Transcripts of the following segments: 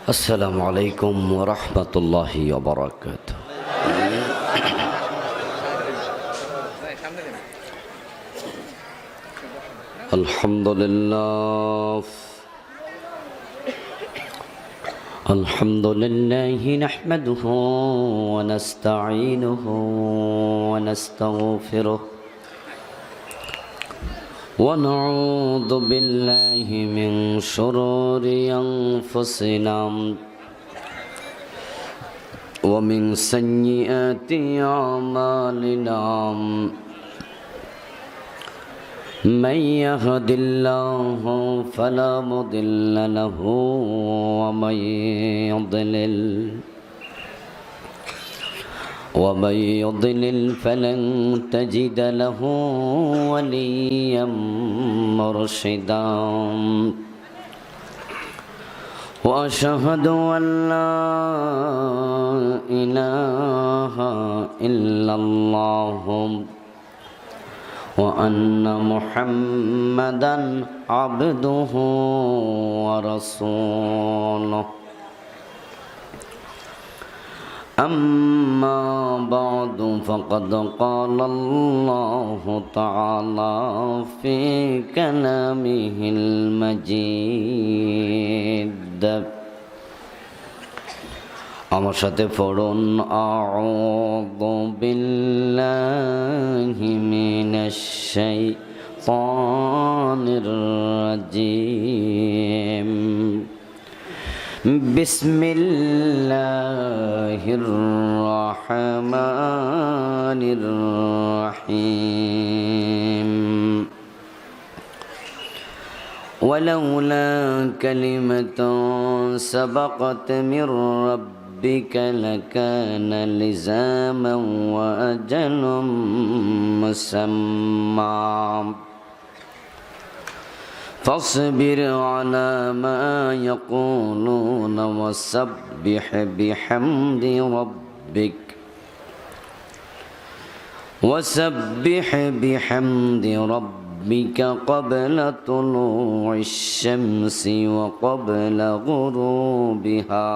السلام عليكم ورحمة الله وبركاته. الحمد لله نحمده ونستعينه ونستغفره ونعوذ بالله من شرور أنفسنا ومن سيئات أعمالنا من يهد الله فلا مضل له ومن يضلل فلن تجد له وليا مرشدا وأشهد أن لا إله إلا الله وأن محمدا عبده ورسوله أما بعد فقد قال الله تعالى في كلامه المجيد আমার সাথে পড়ুন আউযু বিল্লাহি মিনাশ শাইতানির রাজিম বিসমিল্লাহির রহমানির রহিম ولولا كلمة سبقت من ربك لكان لزاما وأجل مسمى فاصبر على ما يقولون وسبح بحمد ربك قبل طلوع الشمس وقبل غروبها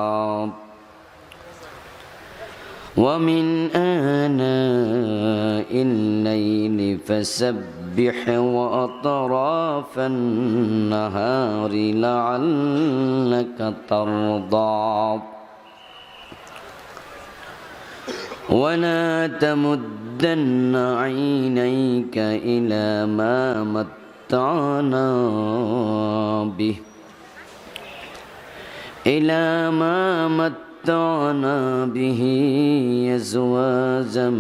ومن آناء الليل فسبح وأطراف النهار لعلك ترضى ولا تمدن عينيك إلى ما متعنا به أزواجا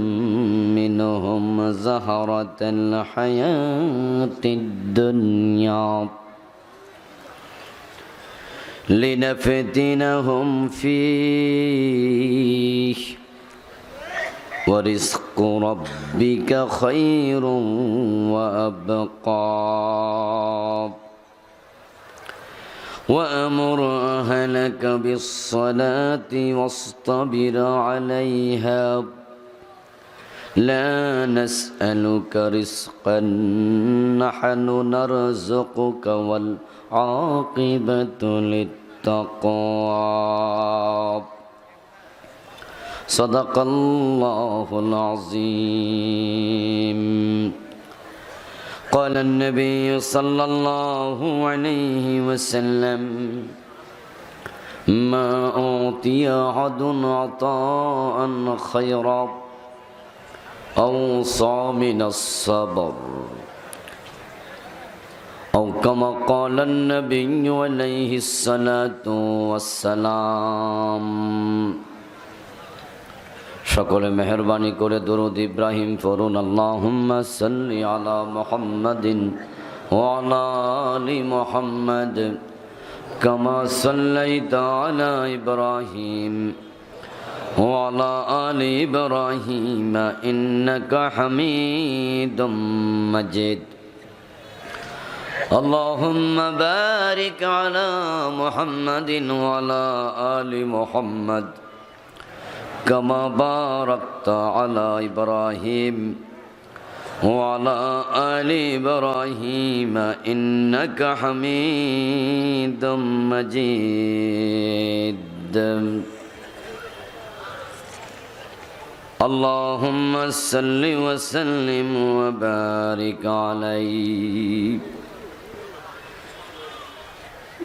منهم زهرة الحياة الدنيا لنفتنهم فيه ورزق ربك خير وأبقى وأمر أهلك بالصلاة واصطبر عليها لا نسألك رزقا نحن نرزقك والعاقبة للتقوى صدق الله العظيم قال النبي صلى الله عليه وسلم ما أعطي أحد عطاء خيرا أوصى من الصبر أو كما قال النبي عليه الصلاة والسلام সকলে মেহেরবানি করে দরুদ ইব্রাহিম পড়ুন আল্লাহুম্মা সাল্লি আলা মুহাম্মাদিন ওয়া আলা আলি মুহাম্মাদ কামা সাল্লাইতা আলা ইব্রাহিম ওয়া আলা আলি ইব্রাহিম ইন্নাকা হামিদুম মাজিদ আল্লাহুম্মা বারিক আলা মুহাম্মাদিন ওয়া আলা আলি মুহাম্মাদ كما باركت على إبراهيم وعلى آل إبراهيم إنك حميد مجيد اللهم صل وسلم وبارك عليه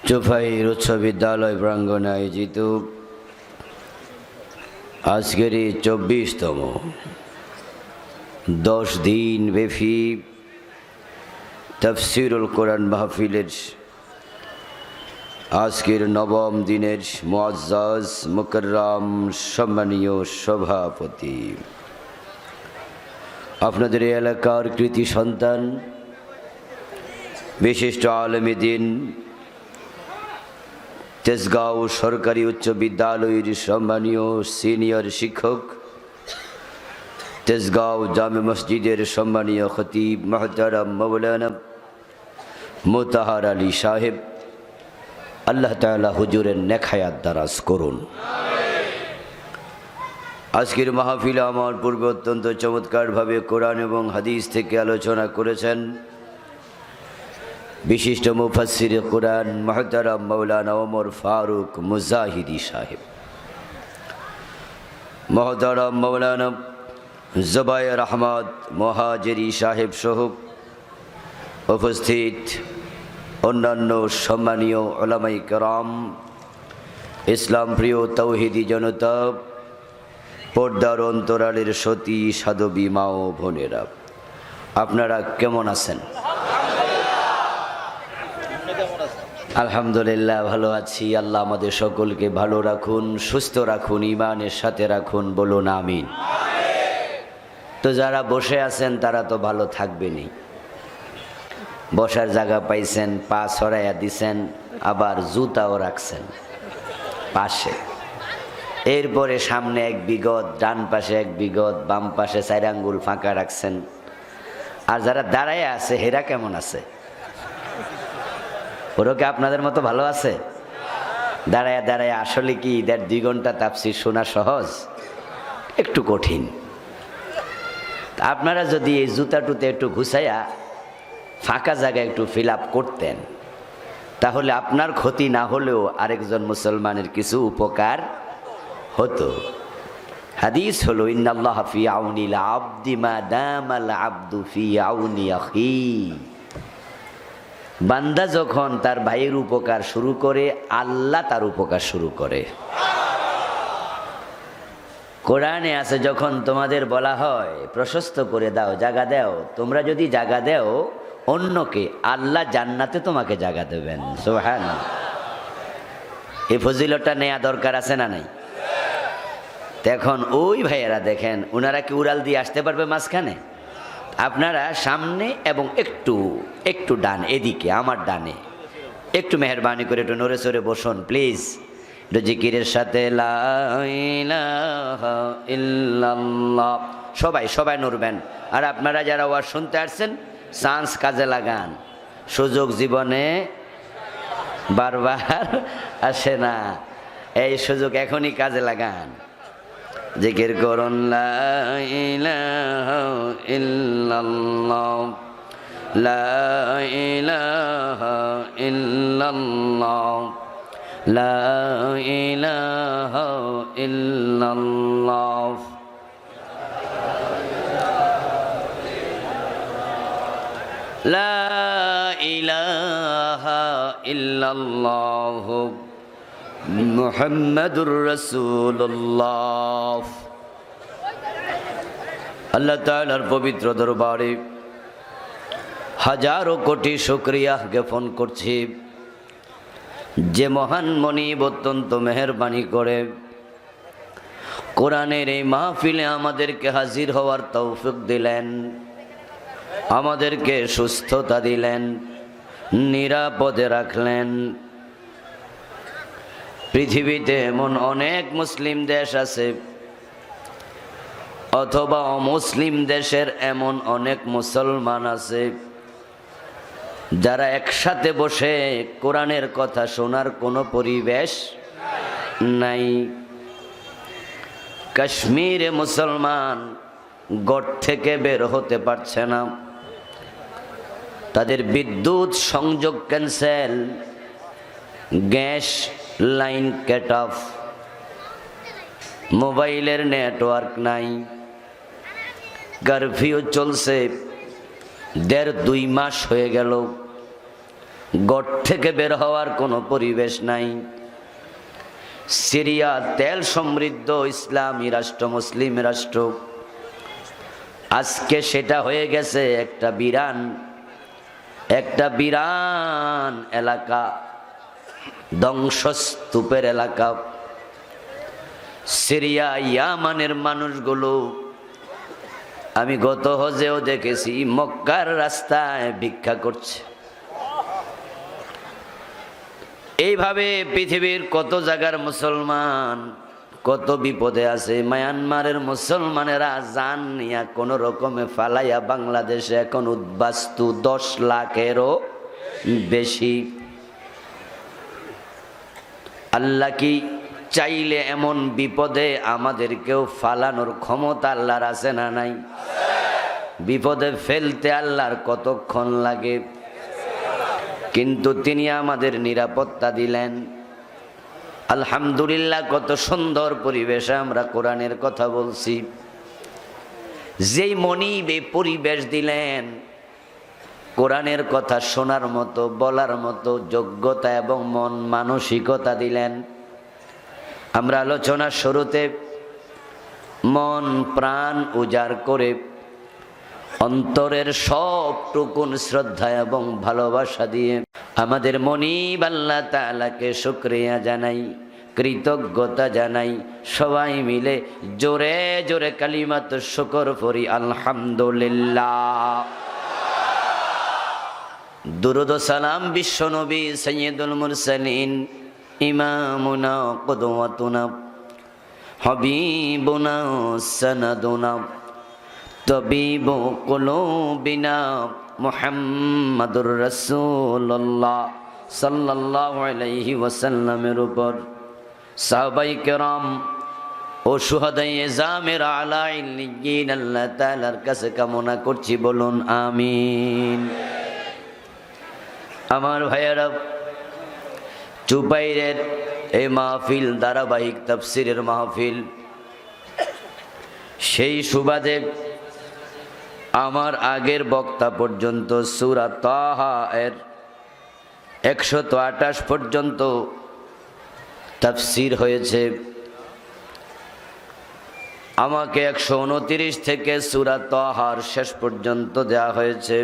চোফাইর উচ্চ বিদ্যালয় প্রাঙ্গণে আয়োজিত আজকের 24তম 10 দিন ব্যাপী তাফসীরুল কোরআন মাহফিলের আজকের নবম দিনের মুআজ্জাজ মুকাররম সম্মানীয় সভাপতি, আপনাদের এলাকার কৃতি সন্তান, বিশিষ্ট আলেমে দ্বীন, তেজগাঁও সরকারি উচ্চ বিদ্যালয়ের সম্মানীয় সিনিয়র শিক্ষক, তেজগাঁও জামে মসজিদের সম্মানীয় খতিব মুহতারাম মাওলানা মোতাহার আলী সাহেব, আল্লাহ তাআলা হুজুরের নেক হায়াত দারাজ করুন। আজকের মাহফিলে আমার পূর্বে অত্যন্ত চমৎকারভাবে কোরআন এবং হাদিস থেকে আলোচনা করেছেন বিশিষ্ট মুফাসসির কোরআন মুহতারাম মাওলানা ওমর ফারুক মুজাহিদি সাহেব, মুহতারাম মাওলানা জুবায়ের আহমদ মুহাজিরি সাহেব সহ উপস্থিত অন্যান্য সম্মানীয় উলামায়ে কেরাম, ইসলাম প্রিয় তাওহীদি জনতা, পর্দার অন্তরালের সতী সাধবী মা ও বোনেরা, আপনারা কেমন আছেন? আলহামদুলিল্লাহ ভালো আছি। আল্লাহ আমাদের সকলকে ভালো রাখুন, সুস্থ রাখুন, ঈমানের সাথে রাখুন, বলুন আমিন। তো যারা বসে আছেন তারা তো ভালো থাকবেনই, বসার জায়গা পাইছেন, পা ছড়াইয়া দিছেন, আবার জুতাও রাখছেন পাশে, এরপরে সামনে এক বিগত, ডান পাশে এক বিগত, বাম পাশে 4 আঙ্গুল ফাঁকা রাখছেন। আর যারা দাঁড়ায় আছে হেরা কেমন আছে? ওরা কি আপনাদের মতো ভালো আছে? দাঁড়ায় দাঁড়ায় আসলে কি 1.5-2 ঘন্টা তাফসীর শোনা সহজ? একটু কঠিন। আপনারা যদি এই জুতা টুতে একটু ঘুষাইয়া ফাঁকা জায়গায় একটু ফিল আপ করতেন, তাহলে আপনার ক্ষতি না হলেও আরেকজন মুসলমানের কিছু উপকার হতো। হাদিস হলো, ইন্নাল্লাহা ফি আউনিল আবদি মা দামাল আবদু ফি আউনি আখি। বান্দা যখন তার ভাইয়ের উপকার শুরু করে, আল্লাহ তার উপকার শুরু করে। কোরআনে আছে, যখন তোমাদের বলা হয় প্রশস্ত করে দাও, জায়গা দাও, তোমরা যদি জায়গা দাও অন্যকে, আল্লাহ জান্নাতে তোমাকে জায়গা দেবেন। সুবহানাল্লাহ। এই ফজিলতটা নেওয়া দরকার আছে না নাই? এখন ওই ভাইয়েরা দেখেন, ওনারা কি উড়াল দিয়ে আসতে পারবে মাঝখানে? আপনারা সামনে এবং একটু একটু ডান, এদিকে আমার ডানে একটু মেহরবানি করে একটু নড়ে চড়ে বসুন প্লিজ। একটু জিকিরের সাথে লা ইলাহা ইল্লাল্লাহ, সবাই সবাই নড়বেন। আর আপনারা যারা ওয়াজ শুনতে আসছেন, চান্স কাজে লাগান, সুযোগ জীবনে বারবার আসে না, এই সুযোগ এখনই কাজে লাগান। জিকির করুন লা ইলাহা ইল্লাল্লাহ, লা ইলাহা ইল্লাল্লাহ, লা ইলাহা ইল্লাল্লাহ। লা ইলাহা ইল্লাল্লাহ মুহাম্মাদুর রাসূলুল্লাহ। আল্লাহ তাআলার পবিত্র দরবারে হাজারো কোটি শুকরিয়া জ্ঞাপন করছি, যে মহান মনিব অত্যন্ত মেহেরবানি করে কোরআনের এই মাহফিলে আমাদেরকে হাজির হওয়ার তৌফিক দিলেন, আমাদেরকে সুস্থতা দিলেন, নিরাপদে রাখলেন। পৃথিবীতে এমন অনেক মুসলিম দেশ আছে, অথবা অমুসলিম দেশের এমন অনেক মুসলমান আছে, যারা একসাথে বসে কোরআনের কথা শোনার কোনো পরিবেশ নাই। কাশ্মীরে মুসলমান, ঘর থেকে বের হতে পারছে না, তাদের বিদ্যুৎ সংযোগ cancel, gas line cut off, মোবাইলের নেটওয়ার্ক নাই, কারফিউ চলছে, 1.5-2 মাস হয়ে গেল, ঘর থেকে বের হওয়ার কোনো পরিবেশ নাই। সিরিয়া তেল সমৃদ্ধ ইসলামী রাষ্ট্র, মুসলিম রাষ্ট্র, আজকে সেটা হয়ে গেছে একটা বিরান এলাকা, ধ্বংসস্তূপের এলাকা। সিরিয়া ইয়ামানের মানুষগুলো আমি গত হজেও দেখেছি মক্কার রাস্তায় ভিক্ষা করছে। এইভাবে পৃথিবীর কত জায়গার মুসলমান কত বিপদে আছে। মায়ানমারের মুসলমানেরা জান নিয়া কোন রকমে ফালাইয়া বাংলাদেশে এখন উদ্বাস্তু 10 লাখেরও বেশি। আল্লাহ কি চাইলে এমন বিপদে আমাদেরকেও ফালানোর ক্ষমতা আল্লাহর আছে না নাই? বিপদে ফেলতে আল্লাহর কতক্ষণ লাগে, কিন্তু তিনি আমাদের নিরাপত্তা দিলেন। আলহামদুলিল্লাহ, কত সুন্দর পরিবেশে আমরা কোরআনের কথা বলছি। যেই মনিবে পরিবেশ দিলেন, কোরআনের কথা শোনার মতো বলার মতো যোগ্যতা এবং মন মানসিকতা দিলেন। আমরা আলোচনার শুরুতে মন প্রাণ উজাড় করে অন্তরের সবটুকুন শ্রদ্ধা এবং ভালোবাসা দিয়ে আমাদের মনিব আল্লাহ তাআলাকে শুকরিয়া জানাই, কৃতজ্ঞতা জানাই। সবাই মিলে জোরে জোরে কালিমাত শুকর পড়ি, আলহামদুলিল্লাহ। দুরূদ ও সালাম বিশ্ব নবী সাইয়্যিদুল মুরসালিন, ইমামুনা কুদওয়াতুনা, হাবিবুনা সানাদুনা, তবিবু কুলুবিনা, মুহাম্মাদুর রাসূলুল্লাহ সাল্লাল্লাহু আলাইহি ওয়াসাল্লামের উপর সাহাবায়ে কেরাম ও শুহাদায়ে জামের আলা ইল্লিয়িন আল্লাহ তাআলার কাছে কামনা করছি, বলুন আমিন। আমার ভাইয়েরা, চুপাইরের এই মাহফিল ধারাবাহিক তাফসিরের মাহফিল, সেই সুবাদে আমার আগের বক্তা পর্যন্ত সূরা তাহা এর 128 পর্যন্ত তাফসির হয়েছে। আমাকে 129 থেকে সূরা তাহার শেষ পর্যন্ত দেওয়া হয়েছে।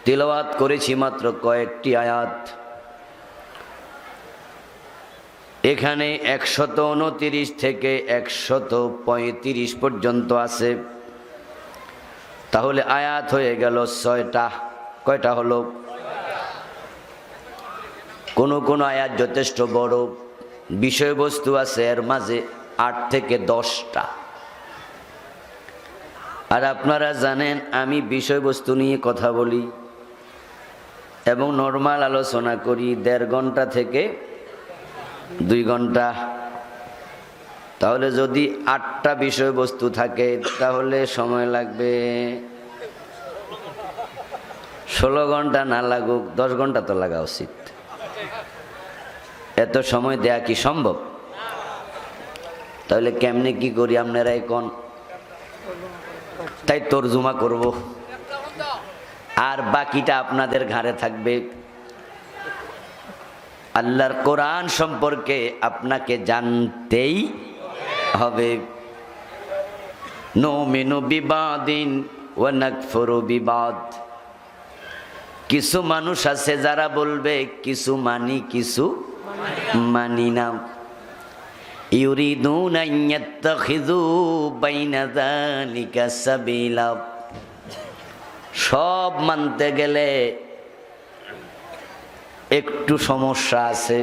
তিলাওয়াত করেছি মাত্র কয়েকটি আয়াত। এখানে 129 থেকে 135 পর্যন্ত আছে, তাহলে আয়াত হয়ে গেল 6টা। কয়টা হলো? কোন আয়াত যথেষ্ট বড়, বিষয়বস্তু আছে এর মাঝে 8 থেকে 10টা। আর আপনারা জানেন আমি বিষয়বস্তু নিয়ে কথা বলি এবং নরমাল আলোচনা করি 1.5 ঘন্টা থেকে 2 ঘন্টা। তাহলে যদি 8টা বিষয়বস্তু থাকে তাহলে সময় লাগবে 16 ঘন্টা, না লাগুক 10 ঘন্টা তো লাগা উচিত। এত সময় দেয়া কি সম্ভব? তাহলে কেমনে কি করি আপনারা এখন? তাই তরজমা করব, আর বাকিটা আপনাদের ঘাড়ে থাকবে। আল্লাহর কোরআন সম্পর্কে আপনাকে জানতেই হবে। নুমিনু বিবাদিন ওয়া নাকফুরু বিবাদ। কিছু মানুষ আছে যারা বলবে কিছু মানি কিছু মানি না। ইউরিদুনা আন ইয়াত্তাখিযু বাইনা যালিকা সাবিলা। সব মানতে গেলে একটু সমস্যা আছে।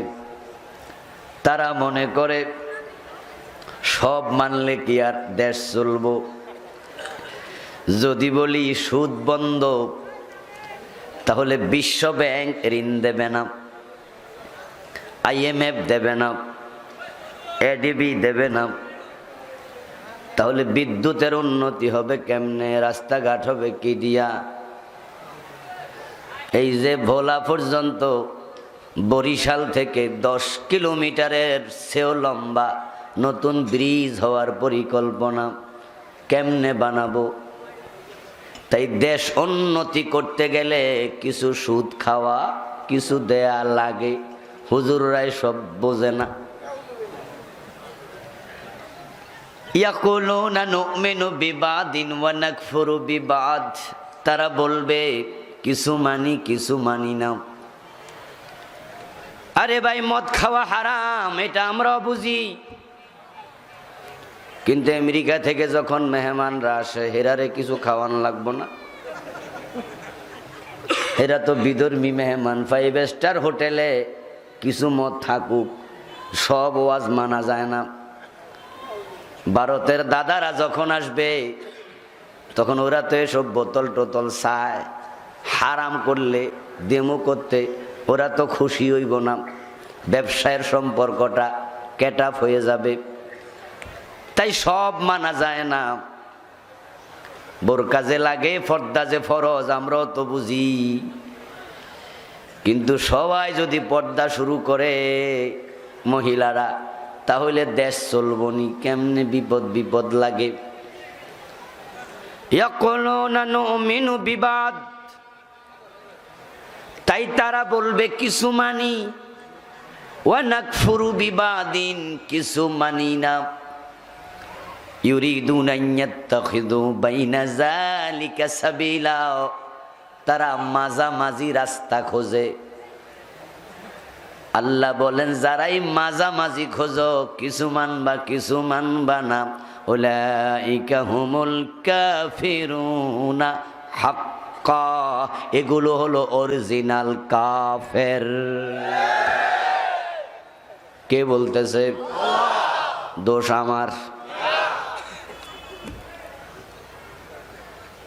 তারা মনে করে সব মানলে কি আর দেশ চলব? যদি বলি সুদ বন্ধ, তাহলে বিশ্ব ব্যাংক ঋণ দেবে না, IMF দেবে না, ADB দেবে না। তাহলে বিদ্যুতের উন্নতি হবে কেমনে, রাস্তাঘাট হবে কি দিয়া? এই যে ভোলা পর্যন্ত বরিশাল থেকে 10 কিলোমিটারের চেয়েও লম্বা নতুন ব্রিজ হওয়ার পরিকল্পনা, কেমনে বানাবো? তাই দেশ উন্নতি করতে গেলে কিছু সুদ খাওয়া, কিছু দেয়া লাগে। হুজুররাই সব বোঝে না। ইয়াকুলুনা নুমিনু বিবাদিন ওয়া নাকফুরু বিবাদ, তারা বলবে কিছু মানি কিছু মানি না। আরে ভাই, মদ খাওয়া হারাম, এটা আমরাও বুঝি, কিন্তু আমেরিকা থেকে যখন মেহমানরা আসে হেরারে কিছু খাওয়ান লাগবো না? এরা তো বিধর্মী মেহমান। 5 স্টার হোটেলে কিছু মদ থাকুক, সব ওয়াজ মানা যায় না। ভারতের দাদারা যখন আসবে তখন ওরা তো এসব বোতল টোতল চায়, হারাম করলে দেমো করতে ওরা তো খুশি হইব না, ব্যবসায়ের সম্পর্কটা কেট আপ হয়ে যাবে। তাই সব মানা যায় না। বোরকা যে লাগে, পর্দা যে ফরজ, আমরাও তো বুঝি, কিন্তু সবাই যদি পর্দা শুরু করে মহিলারা, তাহলে দেশ চলবনি কেমনে? বিপদ বিপদ লাগে। ইয়াকুলুনা নুমিনু বিবাদ, তাই তারা বলবে কিছু মানি, ওয়া নাকফুরু বিবাদিন, কিছু মানি না। ইউরিদুনা আন ইয়াত্তাখিযু বাইনা যালিকা সাবিলা, তারা মাঝামাঝি রাস্তা খোঁজে। আল্লাহ বলেন, যারাই মাঝামাঝি খোঁজো, কিছু মানবা কিছু মানবা না, উলাইকা হুমুল কাফিরুনা হাক্কা, এগুলো হলো অরিজিনাল কাফের। কে বলতেছে? দোষ আমার?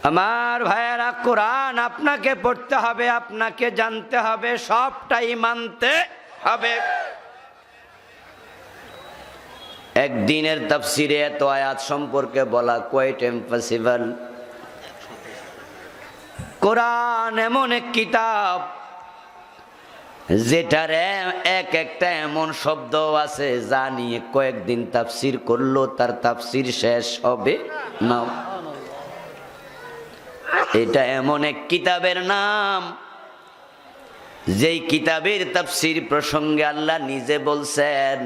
আমার ভাইয়েরা, কোরআন আপনাকে পড়তে হবে, আপনাকে জানতে হবে, সবটাই মানতে হবে। একদিনের তাফসিরে এত আয়াত সম্পর্কে বলা কোয়াইট ইম্পসিবল। কোরআন এমন এক কিতাব যেটার এক একটা এমন শব্দ আছে যা নিয়ে কয়েকদিন তাফসির করলো তার তাফসির শেষ হবে না। এটা এমন এক কিতাবের নাম যেই কিতাবের তাফসির প্রসঙ্গে আল্লাহ নিজে বলছেন,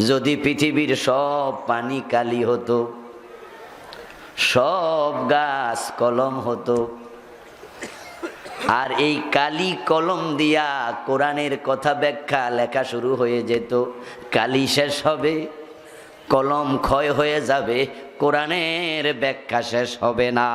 যদি পৃথিবীর সব পানি কালি হতো, সব গাছ কলম হতো, আর এই কালি কলম দিয়া কোরআনের কথা ব্যাখ্যা লেখা শুরু হয়ে যেত, কালি শেষ হবে, কলম ক্ষয় হয়ে যাবে, কোরআনের ব্যাখ্যা শেষ হবে না।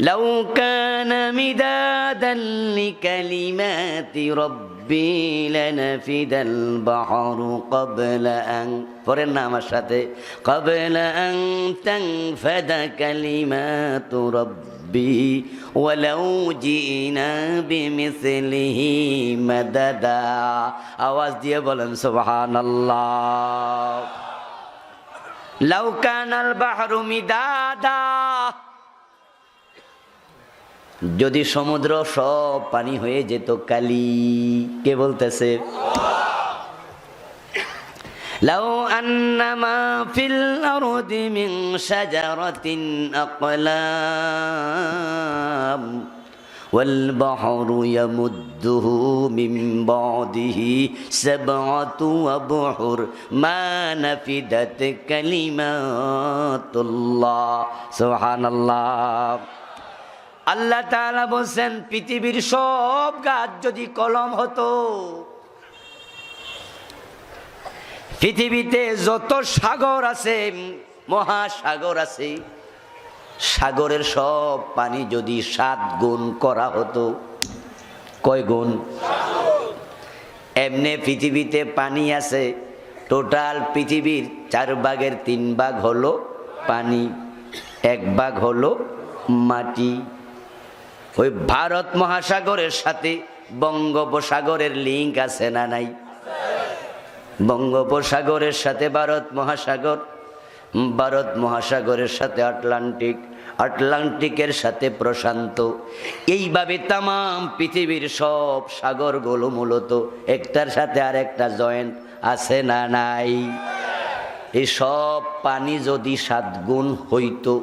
লাউ কানা মিদাদান লিকালিমাতি রাব্বি লানাফিদাল বাহরু ক্বাবলা আন, পড়েন না আমার সাথে, ক্বাবলা আন তানফাদা কালিমাতু রাব্বি ওয়ালাউ জিনা বিমিসলিহি মাদাদা। আওয়াজ দিয়ে বলেন সুবহানাল্লাহ। লাউ কানাল বাহরু মিদাদা, যদি সমুদ্র সব পানি হয়ে যেত কালি। কে বলতেছে? লাউ আন্নামা ফিল আরদি মিন শাজারাতিন আকলাম ওয়াল বাহরু ইয়ামুদ্দুহু মিন বাদিহি সাবআতু আবহুর মা নাফিদাত কালিমাতুল্লাহ। সুবহানাল্লাহ। আল্লাহ তাআলা বলছেন, পৃথিবীর সব গাছ যদি কলম হতো, পৃথিবীতে যত সাগর আছে, মহাসাগর আছে, সাগরের সব পানি যদি 7 গুণ করা হতো। কয় গুণ? এমনি পৃথিবীতে পানি আছে, টোটাল পৃথিবীর 4 ভাগের 3 ভাগ হলো পানি, 1 ভাগ হলো মাটি। ওই ভারত মহাসাগরের সাথে বঙ্গোপসাগরের লিঙ্ক আছে না নাই? বঙ্গোপসাগরের সাথে ভারত মহাসাগর, ভারত মহাসাগরের সাথে আটলান্টিক, আটলান্টিকের সাথে প্রশান্ত। এইভাবে তাম পৃথিবীর সব সাগরগুলো মূলত একটার সাথে আরেকটা জয়েন্ট আছে না নাই? এই সব পানি যদি 7 গুণ হইতো,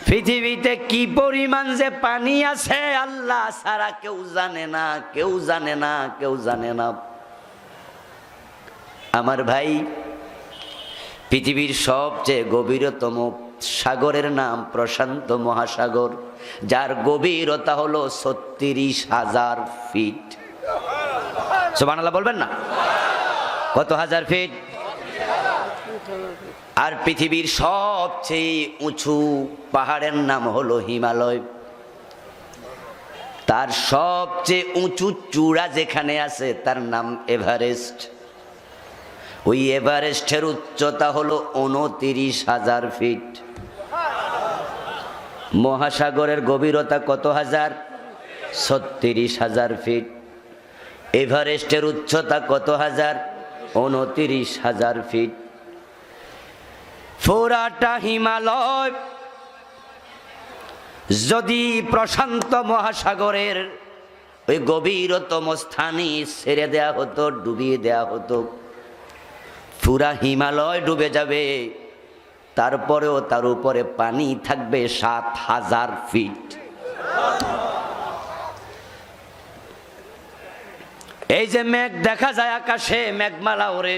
পৃথিবীতে কি পরিমাণ যে পানি আছে আল্লাহ ছাড়া কেউ জানে না, কেউ জানে না, কেউ জানে না। আমার ভাই, পৃথিবীর সবচেয়ে গভীরতম সাগরের নাম প্রশান্ত মহাসাগর, যার গভীরতা হলো 36,000 ফিট। সুবহানাল্লাহ বলবেন না? কত হাজার ফিট? আর পৃথিবীর সবচেয়ে উঁচু পাহাড়ের নাম হলো হিমালয়। তার সবচেয়ে উঁচু চূড়া যেখানে আছে তার নাম এভারেস্ট। ওই এভারেস্টের উচ্চতা হলো 29,000 ফিট। মহাসাগরের গভীরতা কত হাজার? 36,000 ফিট। এভারেস্টের উচ্চতা কত হাজার? 29,000 ফিট। পুরাটা হিমালয় যদি প্রশান্ত মহাসাগরের ওই গভীরতম স্থানে ছেড়ে দেয়া হতো, ডুবিয়ে দেয়া হতো, পুরা হিমালয় ডুবে যাবে। তারপরেও তার উপরে পানি থাকবে 7,000 ফিট। এই যে মেঘ দেখা যায় আকাশে, মেঘমালা ওরে,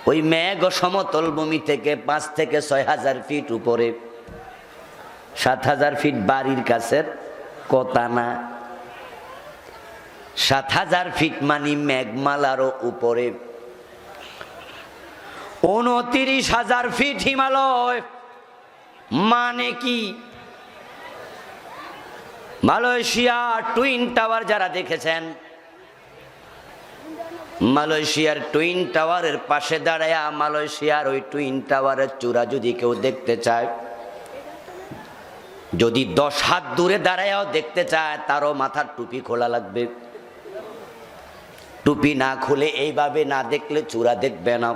ওই মেঘ সমতল ভূমি থেকে 5 থেকে 6,000 ফিট উপরে। 7,000 ফিট বাড়ির কাছের কথা না, 7,000 ফিট মানে মেঘমালারও উপরে। 29,000 ফিট হিমালয় মানে কি? মালয়েশিয়া টুইন টাওয়ার যারা দেখেছেন, মালয়েশিয়ার টুইন টাওয়ারের পাশে দাঁড়ায়া মালয়েশিয়ার ওই টুইন টাওয়ারের চূড়া যদি কেউ দেখতে চায়, যদি 10 হাত দূরে দাঁড়ায়াও দেখতে চায়, তারও মাথার টুপি খোলা লাগবে। টুপি না খুলে এইভাবে না দেখলে চূড়া দেখবে না।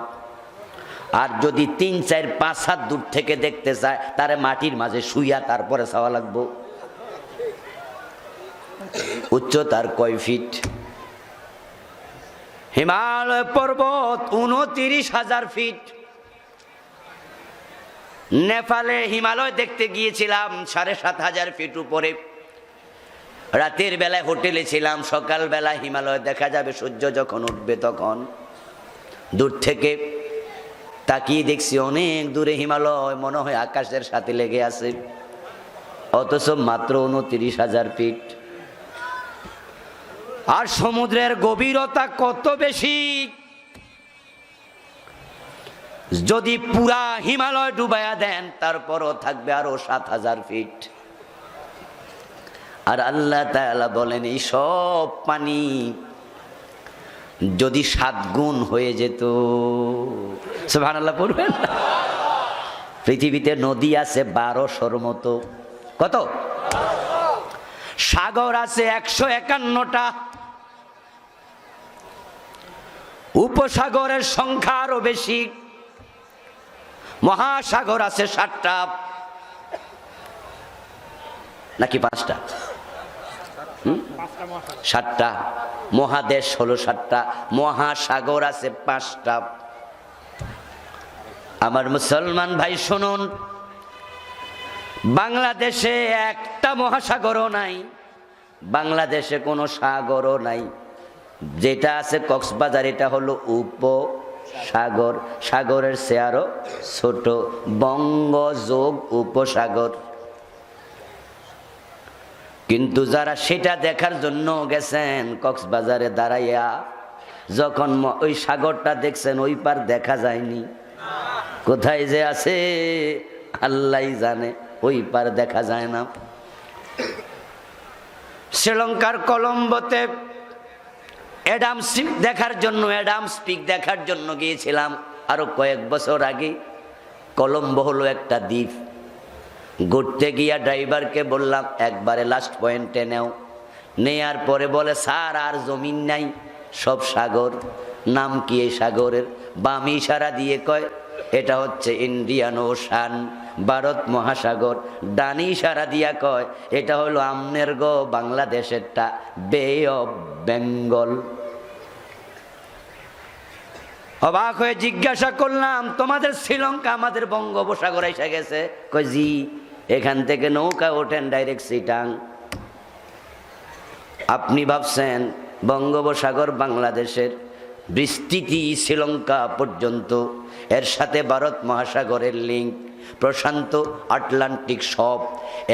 আর যদি 3, 4, 5 হাত দূর থেকে দেখতে চায়, তারে মাটির মাঝে শুইয়া তারপরে চাওয়া লাগবো। উচ্চতার কয় ফিট? হিমালয় পর্বত 29,000 ফিট। নেপালে হিমালয় দেখতে গিয়েছিলাম 7,500 ফিট উপরে। রাতের বেলায় হোটেলে ছিলাম, সকাল বেলা হিমালয় দেখা যাবে। সূর্য যখন উঠবে তখন দূর থেকে তাকিয়ে দেখছি অনেক দূরে হিমালয়, মনে হয় আকাশের সাথে লেগে আছে, অথচ মাত্র 29,000 ফিট। আর সমুদ্রের গভীরতা কত বেশি! যদি পুরা হিমালয় ডুবাইয়া দেন তারপরও থাকবে আরো 7,000 ফিট। আর আল্লাহ তাআলা বলেন এই সব পানি যদি 7 গুণ হয়ে যেত, সুবহানাল্লাহ পড়বেন। পৃথিবীতে নদী আছে 1200-র মতো। কত? সাগর আছে 151টা। উপসাগরের সংখ্যা আরো বেশি। মহাসাগর আছে 7টা নাকি 5টা? 7টা। মহাদেশ হলো 7টা, মহাসাগর আছে 5টা। আমার মুসলমান ভাই শুনুন, বাংলাদেশে একটা মহাসাগরও নাই, বাংলাদেশে কোনো সাগরও নাই। যেটা আছে কক্সবাজার, এটা হলো উপসাগর, সাগরের চেয়ে আরো ছোট, বঙ্গযোগ উপসাগর। কিন্তু যারা সেটা দেখার জন্য গেছেন কক্সবাজারে দাঁড়াইয়া, যখন ওই সাগরটা দেখছেন ওই পার দেখা যায়নি। কোথায় যে আছে আল্লাহই জানে, ওই পার দেখা যায় না। শ্রীলঙ্কার কলম্বোতে অ্যাডামস পিক দেখার জন্য গিয়েছিলাম আরো কয়েক বছর আগে। কলম্বো হলো একটা দ্বীপ, ঘুরতে গিয়া ড্রাইভারকে বললাম একবারে লাস্ট পয়েন্টে নেও। নেয়ার পরে বলে স্যার আর জমিন নাই, সব সাগর। নাম কি এই সাগরের? বাম ইশারা দিয়ে কয় এটা হচ্ছে ইন্ডিয়ান ওশান, ভারত মহাসাগর। ডানি ইশারা দিয়া কয় এটা হলো আমনের গো বাংলাদেশেরটা, বে অফ বেঙ্গল। অবাক হয়ে জিজ্ঞাসা করলাম তোমাদের শ্রীলঙ্কা আমাদের বঙ্গোপসাগর এসে গেছে? কয় জি, এখান থেকে নৌকা ওঠেন ডাইরেক্ট চিটাং। আপনি ভাবছেন বঙ্গোপসাগর বাংলাদেশের, বিস্তৃতি শ্রীলঙ্কা পর্যন্ত, এর সাথে ভারত মহাসাগরের লিঙ্ক, প্রশান্ত আটলান্টিক সব।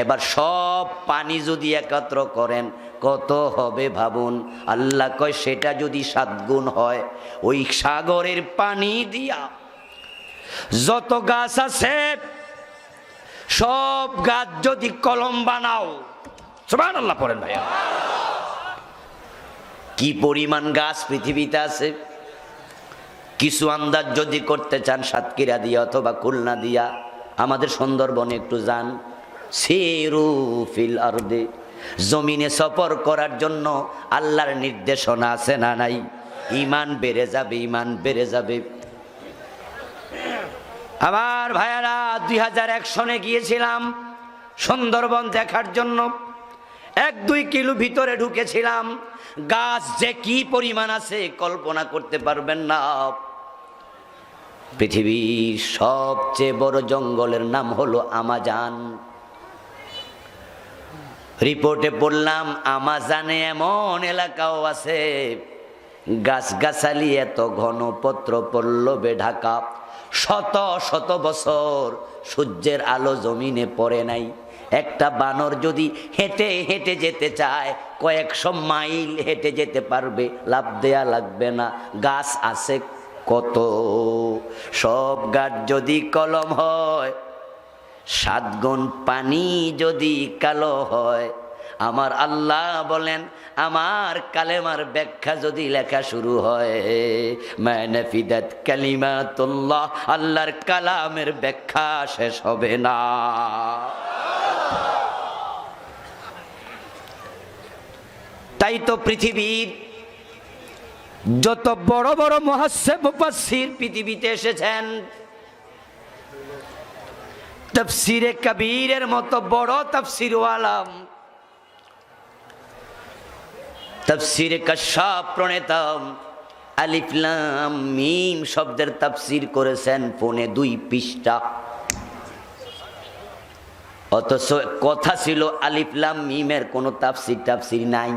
এবার সব পানি যদি একত্র করেন কত হবে ভাবুন। আল্লাহ কয় সেটা যদি 7 গুণ হয়, ওই সাগরের পানি দিয়া যত গাছ আছে সব গাছ যদি কলম বানাও, সুবহানাল্লাহ পড়েন ভাইয়া, কি পরিমাণ গাছ পৃথিবীতে আছে। কিছু আন্দাজ যদি করতে চান সাতক্ষীরা দিয়া অথবা খুলনা দিয়া আমাদের সুন্দরবনে একটু যান। সিরু ফিল আরদে, জমিনে সফর করার জন্য আল্লাহর নির্দেশনা আছে না নাই? ঈমান বেড়ে যাবে, ঈমান বেড়ে যাবে। আমার ভাইয়ারা 2001 সনে গিয়েছিলাম সুন্দরবন দেখার জন্য। 1-2 কিলো ভিতরে ঢুকেছিলাম। গাছ যে কি পরিমাণ আছে কল্পনা করতে পারবেন না। পৃথিবীর সবচেয়ে বড় জঙ্গলের নাম হলো আমাজন। রিপোর্টে পড়লাম আমাজনে এমন এলাকাও আছে গাছগাছালি এত ঘন, পত্র পল্লবে ঢাকা, শত শত বছর সূর্যের আলো জমিনে পড়ে নাই। একটা বানর যদি হেঁটে হেঁটে যেতে চায় কয়েকশো মাইল হেঁটে যেতে পারবে, লাফ দেয়া লাগবে না। গাছ আছে কত, সব গাছ যদি কলম হয়, 7 গুণ পানি যদি কালো হয়। আমার আল্লাহ বলেন আমার কালেমার ব্যাখ্যা যদি লেখা শুরু হয়, মানাফিদাত কালিমাতুল্লাহ, আল্লাহর কালামের ব্যাখ্যা শেষ হবে না। তাই তো পৃথিবীর যত বড় বড় মুহাদ্দিস মুফাসসির পৃথিবীতে এসেছেন, তাফসীরে কবীরের মতো বড় তাফসীরওয়ালা, তাফসীরে কাশফ প্রণেতা আলিফ লাম মিম শব্দের তাফসীর করেছেন 2.25 পৃষ্ঠা। অথচ কথা ছিল আলিফ লাম মিমের কোনো তাফসীর নাই।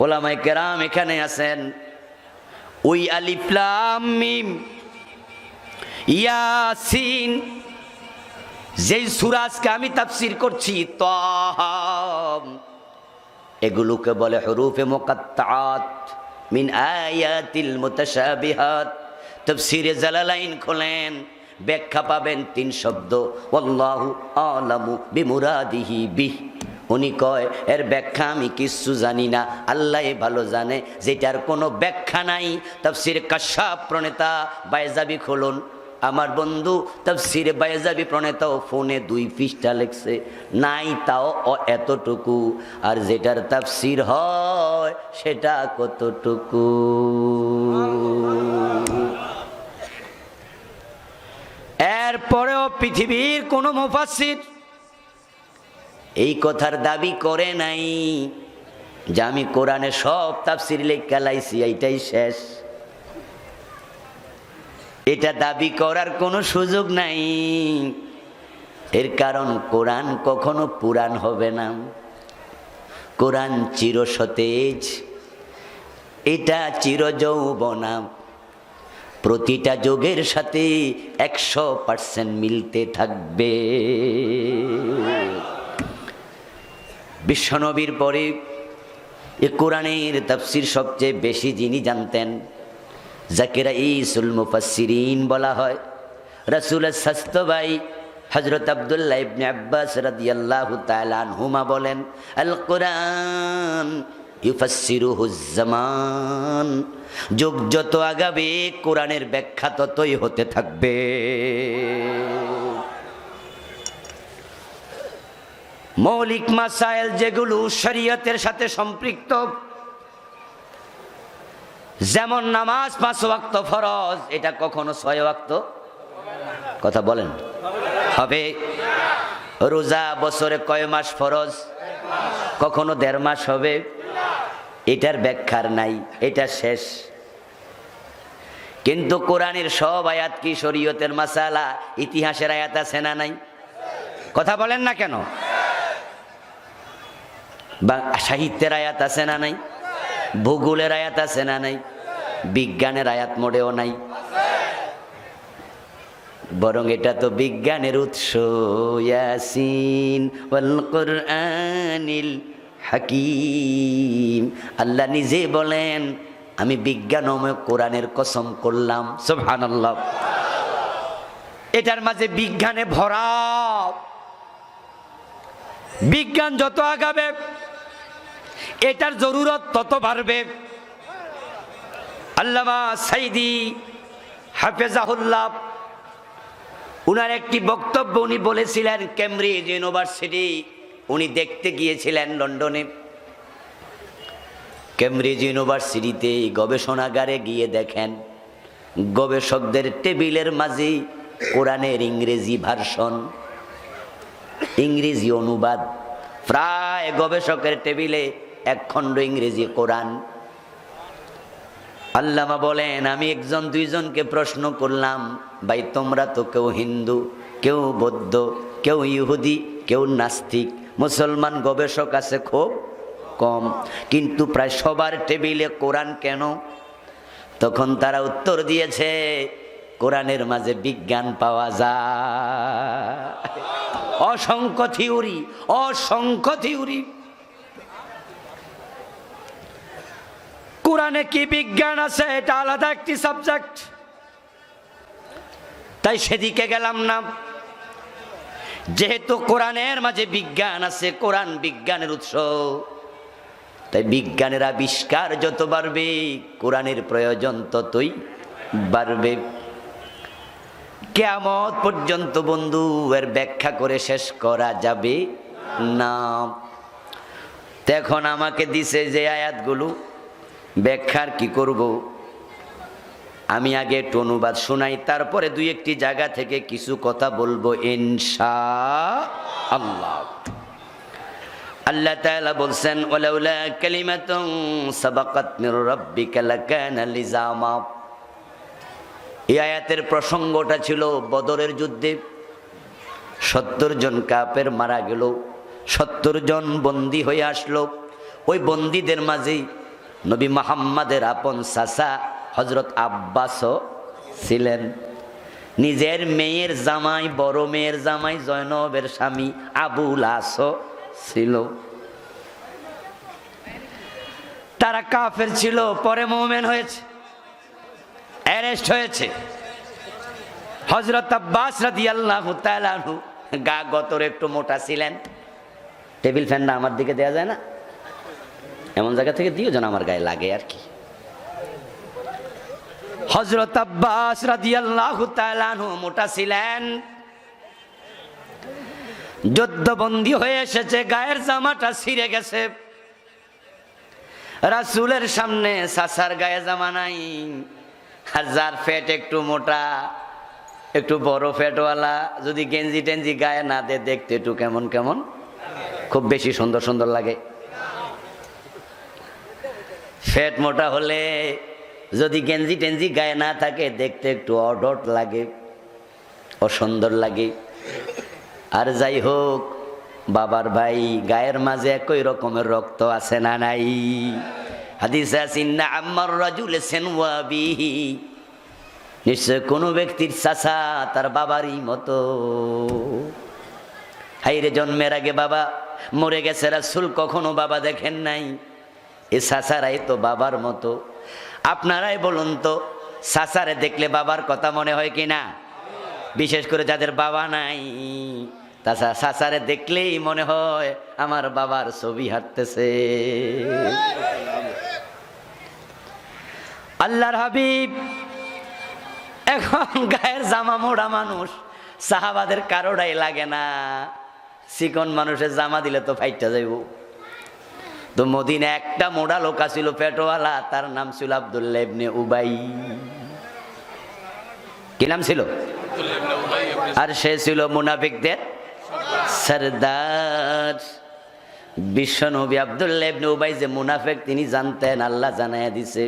ওলামায়ে কেরাম এখানে আছেন, ওই আলিফ লাম মিম ইয়াসিন যেই সূরা আজকে আমি তাফসীর করছি, তাহা, এগুলোকে বলে হুরুফে মুকাত্তাআত মিন আয়াতিল মুতাশাবিহাত। তাফসীরে জালালাইন খোলেন, ব্যাখ্যা পাবেন 3 শব্দ, আল্লাহু আলামু বিমুরাদিহি বিহ। উনি কয় এর ব্যাখ্যা আমি কিচ্ছু জানি না, আল্লাহই ভালো জানে, যেটার কোনো ব্যাখ্যা নাই। তাফসীরে কাশফ প্রণেতা বাইজাবি খুলুন, আমার বন্ধু তাফসীরে বাইজাবি প্রণেতাও 2 পৃষ্ঠা লিখছে, নাই তাও এতটুকু। আর যেটার তাফসীর হয় সেটা কতটুকু। এরপরেও পৃথিবীর কোনো মুফাসসির এই কথার দাবি করে নাই যে আমি কোরআনে সব তাফসীর লেখা লাইছি, এইটাই শেষ। এটা দাবি করার কোনো সুযোগ নাই। এর কারণ কোরআন কখনো পুরান হবে না, কোরআন চিরসতেজ, এটা চিরযৌবনা, প্রতিটা যুগের সাথে 100% মিলতে থাকবে। বিশ্বনবীর পরে এ কোরআনের তাফসীর সবচেয়ে বেশি যিনি জানতেন, যাকে রাইসুল মুফাসসিরিন বলা হয়, রাসূলের স্বাস্থ্য ভাই হযরত আব্দুল্লাহ ইবনে আব্বাস রাদিয়াল্লাহু তাআলা আনহুমা বলেন, আল কোরআন ইউফাসসিরুহুজ জামান, যুগ যত আগাবে কোরআনের ব্যাখ্যা ততই হতে থাকবে। মৌলিক মাসাইল যেগুলো শরীয়তের সাথে সম্পৃক্ত, যেমন নামাজ 5 ওয়াক্ত ফরজ, এটা কখনো 6 ওয়াক্ত কথা বলেন হবে। রোজা বছরে কয় মাস ফরজ? কখনো 1.5 মাস হবে। এটার ব্যাখ্যার নাই, এটা শেষ। কিন্তু কোরআনের সব আয়াত কি শরীয়তের মাসালা? ইতিহাসের আয়াত আছে না নাই? কথা বলেন না কেন? বা সাহিত্যের আয়াত আছে না নাই? ভূগোলের আয়াত আছে না নাই? বিজ্ঞানের আয়াত মোটেও নাই। বরং এটা তো বিজ্ঞানের উৎস। ইয়াসিন ওয়াল কুরআনিল হাকিম, আল্লাহ নিজে বলেন আমি বিজ্ঞানময় কোরআনের কসম করলাম। সুবহানাল্লাহ। এটার মাঝে বিজ্ঞানে ভরা। বিজ্ঞান যত আগাবে এটার জরুরত তত বাড়বে। আল্লামা সাইদি হাফেজাহুল্লাহ উনার একটি বক্তব্য উনি বলেছিলেন, কেমব্রিজ ইউনিভার্সিটি উনি দেখতে গিয়েছিলেন লন্ডনে। কেমব্রিজ ইউনিভার্সিটিতে গবেষণাগারে গিয়ে দেখেন গবেষকদের টেবিলের মাঝে কোরআনের ইংরেজি ভার্সন, ইংরেজি অনুবাদ। প্রায় গবেষকের টেবিলে 1 খণ্ড ইংরেজি কোরআন। আল্লামা বলেন আমি 1-2 জনকে প্রশ্ন করলাম, ভাই তোমরা তো কেউ হিন্দু, কেউ বৌদ্ধ, কেউ ইহুদি, কেউ নাস্তিক, মুসলমান গবেষক আছে খুব কম, কিন্তু প্রায় সবার টেবিলে কোরআন কেন? তখন তারা উত্তর দিয়েছে কোরআনের মাঝে বিজ্ঞান পাওয়া যায়। অসংখ্য থিওরি, অসংখ্য থিওরি। কোরআনে কি বিজ্ঞান আছে এটা আলাদা একটি সাবজেক্ট, তাই সেদিকে গেলাম না। যেহেতু কোরআনের মাঝে বিজ্ঞান আছে, কোরআন বিজ্ঞানের উৎস, তাই বিজ্ঞানের আবিষ্কার যত বাড়বে কোরআনের প্রয়োজন ততই বাড়বে। কিয়ামত পর্যন্ত বন্ধু এর ব্যাখ্যা করে শেষ করা যাবে না। এখন আমাকে দিছে যে আয়াতগুলো, ব্যাখ্যার কি করব? আমি আগে একটু অনুবাদ শোনাই, তারপরে 2-1টি জায়গা থেকে কিছু কথা বলবো ইনশাআল্লাহ। আল্লাহ তাআলা বলছেন ওয়ালাউলা কালিমাতুন সাবাকাত মির রাব্বিকা লাকানা লিজামা। এই আয়াতের প্রসঙ্গটা ছিল বদরের যুদ্ধে। 70 জন কাফের মারা গেল, 70 জন বন্দী হয়ে আসলো। ওই বন্দীদের মাঝে নবী মুহাম্মাদের আপন চাচা হযরত আব্বাসও ছিলেন। নিজের মেয়ের জামাই, বড় মেয়ের জামাই জয়নবের স্বামী আবুল আসও ছিল। তারা কাফের ছিল, পরে মুমিন হয়েছে, অ্যারেস্ট হয়েছে। হযরত আব্বাস রাদিয়াল্লাহু তাআলা আনহু গা গতর একটু মোটা ছিলেন। টেবিল ফ্যানটা আমার দিকে দেয়া যায় না? এমন জায়গা থেকে দিও যেন আমার গায়ে লাগে আর কি। হযরত আব্বাস রাদিয়াল্লাহু তাআলা আনহু মোটা ছিলেন, যুদ্ধবন্দী হয়ে এসেছে, গায়ের জামাটা ছিঁড়ে গেছে। রাসূলের সামনে চাচার গায়ে জামা নাই, আর যার ফ্যাট একটু মোটা, একটু বড় ফ্যাটওয়ালা, যদি গেঞ্জি টেঞ্জি গায়ে না দে দেখতে একটু কেমন কেমন, খুব বেশি সুন্দর সুন্দর লাগে। ফ্যাট মোটা হলে যদি গেঞ্জি টেঞ্জি গায়ে না থাকে দেখতে একটু অডট লাগে, অসুন্দর লাগে। আর যাই হোক, বাবার ভাই, গায়ের মাঝে একই রকমের রক্ত আছে না নাই? হাদিসে আছে ইন্না আম্মার রাজুল সিনওয়াবিহি, নিশ্চয় কোনো ব্যক্তির চাচা তার বাবারই মতো। হাইরে, জন্মের আগে বাবা মরে গেছে, রাসূল কখনো বাবা দেখেন নাই, এ চাচারাই তো বাবার মতো। আপনারাই বলুন তো, চাচারে দেখলে বাবার কথা মনে হয় কি না? বিশেষ করে যাদের বাবা নাই, তাছাড়া চাচারে দেখলেই মনে হয় আমার বাবার ছবি হাঁটতেছে। আল্লাহর হাবিব এখন গায়ের জামা মোড়া মানুষ, সাহাবাদের কারোটাই লাগে না। চিকন মানুষের জামা দিলে তো ফাইটটা যাইব। তো মদিনা একটা মোড়া লোক ছিল পেটওয়ালা, তার নাম ছিল আব্দুল্লাহ ইবনে উবাই। কি নাম ছিল? আর সে ছিল মুনাফিকদের সরদার। বিশ্বনবী আব্দুল্লাহ ইবনে উবাই যে মুনাফিক তিনি জানতেন, আল্লাহ জানাইয়া দিছে।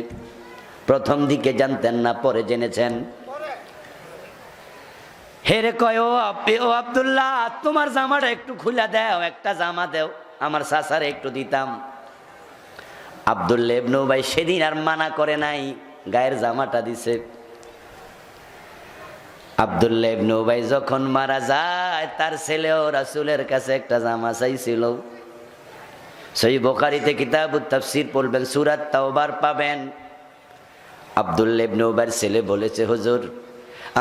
প্রথম দিকে জানতেন না, পরে জেনেছেন। হেরে কয়, ও আব্দুল্লাহ, তোমার জামাটা একটু খুলে দাও, একটা জামা দাও, আমার চাচারে একটু দিতাম। আব্দুল্লাহ ইবনে উবাই সেদিন আর মানা করে নাই, গায়ের জামাটা দিছে। আব্দুল্লাহ ইবনে উবাই যখন মারা যায়, তার ছেলেও রাসূলের কাছে একটা জামা চাইছিল। সহিহ বুখারীতে কিতাবুত তাফসীর পড়বেন, সূরা তাওবার পাবেন। আব্দুল্লাহ ইবনে উবাইর ছেলে বলেছে, হুজুর,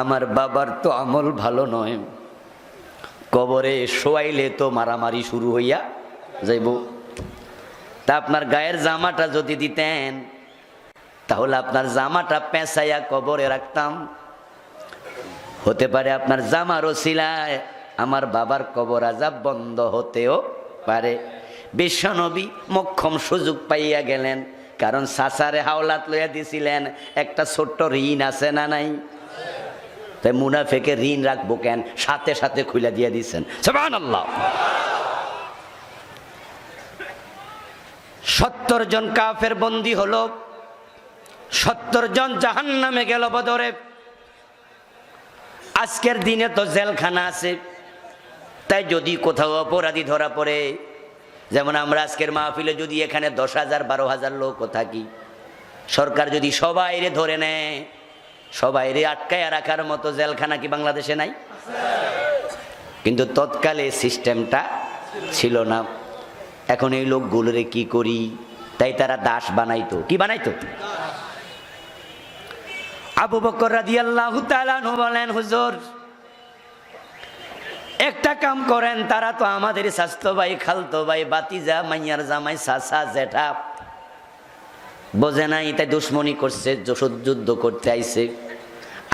আমার বাবার তো আমল ভালো নয়, কবরে শোয়াইলে তো মারামারি শুরু হইয়া যাইব। তা আপনার গায়ের জামাটা যদি দিতেন, তাহলে আপনার জামাটা পেঁচাইয়া কবরে রাখতাম। হতে পারে আপনার জামার ওসিলায় আমার বাবার কবর আযাব বন্ধ হতেও পারে। বিশ্বনবী মোক্ষম সুযোগ পাইয়া গেলেন, কারণ চাচারে হাওলাত লইয়া দিছিলেন, একটা ছোট্ট ঋণ আছে না নাই? তাই মুনাফিকে ঋণ রাখবো কেন, সাথে সাথে খুলে দিয়ে দিচ্ছেন। সুবহানাল্লাহ। 70 জন কাফের বন্দী হলো, 70 জন জাহান্নামে গেল বদরে। আজকের দিনে তো জেলখানা আছে, তাই যদি কোথাও অপরাধী ধরা পড়ে, যেমন আমরা আজকের মাহফিলে যদি এখানে 10,000 12,000 লোক থাকি, সরকার যদি সবাইরে ধরে নেয়, সবাইরে আটকায়া রাখার মতো জেলখানা কি বাংলাদেশে নাই? কিন্তু তৎকালে সিস্টেমটা ছিল না। এখন এই লোকগুলোরে কি করি, তাই তারা দাস বানাইতো। কি বানাইতো? আবু বকর রাদিয়াল্লাহু তাআলা আনহু বলেন, হুজুর একটা কাম করেন, তারা তো আমাদের স্বাস্থ্য ভাই, খালতো ভাই, বাতিজা, মাইয়ার জামাই, চাচা, জেঠা, বোঝে নাই, তাই দুশ্মনী করছে, যুদ্ধ করতে আইছে।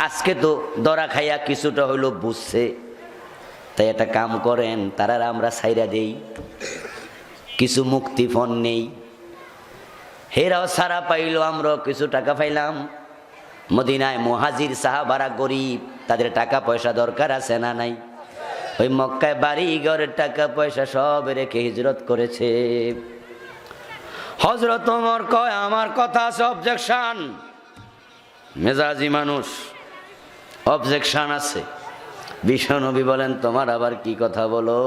আজকে তো দরা খাইয়া কিছুটা হইলো বুঝছে, তাই একটা কাম করেন, তারা আমরা ছাইরা দেই, কিছু মুক্তিপণ নেই। হেরাও সারা পাইলো, আমরাও কিছু টাকা পাইলাম। মদিনায় মুহাজির সাহাবারা গরিব, তাদের টাকা পয়সা দরকার আছে না নাই? ওই মক্কায় বাড়ি ঘরের টাকা পয়সা সব রেখে হিজরত করেছে। হযরত ওমর কয়, আমার কথা আছে, অবজেকশন। মেজাজি মানুষ, অবজেকশন আছে। বিশ্বনবী বলেন, তোমার আবার কি কথা বলো?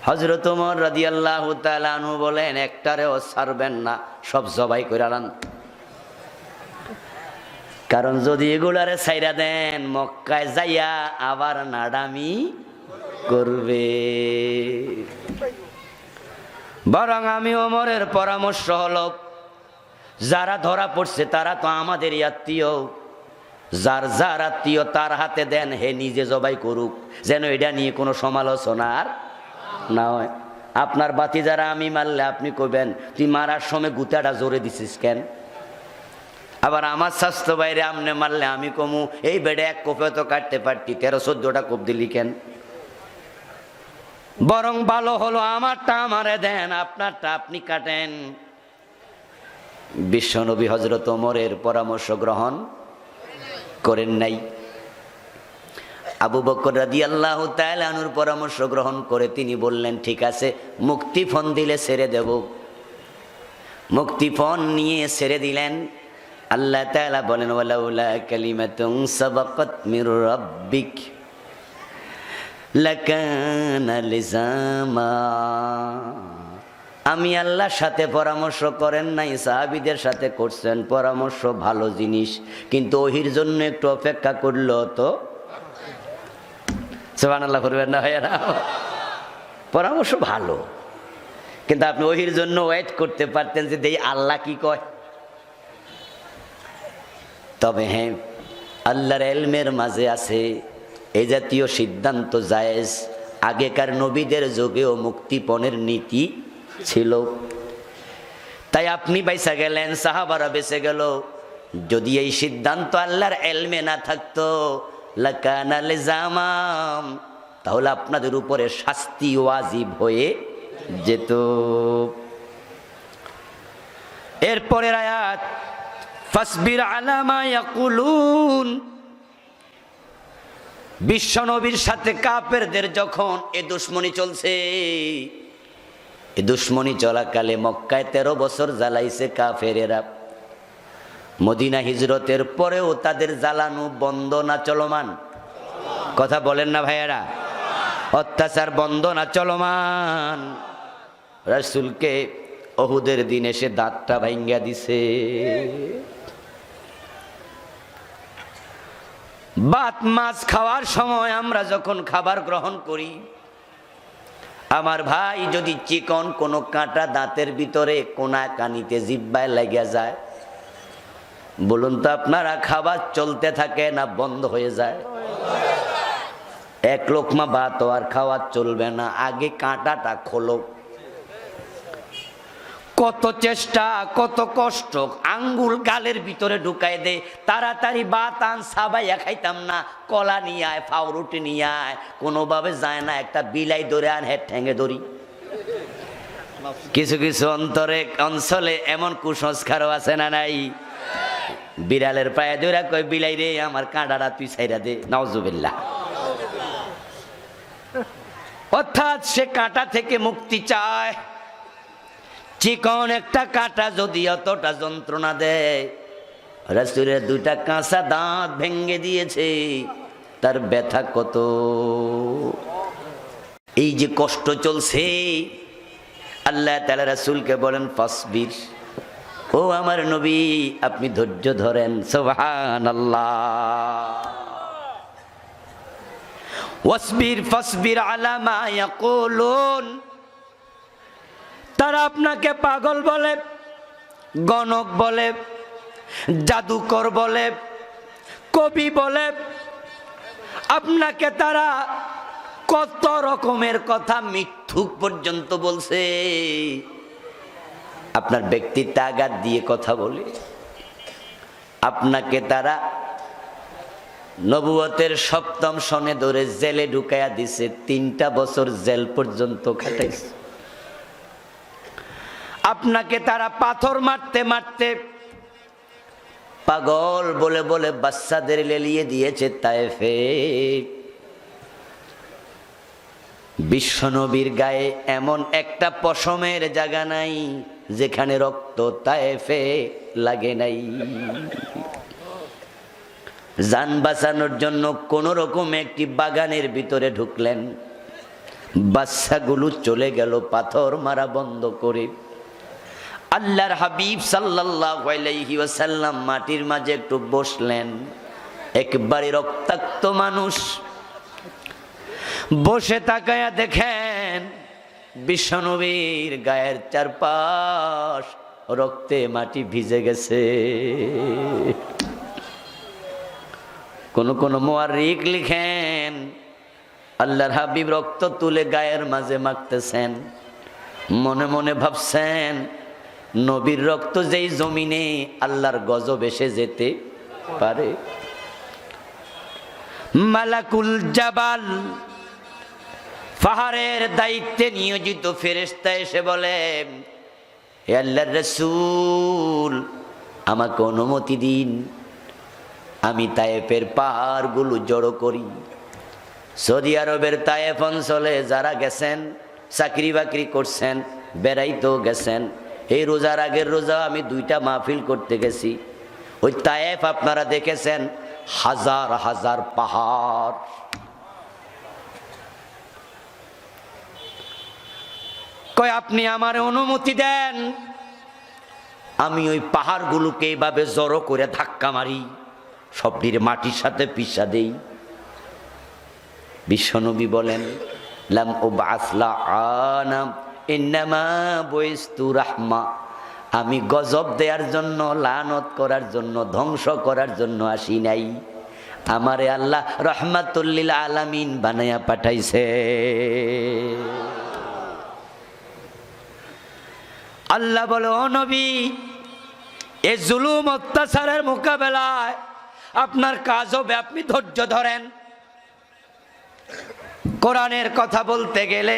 হযরত ওমর রাদিয়াল্লাহু তাআলা আনহু বলেন, একটারেও ছাড়বেন না, সব জবাই করে আলান। কারণ যদি এগুলারে ছাইরা দেন, মক্কায় যাইয়া আবার নাডামি করবে। বরং আমি ওমরের পরামর্শ হলো, যারা ধরা পড়ছে তারা তো আমাদের আত্মীয়, যার যার আত্মীয় তার হাতে দেন, হে নিজে জবাই করুক, যেন এটা নিয়ে কোনো সমালোচনা আর না হয়। আপনার বাতি যারা আমি মারলে আপনি কইবেন, তুই মারার সময় গুতাটা জোরে দিছিস কেন? আবার আমার স্বাস্থ্য বাইরে আমনে মারলে আমি কমু, এই বেড়ে এক কোপে তো কাটতে পারতি, 13-14টা কোপ দিলি কেন? বরং ভালো হলো আমারটা আমারে দেন, আপনারটা আপনি কাটেন। বিশ্বনবী হযরত ওমরের পরামর্শ গ্রহণ করেন নাই। আবু বকর রাদিয়াল্লাহু তাআলা আনহুর পরামর্শ গ্রহণ করে তিনি বললেন, ঠিক আছে, মুক্তিপণ দিলে ছেড়ে দেব। মুক্তিপণ নিয়ে ছেড়ে দিলেন। আল্লাহ তাআলা বলেন, ওয়ালাউলা কালিমাতুন সাবাকাত মির রাব্বিক লাকানা লিজামা। আমি আল্লাহর সাথে পরামর্শ করেন নাই, সাহাবীদের সাথে করছেন। পরামর্শ ভালো জিনিস, কিন্তু ওহির জন্য একটু অপেক্ষা করলো তো। সুবহানাল্লাহ করবেন না ভাইয়ারা? পরামর্শ ভালো, কিন্তু আপনি ওহির জন্য ওয়েট করতে পারতেন যে দেই আল্লাহ কি কয়। তবে হ্যাঁ, আল্লাহর ইলমের মাঝে আছে এই জাতীয় সিদ্ধান্ত জায়েজ। আগেকার নবীদের যুগেও মুক্তিপণের নীতি ছিল, তাই আপনি বাইসা গেলেন, সাহাবারা বেঁচে গেল। যদি এই সিদ্ধান্ত আল্লাহর ইলমে না থাকতো, লাকানা লিজামাম, তাহলে আপনাদের উপরে শাস্তি ওয়াজিব হয়ে যেত। এরপরের আয়াত, ফাসবির আলা মা ইয়াকুলুন। বিশ্বনবীর সাথে কাফেরদের যখন এ দুশমনি চলছে, এ দুশমনি চলাকালে মক্কায় 13 বছর জ্বালাইছে কাফেরেরা। মদিনা হিজরতের পরেও তাদের জ্বালানো বন্ধ না চলমান? কথা বলেন না ভাইয়েরা? অত্যাচার বন্ধ না চলমান? রাসূলকে ওহুদের দিন এসে দাঁতটা ভাঙ্গা দিছে। ভাত মাছ খাওয়ার সময় আমরা যখন খাবার গ্রহণ করি, আমার ভাই যদি চিকন কোনো কাঁটা দাঁতের ভিতরে কোনা কানিতে জিহ্বায় লেগে যায়, বলুন তো আপনারা, খাবার চলতে থাকে না বন্ধ হয়ে যায়? এক লোকমা ভাত আর খাওয়া চলবে না, আগে কাঁটাটা খোলো। কত চেষ্টা, কত কষ্ট, আঙ্গুল গালের ভিতরে ঢুকাই দে, তাড়াতাড়ি ভাত আন, সাবাইয়া খাইতাম না, কলা নিয়ে আয়, ফাউরুটি নিয়ে আয়, কোনোভাবে যায় না, একটা বিলাই ধরে আন, হেড ঠেঙে ধরি। কিছু কিছু অঞ্চলে এমন কুসংস্কারও আছে না নাই? বিড়ালের পায়ে ধরে কই, বিলাই রে আমার কাঁটাটা তুই ছাইরা দে, নাউজুবিল্লাহ। অর্থাৎ সে কাঁটা থেকে মুক্তি চায়। চিকন একটা কাঁটা যদি অতটা যন্ত্রণা দেয়, রাসূলের 2টা কাঁচা দাঁত ভেঙে দিয়েছে, তার ব্যথা কত। এই যে কষ্ট চলছে, আল্লাহ তাআলা রাসূলকে বলেন ফাসবির, ও আমার নবী আপনি ধৈর্য ধরেন। সুবহানাল্লাহ। ওয়াসবির ফাসবির আলা মা ইয়াকুলুন। তারা আপনাকে পাগল বলে, গণক বলে, জাদুকর বলে, কবি বলে, আপনাকে তারা কত রকমের কথা মিথ্যুক পর্যন্ত বলছে। আপনার ব্যক্তিত্বে আঘাত দিয়ে কথা বলে, আপনাকে তারা নবুয়তের 7ম সনে ধরে জেলে ঢুকাইয়া দিছে, 3টা বছর জেল পর্যন্ত খাটাইছে। আপনাকে তারা পাথর মারতে মারতে পাগল বলে বলে বাচ্চাদের লেলিয়ে দিয়েছে তায়েফে। বিশ্বনবীর গায়ে এমন একটা পশমের জায়গা নাই যেখানে রক্ত তায়েফে লাগে নাই। জান বাঁচানোর জন্য কোন রকম একটি বাগানের ভিতরে ঢুকলেন, বাচ্চাগুলো চলে গেল পাথর মারা বন্ধ করে। আল্লাহর হাবিব সাল্লাল্লাহু আলাইহি ওয়াসাল্লাম মাটির মাঝে একটু বসলেন। একবারে রক্তাক্ত মানুষ, বসে তাকায়া দেখেন বিশ্বনবীর গায়ের চারপাশ রক্তে মাটি ভিজে গেছে। কোন কোন মুআররিখ লিখেন, আল্লাহর হাবিব রক্ত তুলে গায়ের মাঝে মাখতেছেন, মনে মনে ভাবছেন নবীর রক্ত যেই জমিনে আল্লাহর গজব এসে যেতে পারে। মালাকুল জাবাল, পাহাড়ের দায়িত্বে নিয়োজিত ফেরেশতা এসে বলে, হে আল্লাহর রাসূল আমাকে অনুমতি দিন, আমি তায়েফের পাহাড়গুলো জড়ো করি। সৌদি আরবের তায়েফ অঞ্চলে যারা গেছেন, চাকরি বাকরি করছেন, বেড়াইতেও গেছেন, এই রোজার আগের রোজা আমি 2টা মাহফিল করতে গেছি। ওই তায়েফ আপনারা দেখেছেন, হাজার হাজার পাহাড়। কয় আপনি আমার অনুমতি দেন, আমি ওই পাহাড়গুলোকে এইভাবে জড়ো করে ধাক্কা মারি, সবটির মাটির সাথে পিষা দেই। বিশ্বনবী বলেন, লাম উবআস লাআনা ইন্নামা বুইস্তু রাহমা, আমি গজব দেওয়ার জন্য, লানত করার জন্য, ধ্বংস করার জন্য আসি নাই, আমারে আল্লাহ রহমাতুল লিল আলামিন বানায়া পাঠাইছে। আল্লাহ বলে, ও নবী এই জুলুম অত্যাচারের মোকাবেলায় আপনার কাজ হবে আপনি ধৈর্য ধরেন। কোরআনের কথা বলতে গেলে,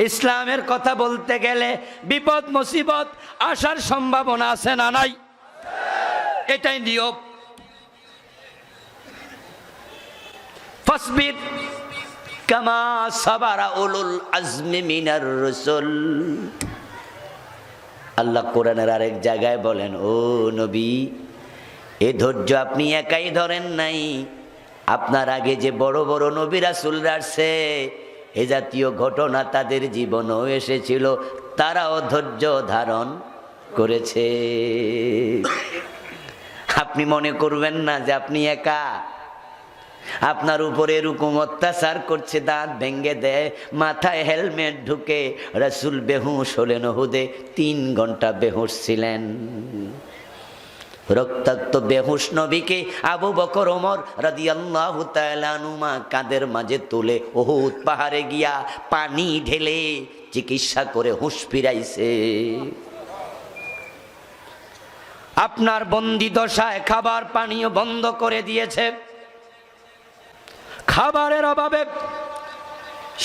ইসলামের কথা বলতে গেলে বিপদ মুসিবত আসার সম্ভাবনা আছে না নাই? এটাই নিয়ম। ফাসবির কামা সাবারা উলুল আজমি মিনার রাসূল। আল্লাহ কোরআনের আরেক জায়গায় বলেন, ও নবী, এ ধৈর্য আপনি একাই ধরেন নাই, আপনার আগে যে বড় বড় নবী রাসূলরা আসছে, এ জাতীয় ঘটনা তাদের জীবনেও এসেছিল, তারাও ধৈর্য ধারণ করেছে। আপনি মনে করবেন না যে আপনি একা। আপনার উপরে এরকম অত্যাচার করছে, দাঁত ভেঙ্গে দেয়, মাথায় হেলমেট ঢুকে রাসূল বেহুশ হলেন উহুদে, 3 ঘন্টা বেহুশ ছিলেন। রক্তাক্ত বেহুশ নবীকে আবু বকর ওমর রাদিয়াল্লাহু তাআলা আনহুমা কাঁধের মাঝে তুলে উহুদ পাহাড়ে গিয়া পানি ঢেলে চিকিৎসা করে হুঁশ ফিরাইছে। আপনার বন্দি দশায় খাবার পানিও বন্ধ করে দিয়েছে। খাবারের অভাবে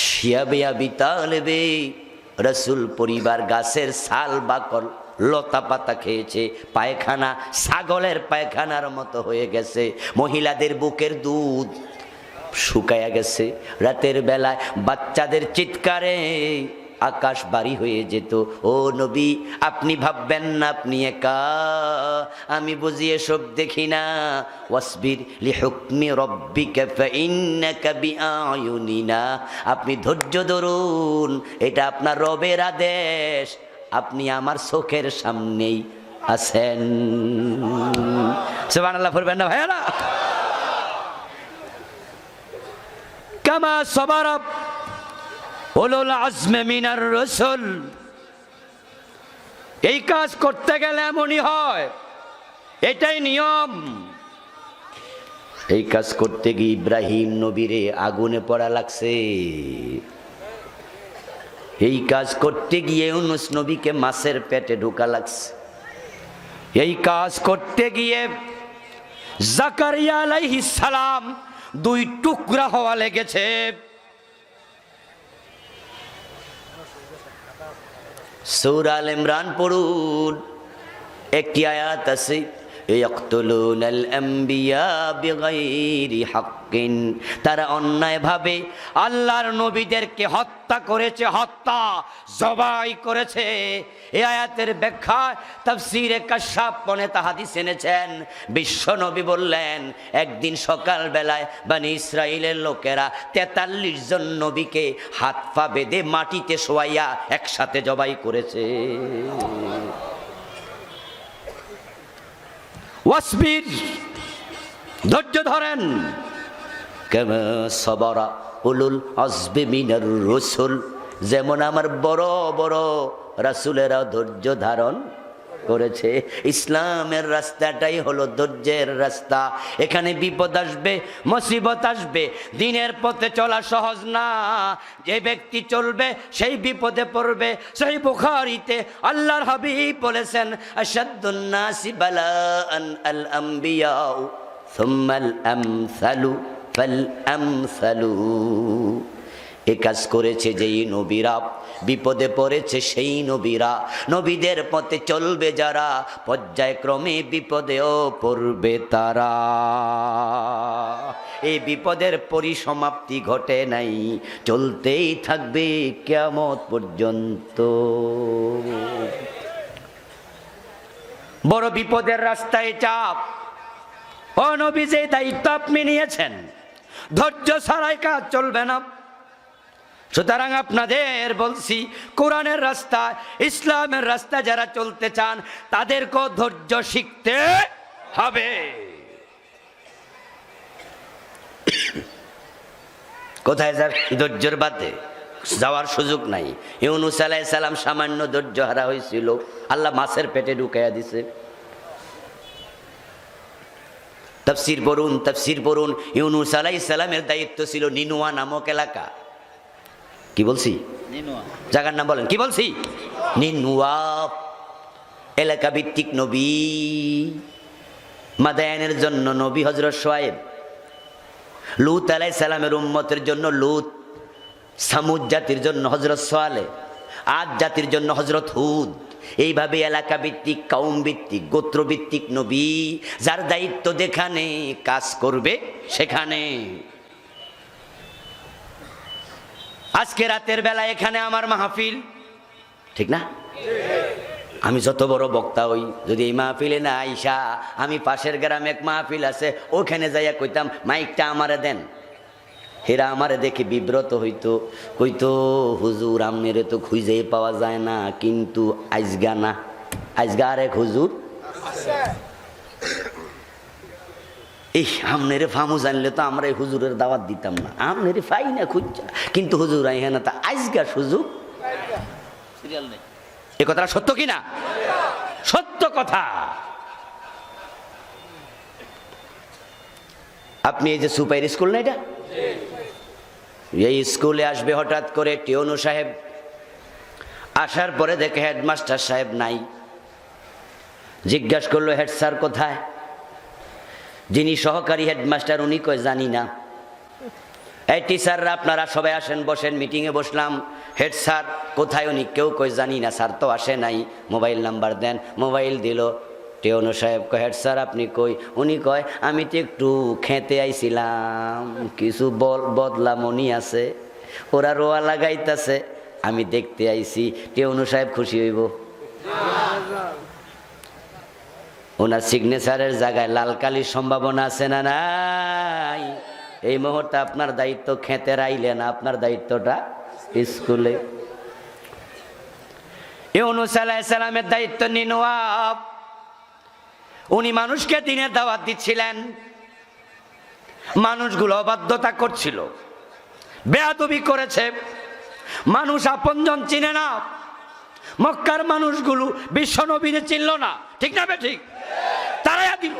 শিয়াবে আবি তালেবে রাসূল পরিবার গাছের ছাল বাকল লতা পাতা খেয়েছে, পায়খানা ছাগলের পায়খানার মতো হয়ে গেছে, মহিলাদের বুকের দুধ শুকায়া গেছে। রাতের বেলায় বাচ্চাদের চিৎকারে আকাশ বাড়ি হয়ে যেত। ও নবী, আপনি ভাববেন না আপনি একা, আমি বুঝি এসব দেখি না। ওয়াসবির লিহুকমি রব্বিকা ফাইন্নাকা বিআয়ুনিনা। আপনি ধৈর্য ধরুন, এটা আপনার রবের আদেশ, আপনি আমার চোখের সামনেই আছেন। সুবহানাল্লাহ পড়বেন না ভাইরা? কামা সাবারা উলুল আজমি মিনার রাসূল। এই কাজ করতে গেলে এমনই হয়, এটাই নিয়ম। এই কাজ করতে গিয়ে ইব্রাহিম নবীরে আগুনে পড়া লাগছে। এই কাজ করতে গিয়ে ইউনূস নবীকে মাছের পেটে ঢোকা লাগছে। এই কাজ করতে গিয়ে জাকারিয়া আলাইহিস সালাম 2 টুকরা হওয়া লেগেছে। সূরা আল ইমরান পড়ুন, একটি আয়াত আছে, ইয়াকতুলুনাল আমবিয়া বিগাইরি হাক্কিন। তারা অন্যায়ভাবে আল্লাহর নবীদেরকে হত্যা করেছে, হত্যা জবাই করেছে। এই আয়াতের ব্যাখ্যা তাফসীরে কাশফ পনেতা হাদিস এনেছেন। বিশ্ব নবী বললেন, একদিন সকাল বেলায় বনি ইসরাইলের লোকেরা 43 জন নবীকে হাত পা বেঁধে মাটিতে শোয়াইয়া একসাথে জবাই করেছে। ওয়াসবির, ধৈর্য ধরেন, কামা সাবারা উলুল আজমি মিনার রাসূল। যেমন আমার বড় বড় রাসূলেরা ধৈর্য ধারণ করেছে। ইসলামের রাস্তাটাই হলো ধৈর্যের রাস্তা। এখানে বিপদ আসবে, মুসিবত আসবে, দিনের পথে চলা সহজ না। যে ব্যক্তি চলবে সেই বিপদে পড়বে। সহিহ বুখারীতে আল্লাহর হাবিব বলেছেন, আশাদ্দুন নাসি বালাআন আল আমবিয়া সুম্মাল আমসালু ফাল আমসালু। এ কাজ করেছে যেই নবীরা, বিপদে পড়েছে সেই নবীরা। নবীদের পথে চলবে যারা, পর্যায়ক্রমে বিপদেও পড়বে তারা। এই বিপদের পরিসমাপ্তি ঘটে নাই, চলতেই থাকবে কিয়ামত পর্যন্ত। বড় বিপদের রাস্তায় চাপ। ও নবী, যে দায়িত্ব আপনি নিয়েছেন, ধৈর্য ছাড়াই কাজ চলবে না। সুতরাং আপনাদের বলছি, কোরআনের রাস্তা, ইসলামের রাস্তা যারা চলতে চান, তাদেরকেও ধৈর্য শিখতে হবে। কোথায় যার ধৈর্যের বাদে যাওয়ার সুযোগ নাই। ইউনূস আলাইহিস সালাম সামান্য ধৈর্য হারা হয়েছিল, আল্লাহ মাছের পেটে ঢুকাইয়া দিছে। তাফসীর পড়ুন, তাফসীর পড়ুন। ইউনূস আলাইহিস সালামের দায়িত্ব ছিল নিনুয়া নামক এলাকা। কি বলছি? জায়গার নাম বলেন। কি বলছি? নিনুয়া। এলাকা ভিত্তিক নবী। মাদায়ানের জন্য নবী হযরত শুআয়ব। লূত আলাইহিস সালামের উম্মতের জন্য লূত। সামুদ জাতির জন্য হযরত সালেহ, আদ জাতির জন্য হযরত হুদ। এইভাবে এলাকা ভিত্তিক, কওম ভিত্তিক, গোত্র ভিত্তিক নবী, যার দায়িত্ব যেখানে কাজ করবে সেখানে। আজকে রাতের বেলা এখানে আমার মাহফিল, ঠিক না? আমি যত বড় বক্তা হই, যদি এই মাহফিলে না আইসা আমি পাশের গ্রামে এক মাহফিল আছে ওখানে যাইয়া কইতাম মাইকটা আমারে দেন, হেরা আমারে দেখে বিব্রত হইতো, কইতো হুজুর আমনেরে তো খুঁজে পাওয়া যায় না, কিন্তু আজগা না, আজগা আরেক হুজুর এই আমনেরে ফামু জানলে তো আমরা এই হুজুরের দাওয়াত দিতাম না, আমনেরে পাই না খুঁজা, কিন্তু হুজুর আইহা না, তা আজগা সুযোগ। এ কথাটা সত্য কি না? সত্য কথা। আপনি এই যে সুপাইর স্কুল না, এটা এই স্কুলে আসবে হঠাৎ করে টিউনু সাহেব, আসার পরে দেখে হেডমাস্টার সাহেব নাই। জিজ্ঞাসা করলো হেড স্যার কোথায়? যিনি সহকারী হেডমাস্টার উনি কয় জানি না। এই টিচাররা আপনারা সবাই আসেন, বসেন, মিটিংয়ে বসলাম। হেড স্যার কোথায়? উনি কেউ কয় জানি না, স্যার তো আসে নাই, মোবাইল নাম্বার দেন। মোবাইল দিল। টিউনু সাহেব কয় হেড স্যার আপনি কই? উনি কয় আমি তো একটু খেতে আইছিলাম, কিছু বদলা মনি আছে, ওরা রোয়া লাগাইতেছে, আমি দেখতে আইছি। টিউনু সাহেব খুশি হইব? ওনার সিগনেচারের জায়গায় লাল কালির সম্ভাবনা আছে না নাই? এই মুহূর্তে আপনার দায়িত্ব খেতে রাইলে না, আপনার দায়িত্বটা স্কুলে। ইউনূস আলাইহিস সালামের দায়িত্ব নিনওয়াব, উনি মানুষকে দিনের দাওয়াত দিচ্ছিলেন, মানুষগুলো অবাধ্যতা করছিল, বেয়াদবি করেছে, মানুষ আপনজন চিনে না। মক্কার মানুষগুলো বিশ্ব নবীরে চিনল না, ঠিক না? ঠিক, তারাইয়া দিল।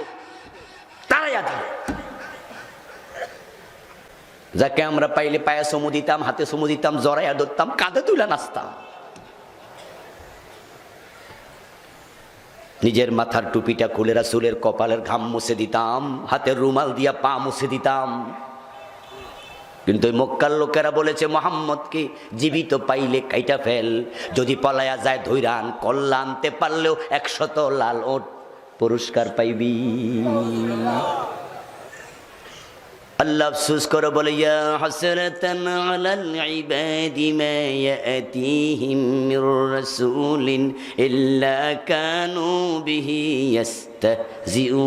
যাকে আমরা পাইলে পায়ে চুমু দিতাম, হাতে চুমু দিতাম, জড়াইয়া ধরতাম, কাঁধে তুলে নাচতাম। নিজের মাথার টুপিটা খুলে রাসূলের কপালের ঘাম মুছে দিতাম, হাতের রুমাল দিয়া পা মুছে দিতাম। কিন্তু ওই মক্কার লোকেরা বলেছে মুহাম্মদকে জীবিত পাইলে কাইটা ফেল, যদি পলায়া যায় ধৈরান, কল্লা আনতে পারলেও 100 লাল ওট পুরস্কার পাইবি। আল্লাহ আফসোস করে বলে ইয়া হাসরাতান আলাল ইবাদি মা ইয়াতিহিম মির রাসূলিন ইল্লা কানু বিহি ইস্তাহজিউন।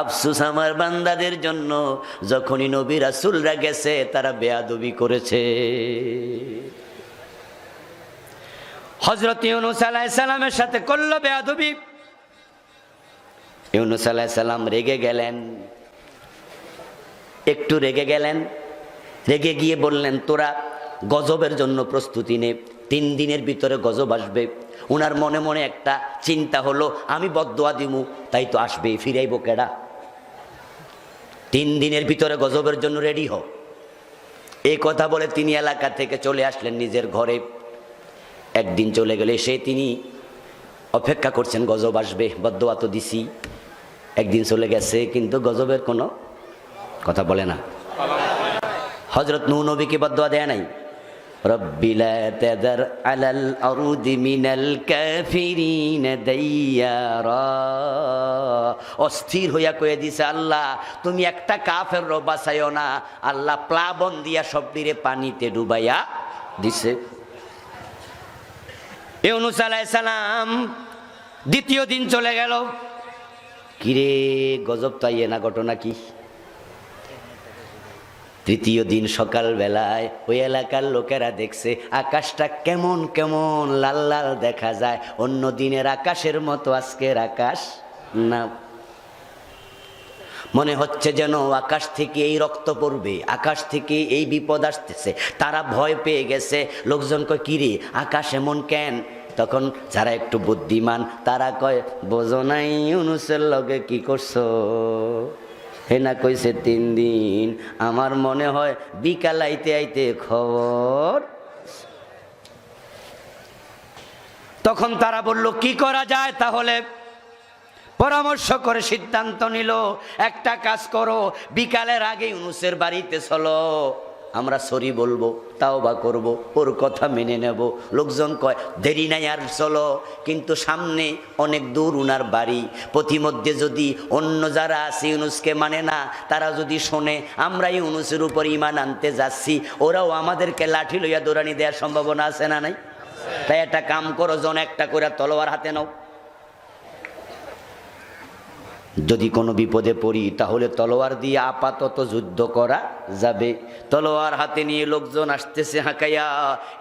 আফসোস আমার বান্দাদের জন্য, যখনই নবী রাসূলরা গেছে তারা বেয়াদবি করেছে। হযরত ইউনূস আলাইহিস সালামের সাথে করল বেয়াদবি। ইউনূস আলাইহিস সালাম রেগে গেলেন, একটু রেগে গেলেন। রেগে গিয়ে বললেন তোরা গজবের জন্য প্রস্তুতি নে, 3 দিনের ভিতরে গজব আসবে। উনার মনে মনে একটা চিন্তা হলো, আমি বদদোয়া দিমু তাই তো আসবে, ফিরাইব কেডা? 3 দিনের ভিতরে গজবের জন্য রেডি হও। এই কথা বলে তিনি এলাকা থেকে চলে আসলেন নিজের ঘরে। একদিন চলে গেলে তিনি অপেক্ষা করছেন গজব আসবে, বদদোয়া তো দিছি। একদিন চলে গেছে কিন্তু গজবের কোনো কথা বলে না। হযরত নূহ নবীকে বদদোয়া দেয় নাই, রব্বি লা তাযার আলাল আরদি মিনাল কাফিরিনা দাইয়ারা। অস্থির হইয়া কয়ে দিছে আল্লাহ তুমি একটা কাফের বাঁচাইও না। আল্লাহ প্লাবন দিয়া সবটিরে পানিতে ডুবাইয়া দিছে। ইউনূস আলাইহিস সালাম দ্বিতীয় দিন চলে গেল। কিরে গজব তো আইয়ে না, ঘটনা কি? তৃতীয় দিন সকাল বেলায় ওই এলাকার লোকেরা দেখছে আকাশটা কেমন কেমন লাল লাল দেখা যায়, অন্য দিনের আকাশের মতো আজকের আকাশ না। মনে হচ্ছে যেন আকাশ থেকে এই রক্ত পড়বে, আকাশ থেকে এই বিপদ আসতেছে। তারা ভয় পেয়ে গেছে। লোকজন কয় কিরে আকাশ এমন কেন? তখন যারা একটু বুদ্ধিমান তারা কয় বোঝো নাই ইউনূসের লগে কি করছো? হেনা কইছে 3 দিন, আমার মনে হয় বিকাল আইতে আইতে খবর। তখন তারা বলল কি করা যায় তাহলে? পরামর্শ করে সিদ্ধান্ত নিল, একটা কাজ করো, বিকালের আগে ইউনুসের বাড়িতে চলো, আমরা সরি বলবো, তাওবা করব, ওর কথা মেনে নেব। লোকজন কয় দেরি নাই আর চলো, কিন্তু সামনে অনেক দূর উনার বাড়ি, পথিমধ্যে যদি অন্য যারা আছে ইউনুসকে মানে না, তারা যদি শোনে আমরা ইউনুসের উপর ঈমান আনতে যাচ্ছি, ওরাও আমাদেরকে লাঠি লইয়া দৌড়ানি দেওয়ার সম্ভাবনা আছে না নাই? তাই একটা কাম করো, জন একটা করে তলোয়ার হাতে নাও, যদি কোনো বিপদে পড়ি তাহলে তলোয়ার দিয়ে আপাতত যুদ্ধ করা যাবে। তলোয়ার হাতে নিয়ে লোকজন আসতেছে হাঁকাইয়া।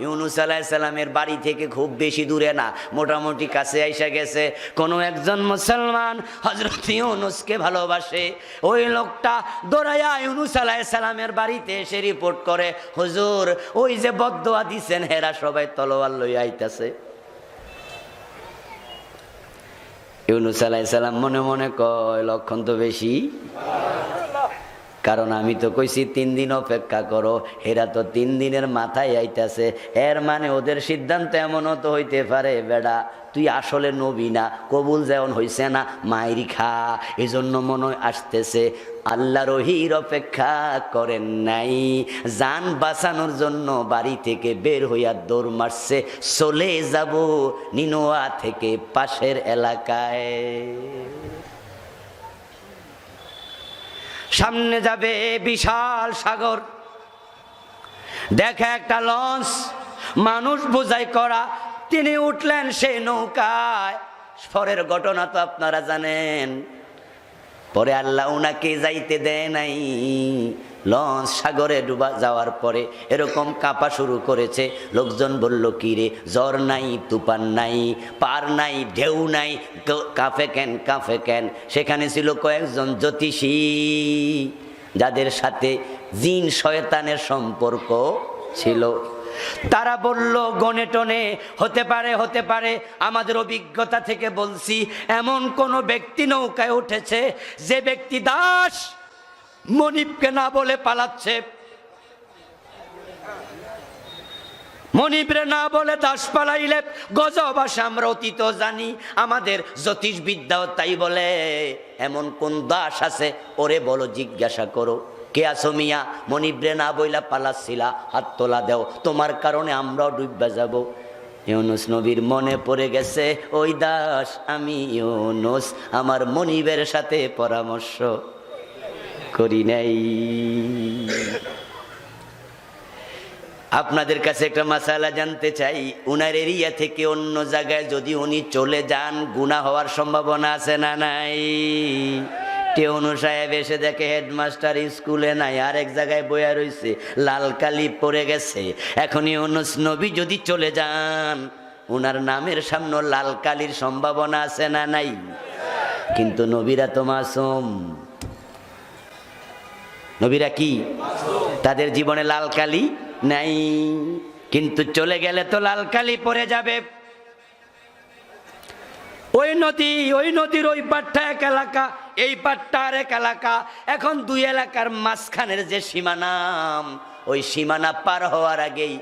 ইউনুস আলাইহিস সালামের বাড়ি থেকে খুব বেশি দূরে না, মোটামুটি কাছে আইসা গেছে। কোনো একজন মুসলমান হযরত ইউনুসকে ভালোবাসে, ওই লোকটা দৌড়াইয়া ইউনুস আলাইহিস সালামের বাড়িতে এসে রিপোর্ট করে, হুজুর ওই যে বদদোয়া দিছেন হেরা সবাই তলোয়ার লইয়া আইতাছে। ইউনুস আলাইহিস সালাম মনে মনে কয় লক্ষণ তো বেশি, কারণ আমি তো কইছি 3 দিন অপেক্ষা করো, এরা তো 3 দিনের মাথায় আইতাছে, এর মানে ওদের সিদ্ধান্ত এমনও তো হইতে পারে বেডা তুই আসলে নবী না, কবুল যেমন হইছে না মাইরি খা, এজন্য মনে আসতেছে। আল্লাহর ওহীর অপেক্ষা করেন নাই, জান বাঁচানোর জন্য বাড়ি থেকে বের হইয়া দৌড় মারছে, চলে যাব নিনোয়া থেকে পাশের এলাকায়। সামনে যাবে বিশাল সাগর, দেখে একটা লঞ্চ, মানুষ বোঝাই করা, তিনি উঠলেন সেই নৌকায়। পরের ঘটনা তো আপনারা জানেন, পরে আল্লাহ উনাকে যাইতে দেয় নাই। লঞ্চ সাগরে ডুবা যাওয়ার পরে এরকম কাঁপা শুরু করেছে। লোকজন বলল কি রে, জ্বর নাই, তুফান নাই, পার নাই, ঢেউ নাই, কাঁপে কেন, কাঁপে কেন? সেখানে ছিল কয়েকজন জ্যোতিষী, যাদের সাথে জিন শয়তানের সম্পর্ক ছিল। তারা বলল গনে টনে হতে পারে, হতে পারে, আমাদের অভিজ্ঞতা থেকে বলছি, এমন কোন ব্যক্তি নৌকায় উঠেছে যে ব্যক্তি দাস মনিবকে না বলে পালাচ্ছে, মনিবরে না বলে দাস পালাইলে গজব আসে, আমরা অতীত জানি, আমাদের জ্যোতিষ বিদ্যাও তাই বলে। এমন কোন দাস আছে, ওরে বলো, জিজ্ঞাসা করো, কে আছো মিয়া, মনিবরে না বইলা পালাচ্ছিলা, হাত তোলা দেও, তোমার কারণে আমরাও ডুববা যাব। ইউনুস নবীর মনে পড়ে গেছে, ওই দাস আমি ইউনুস, আমার মনিবের সাথে পরামর্শ করি নাই। আপনাদের কাছে একটা মাসালা জানতে চাই, উনার এরিয়া থেকে অন্য জায়গায় যদি উনি চলে যান, গুনাহ হওয়ার সম্ভাবনা আছে না নাই? টেউনু সাহেব এসে দেখে হেডমাস্টার স্কুলে নাই, আরেক জায়গায় বইয়া রইছে, লাল কালি পড়ে গেছে। এখন ইউনুস নবী যদি চলে যান, উনার নামের সামনে লাল কালির সম্ভাবনা আছে না নাই? কিন্তু নবীরা তো মাসুম, নবীরা কি, তাদের জীবনে লাল কালি নাই, কিন্তু চলে গেলে তো লাল কালি পড়ে যাবে। ওই নদীর ওই পাটটা এক এলাকা, এই পাটটা আর এক এলাকা। এখন দুই এলাকার মাঝখানের যে সীমানাম, ওই সীমানা পার হওয়ার আগেই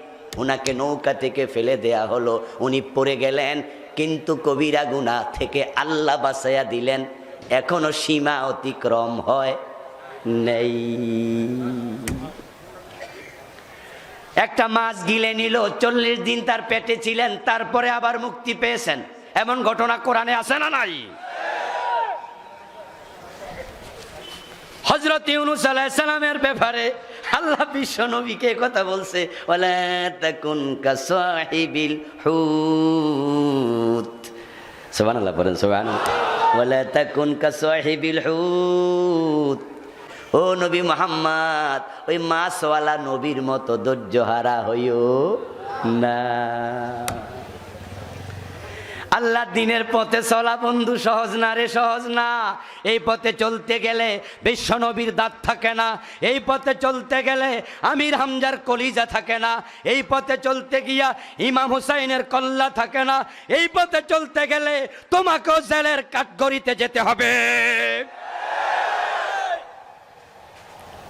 উনাকে নৌকা থেকে ফেলে দেয়া হলো, উনি পড়ে গেলেন, কিন্তু কবিরা গুনাহ থেকে আল্লাহ বাঁচাইয়া দিলেন। এখনো সীমা অতিক্রম হয় নেই। একটা মাছ গিলে নিল, 40 দিন তার পেটে ছিলেন, তারপরে আবার মুক্তি পেয়েছেন, এমন ঘটনা কোরআনে আছে না নাই? হযরত ইউনুস আলাইহিস সালামের ব্যাপারে আল্লাহ বিশ্ব নবীকে কথা বলছে, ওয়ালা তাকুন কাসাহিবিল হুত। সুবহানাল্লাহ, পড়েন সুবহানাল্লাহ। ওয়ালা তাকুন কাসাহিবিল হুত। ও নবী মুহাম্মদ, ওই মাছওয়ালা নবীর মতো ধৈর্যহারা হইও না। আল্লাহ দিনের পথে চলা বন্ধু সহজ না রে, সহজ না। এই পথে চলতে গেলে বিশ্ব নবীর দাঁত থাকে না, এই পথে চলতে গেলে আমির হামজার কলিজা থাকে না, এই পথে চলতে গিয়া ইমাম হুসাইনের কল্লা থাকে না, এই পথে চলতে গেলে তোমাকেও জেলের কাঠগড়িতে যেতে হবে।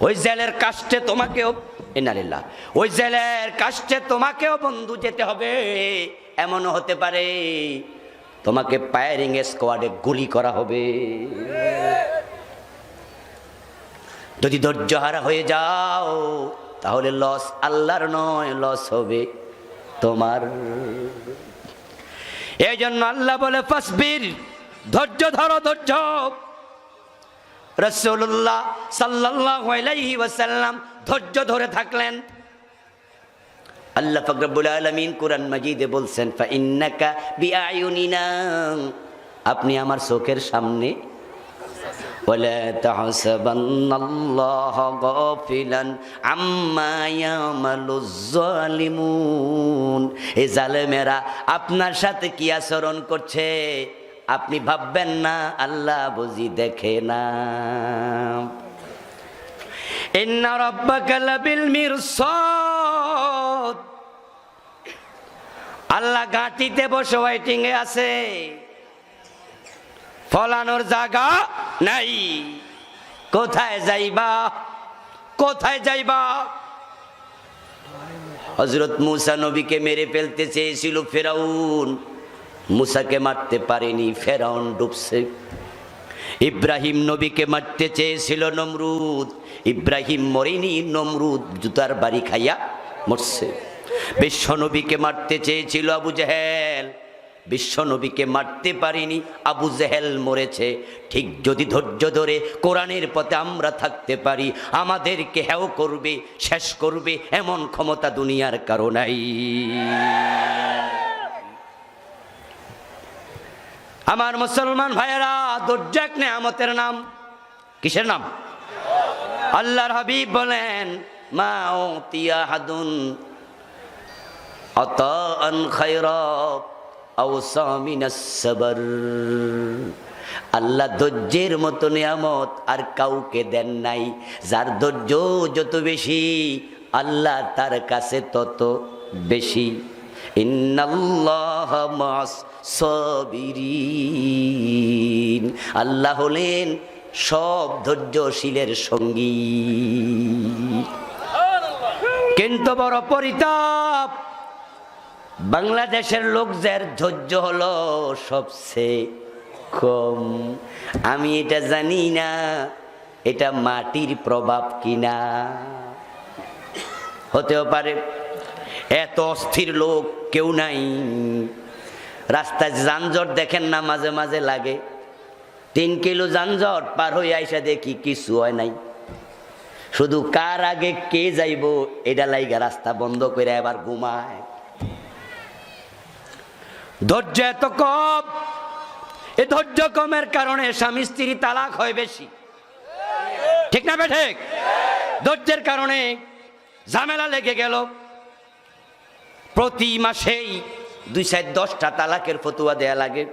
ওই জেলের কাষ্টে তোমাকেও, ইন্নালিল্লাহ, ওই জেলের কাষ্টে তোমাকেও বন্ধু যেতে হবে। এমনও হতে পারে তোমাকে ফায়ারিং স্কোয়াডে গুলি করা হবে। যদি ধৈর্যহারা হয়ে যাও তাহলে লস আল্লাহর নয়, লস হবে তোমার। এই জন্য আল্লাহ বলে ফাসবির, ধৈর্য ধরো, ধৈর্য। রাসূলুল্লাহ সাল্লাল্লাহু আলাইহি ওয়াসাল্লাম ধৈর্য ধরে থাকলেন। আল্লাহ পাক রব্বুল আলামিন কোরআন মাজিদে বলছেন ফাইন্নাকা বিআয়ুনিনা, আপনি আমার চোখের সামনে। ওয়ালা তাহসাবান্নাল্লাহা গাফিলান আম্মা ইয়ামালুজ জালিমুন, এই জালেমেরা আপনার সাথে কি আচরণ করছে আপনি ভাববেন না আল্লাহ বুঝি দেখে না। ইন্না রাব্বাকা লাবিল মিরসাদ, আল্লাহ ঘাটিতে বসে ওয়েটিং এ আছে, ফলানোর জায়গা নাই। কোথায় যাইবা, কোথায় যাইবা? হযরত মূসা নবীকে মেরে ফেলতে চেয়েছিল ফেরাউন, মূসাকে মারতে পারেনি, ফেরাউন ডুবছে। ইব্রাহিম নবীকে মারতে চেয়েছিল নমরুদ, ইব্রাহিম মরেনি, নমরুদ জুতার বাড়ি খাইয়া মরছে। বিশ্ব নবীকে মারতে চেয়েছিল আবু জেহেল, বিশ্ব নবীকে মারতে পারিনি, আবু জেহেল মরেছে। ঠিক যদি ধৈর্য ধরে কোরআনের পথে আমরা থাকতে পারি, আমাদেরকে হেয় করবে, শেষ করবে এমন ক্ষমতা দুনিয়ার কারো নাই। আমার মুসলমান ভাইয়েরা, ধৈর্য এক নেয়ামতের নাম। কিসের নাম? আল্লাহর হাবিব বলেন মা উতিয়া হাদুন আতাআন খায়রা আওসা মিনাস সাবর, আল্লাহ ধৈর্যের মতো নিয়ামত আর কাউকে দেন নাই। যার ধৈর্য যত বেশি আল্লাহ তার কাছে তত বেশি। ইন্নাল্লাহা মা'আস সাবিরিন, আল্লাহ হলেন সব ধৈর্যশীলের সঙ্গী। কিন্তু বড় পরিতাপ, বাংলাদেশের লোকদের ধৈর্য হলো সবচেয়ে কম। আমি এটা জানি না এটা মাটির প্রভাব কিনা, হতেও পারে। এত অস্থির লোক কেউ নাই। রাস্তায় যানজট দেখেন না, মাঝে মাঝে লাগে 3 কিলো যানজট পার হয়ে আইসা দেখি কিছু হয় নাই, শুধু কার আগে কে যাইব এটা লাইগা রাস্তা বন্ধ করে এবার ঘুমায়। ধৈর্য এত কম, এই ধৈর্য কমের কারণে স্বামী স্ত্রী তালাক হয় বেশি, ঠিক না ঠিক? ধৈর্যের কারণে ঝামেলা লেগে গেল। প্রতি মাসেই 2-10টা তালাকের ফতুয়া দেয়া লাগে।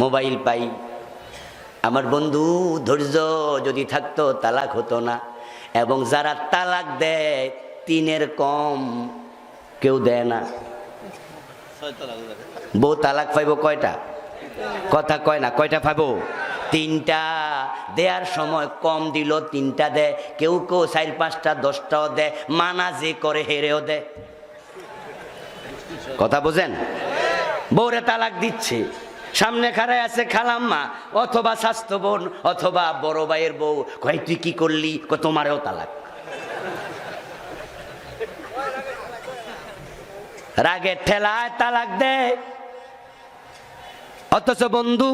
মোবাইল পাই। আমার বন্ধু, ধৈর্য যদি থাকতো তালাক হতো না। এবং যারা তালাক দেয় 3-এর কম কেউ দেয় না। বউ তালাক পাইব কয়টা? কথা কয় না, কয়টা পাইব? 3টা। দেয়ার সময় কম দিল 3টা দেয়, কেউ কেউ 4-5টা 10টাও দেয়, মানা যে করে হেরেও দেয়। কথা বোঝেন? বউরে তালাক দিচ্ছে, সামনে খাড়ায় আছে খালাম্মা অথবা স্বাস্থ্য বোন অথবা বড় ভাইয়ের বউ, কয় তুই কি করলি? তোমারেও তালাক। রাগের ঠেলায় তালাক দেয়। অথচ বন্ধু,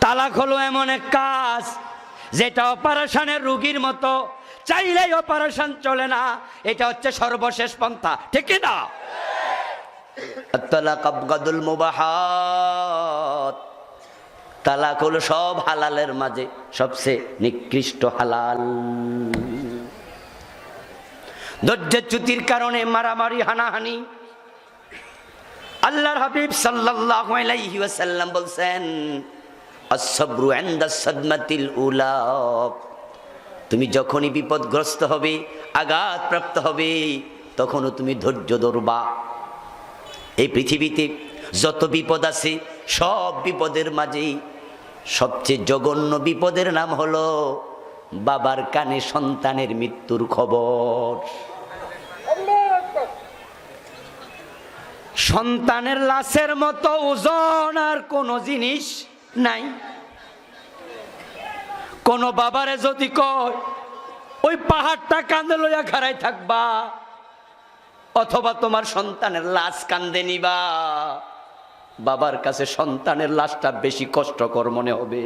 তালাক হলো এমন এক কাজ যেটা অপারেশনের রোগীর মতো, চাইলেই অপারেশন চলে না। এটা হচ্ছে সর্বশেষ পন্থা, ঠিক না? তালাক আবগাদুল মুবাহাত, তালাক হলো সব হালালের মাঝে সবচেয়ে নিকৃষ্ট হালাল। ধৈর্যের চ্যুতির কারণে মারামারি, হানাহানি। আল্লাহর হাবিব সাল্লাল্লাহু আলাইহি ওয়াসাল্লাম বলছেন আস-সাবরু ইনদা সাদমাতিল উলা, তুমি যখনই বিপদগ্রস্ত হবে, আঘাতপ্রাপ্ত হবে, তখনও তুমি ধৈর্য ধরবা। এই পৃথিবীতে যত বিপদ আছে সব বিপদের মাঝেই সবচেয়ে জঘন্য বিপদের নাম হলো বাবার কানে সন্তানের মৃত্যুর খবর। সন্তানের লাশের মতো ওজন আর কোনো জিনিস নাই। কোন বাবারে যদি কয় ওই পাহাড়টা কান্দে লইয়া খাড়াই থাকবা, অথবা তোমার সন্তানের লাশ কান্দে নিবা, বাবার কাছে সন্তানের লাশটা বেশি কষ্টকর মনে হবে।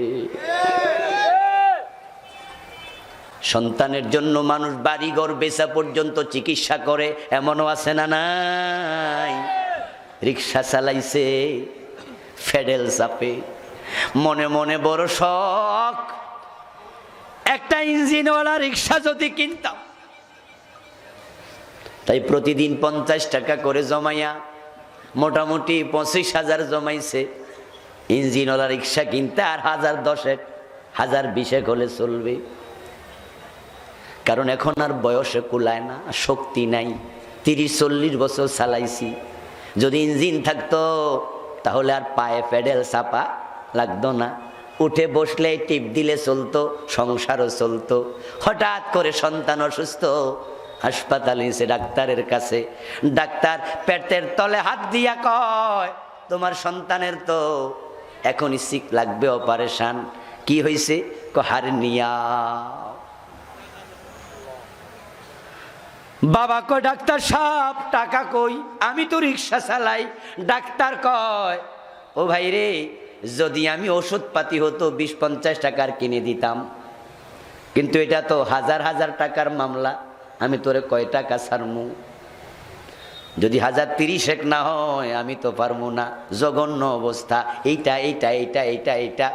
সন্তানের জন্য মানুষ বাড়িঘর বেচা পর্যন্ত চিকিৎসা করে, এমনও আছে না নাই? রিক্সা চালাইছে, ফেডেল চাপে, মনে মনে বড় শখ, একটা ইঞ্জিনওয়ালা রিক্সা যদি কিনতাম। তাই প্রতিদিন 50 টাকা করে জমাইয়া মোটামুটি 25,000 জমাইছে ইঞ্জিনওয়ালা রিক্সা কিনতে। আর 1010 1020 হলে চলবে, কারণ এখন আর বয়সে কুলায় না, শক্তি নাই। 30-40 বছর চালাইছি, যদি ইঞ্জিন থাকতো তাহলে আর পায়ে পেডেল চাপা লাগতো না, উঠে বসলে টিপ দিলে চলতো, সংসারও চলতো। হঠাৎ করে সন্তান অসুস্থ, হাসপাতালে এসে ডাক্তারের কাছে, ডাক্তার পেটের তলে হাত দিয়া কয় তোমার সন্তানের তো এখনই সিক লাগবে, অপারেশন। কি হয়েছে? হার্নিয়া। বাবা কয় ডাক্তার সাহেব টাকা কই? আমি তো রিক্সা চালাই। ডাক্তার কয় ও ভাই রে, যদি আমি ওষুধ পাতি হতো 20-50 টাকার কিনে দিতাম, কিন্তু এটা তো 1000 টাকার মামলা, আমি তোরে কয় টাকা ছাড়মু? যদি 1030 না হয় আমি তো পারবো না, জঘন্য অবস্থা, এইটা এইটা এইটা এইটা এইটা।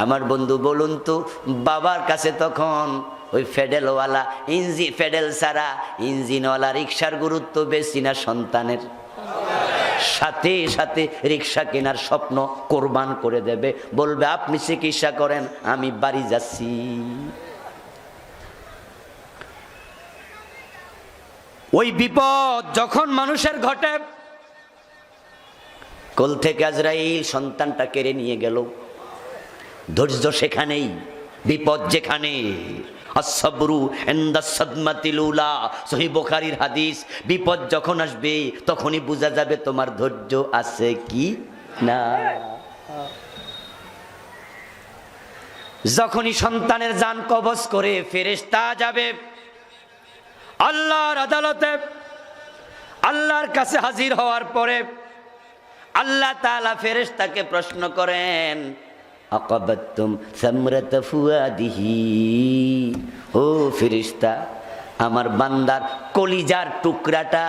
আমার বন্ধু বলুন তো, বাবার কাছে তখন ওই ফেডেলওয়ালা ফেডেল ছাড়া ইঞ্জিনওয়ালা রিক্সার গুরুত্ব বেশি না সন্তানের? সাথে সাথে রিক্সা কেনার স্বপ্ন কোরবান করে দেবে, বলবে আপনি চিকিৎসা করেন, আমি বাড়ি যাচ্ছি। ওই বিপদ যখন মানুষের ঘটে, কোল থেকে আজরাইল সন্তানটা কেড়ে নিয়ে গেল, ধৈর্য সেখানেই, বিপদ যেখানে। আসসাবরু ইনদা সাদমাতিল উলা, সহিহ বুখারীর হাদিস। বিপদ যখন আসবে তখনই বোঝা যাবে তোমার ধৈর্য আছে কি না। যখনই সন্তানের জান কবজ করে ফেরেশতা যাবে আল্লাহর আদালতে, আল্লাহর কাছে হাজির হওয়ার পরে আল্লাহ তাআলা ফেরেশতাকে প্রশ্ন করেন, আকাবাতুম সামরাত ফুয়াদিহি, ও ফেরেশতা, আমার বান্দার কলিজার টুকরাটা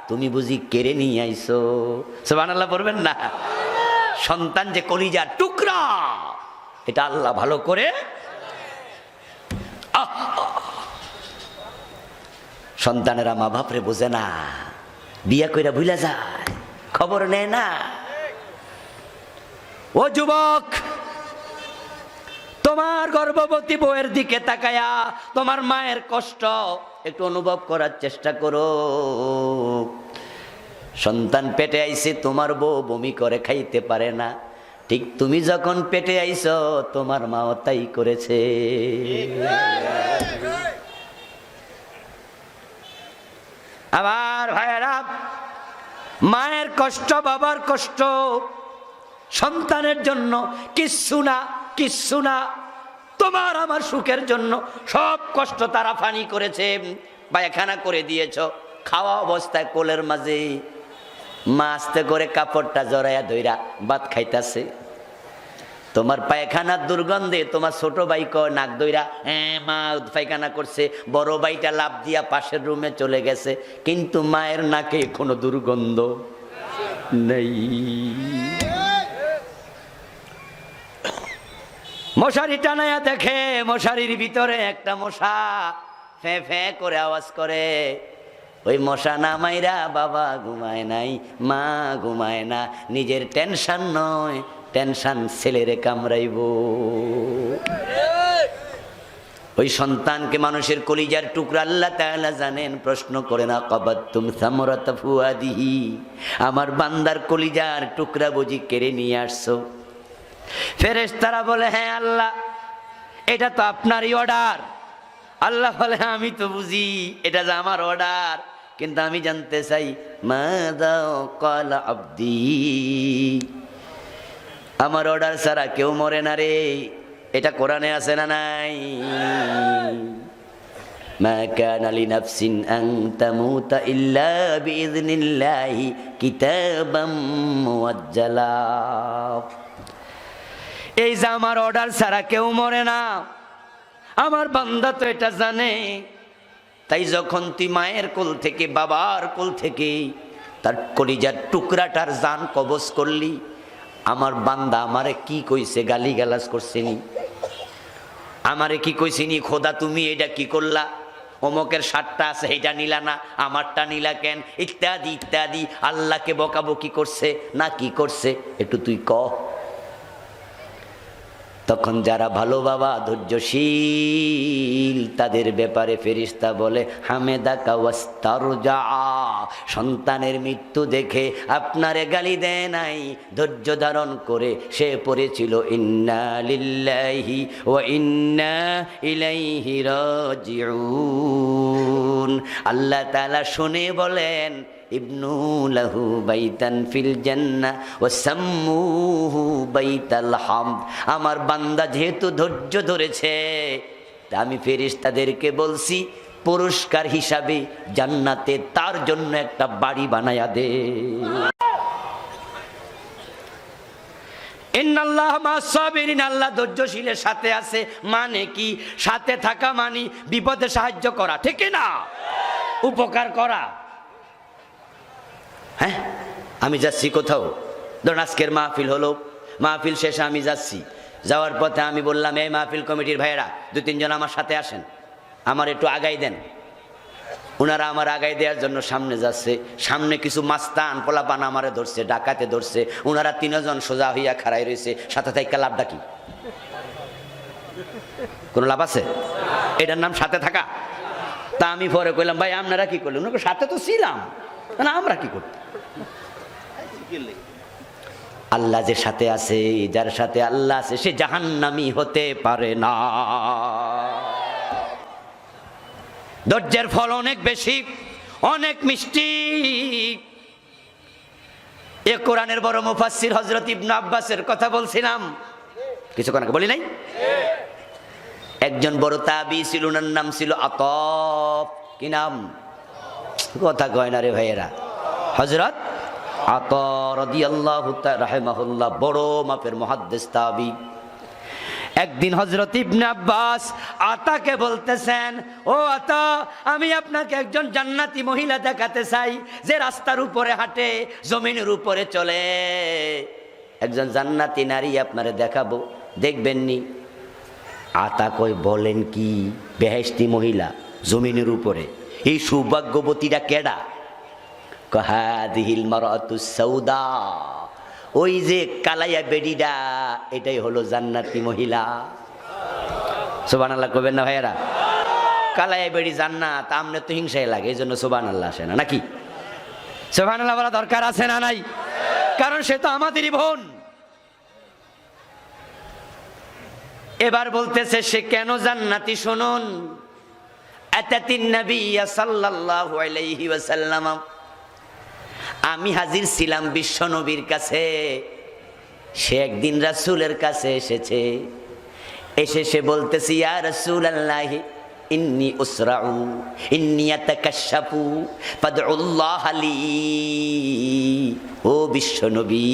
তুমি বুঝি কেড়ে নিয়ে আইছো? সুবহানাল্লাহ পড়বেন না? সন্তান যে কলিজার টুকরা, এটা আল্লাহ ভালো করে। সন্তানেরা মা বাপরে বোঝে না, বিয়া কইরা ভুলা যায়, খবর নেয় না। ও যুবক, তোমার গর্ভবতী বউয়ের দিকে তাকায়া তোমার মায়ের কষ্ট একটু অনুভব করার চেষ্টা করো। সন্তান পেটে আইছে, তোমার বউ বমি করে খাইতে পারে না, ঠিক তুমি যখন পেটে আইছো তোমার মাও তাই করেছে। আমার ভাইয়েরা, মায়ের কষ্ট, বাবার কষ্ট সন্তানের জন্য কিচ্ছু না, কিচ্ছু না। তোমার আমার সুখের জন্য সব কষ্ট তারা ফানি করেছে, পায়খানা করে দিয়েছ। খাওয়া অবস্থায় কোলের মাঝে মা আস্তে করে কাপড়টা জড়াইয়া ধইরা ভাত খাইতাছে। তোমার পায়খানার দুর্গন্ধে তোমার ছোট ভাই কয় নাক দইরা, হ্যাঁ মা পায়খানা করছে। বড় ভাইটা লাফ দিয়া পাশের রুমে চলে গেছে, কিন্তু মায়ের নাকে কোনো দুর্গন্ধ নেই। মশারি টানায়া দেখে, মশারির ভিতরে একটা মশা ফে ফে করে আওয়াজ করে। ওই মশা না মাইরা বাবা ঘুমায় নাই, মা ঘুমায় না, নিজের টেনশন নয়, টেনশন ছেলেরে কামড়াইব। ওই সন্তানকে মানুষের কলিজার টুকরা আল্লাহ তাআলা জানেন। প্রশ্ন করেন, আকাবাতুম সামরাত ফুয়াদিহি, আমার বান্দার কলিজার টুকরা বুঝি কেড়ে নিয়ে আসছো? ফেরেশতারা বলে, হ্যাঁ আল্লাহ, এটা তো আপনারই অর্ডার। আল্লাহ বলে, আমি তো বুঝি এটা যে আমার অর্ডার, কিন্তু আমি জানতে চাই মাযা ক্বালা আবদি। আমার অর্ডার ছাড়া কেউ মরে না রে, এটা কোরআনে আছে না নাই? মা কানা লিনাফসিন আন তামুতা ইল্লা বিইذনিল্লাহি কিতাবাম মুআজ্জালা। এই যে আমার অর্ডার ছাড়া কেউ মরে না, আমার বান্দা তো এটা জানে। তাই যখন তুই মায়ের কোল থেকে, বাবার কোল থেকে তার কলিজার টুকরাটার জান কবজ করলি, আমার বান্দা আমারে কি কইছে? গালি গালাজ করছেনি? আমারে কি কইছিনি? খোদা তুমি এটা কি করলা? অমকের শার্টটা আছে এটা নিলা না, আমারটা নিলা কেন? ইত্যাদি ইত্যাদি। আল্লাহকে বকাবকি করছে না কি করছে একটু তুই ক। তখন যারা ভালো বাবা, ধৈর্যশীল, তাদের ব্যাপারে ফেরেশতা বলে হামেদাকা ওয়াস্তারজা। সন্তানের মৃত্যু দেখে আপনারে গালি দেয় নাই, ধৈর্য ধারণ করে সে পড়েছিল ইন্না লিল্লাহি ওয়া ইন্না ইলাইহি রাজিউন। আল্লাহ তাআলা শুনে বলেন ইবনু লাহু বাইতান ফিল জান্নাহ ওয়া সাম্মুহু বাইতাল হামদ। আমার বান্দা যেহেতু ধৈর্য ধরেছে, আমি ফেরেশতাদেরকে বলছি পুরস্কার হিসাবে জান্নাতে তার জন্য একটা বাড়ি বানায়া দে। ইন্নাল্লাহা মা'আস সাবিরিন, আল্লাহ ধৈর্যশীলের সাথে আছে। মানে কি? সাথে থাকা মানে বিপদে সাহায্য করা, ঠিক না? উপকার করা। হ্যাঁ, আমি যাচ্ছি কোথাও, ধরুন আজকের মাহফিল হলো, মাহফিল শেষে আমি যাচ্ছি, যাওয়ার পথে আমি বললাম এই মাহফিল কমিটির ভাইয়েরা 2-3 জন আমার সাথে আসেন, আমার একটু আগাই দেন। ওনারা আমার আগাই দেওয়ার জন্য সামনে যাচ্ছে, সামনে কিছু মাস্তান পোলাপান আমারে ধরছে, ডাকাতে ধরছে। ওনারা 3 জন সোজা হইয়া খাড়াই রয়েছে, সাথে থাকা লাভটা কি? কোনো লাভ আছে? এটার নাম সাথে থাকা? তা আমি পরে কইলাম ভাই আপনারা কি করলেন? ওনাকে সাথে তো ছিলাম না, আমরা কি করতাম? আল্লাহ যে সাথে আছে, যার সাথে আল্লাহ আছে, সে জাহান্নামী হতে পারে না। ধৈর্যের ফল অনেক বেশি, অনেক মিষ্টি। এ কোরআনের বড় মুফাসসির হযরত ইবনে আব্বাসের কথা বলছিলাম কিছুক্ষণ আগে, বলি নাই? একজন বড় তাবী ছিল, ওনার নাম ছিল আতা। কি নাম? কথা কয় না রে ভাইয়েরা। হযরত আতা রাদিয়াল্লাহু তাআলা রাহিমাহুল্লাহ, বড় মাপের মুহাদ্দিস তাবী। একদিন হযরত ইবনে আব্বাস আতাকে বলতেছেন, ও আতা, আমি আপনাকে একজন জান্নাতি মহিলা দেখাতে চাই, যে রাস্তার উপরে হাঁটে, জমিনের উপরে চলে। একজন জান্নাতি নারী আপনারে দেখাবো, দেখবেন নি? আতা কই, বলেন কি? বেহেশতি মহিলা জমিনের উপরে? এই সৌভাগ্যবতীরা কেডা? কাহাদিহিল মারাতুস সাউদা, ওই যে কালাইয়া বেডিডা, এটাই হলো জান্নাতি মহিলা। সুবহানাল্লাহ কবেন না ভাইয়েরা? কালাইয়া বেডি জান্নাত, আমনে তো হিংসাই লাগে, এই জন্য সুবহানাল্লাহ আসে না নাকি? সুবহানাল্লাহ বলা দরকার আছে না নাই? কারণ সে তো আমাদেরই বোন। এবার বলতেছে সে কেন জান্নাতি শুনুন। আতাতিন নবিয়্য সাল্লাল্লাহু আলাইহি ওয়াসাল্লাম, আমি হাজির ছিলাম বিশ্ব নবীর কাছে। সে একদিন রাসূলের কাছে এসেছে, এসে সে বলতেছে ইয়া রাসূলুল্লাহ ইন্নী উসরাউ ইন্নী আতাকাশাফু ফাদউল্লাহ লি। ও বিশ্ব নবী,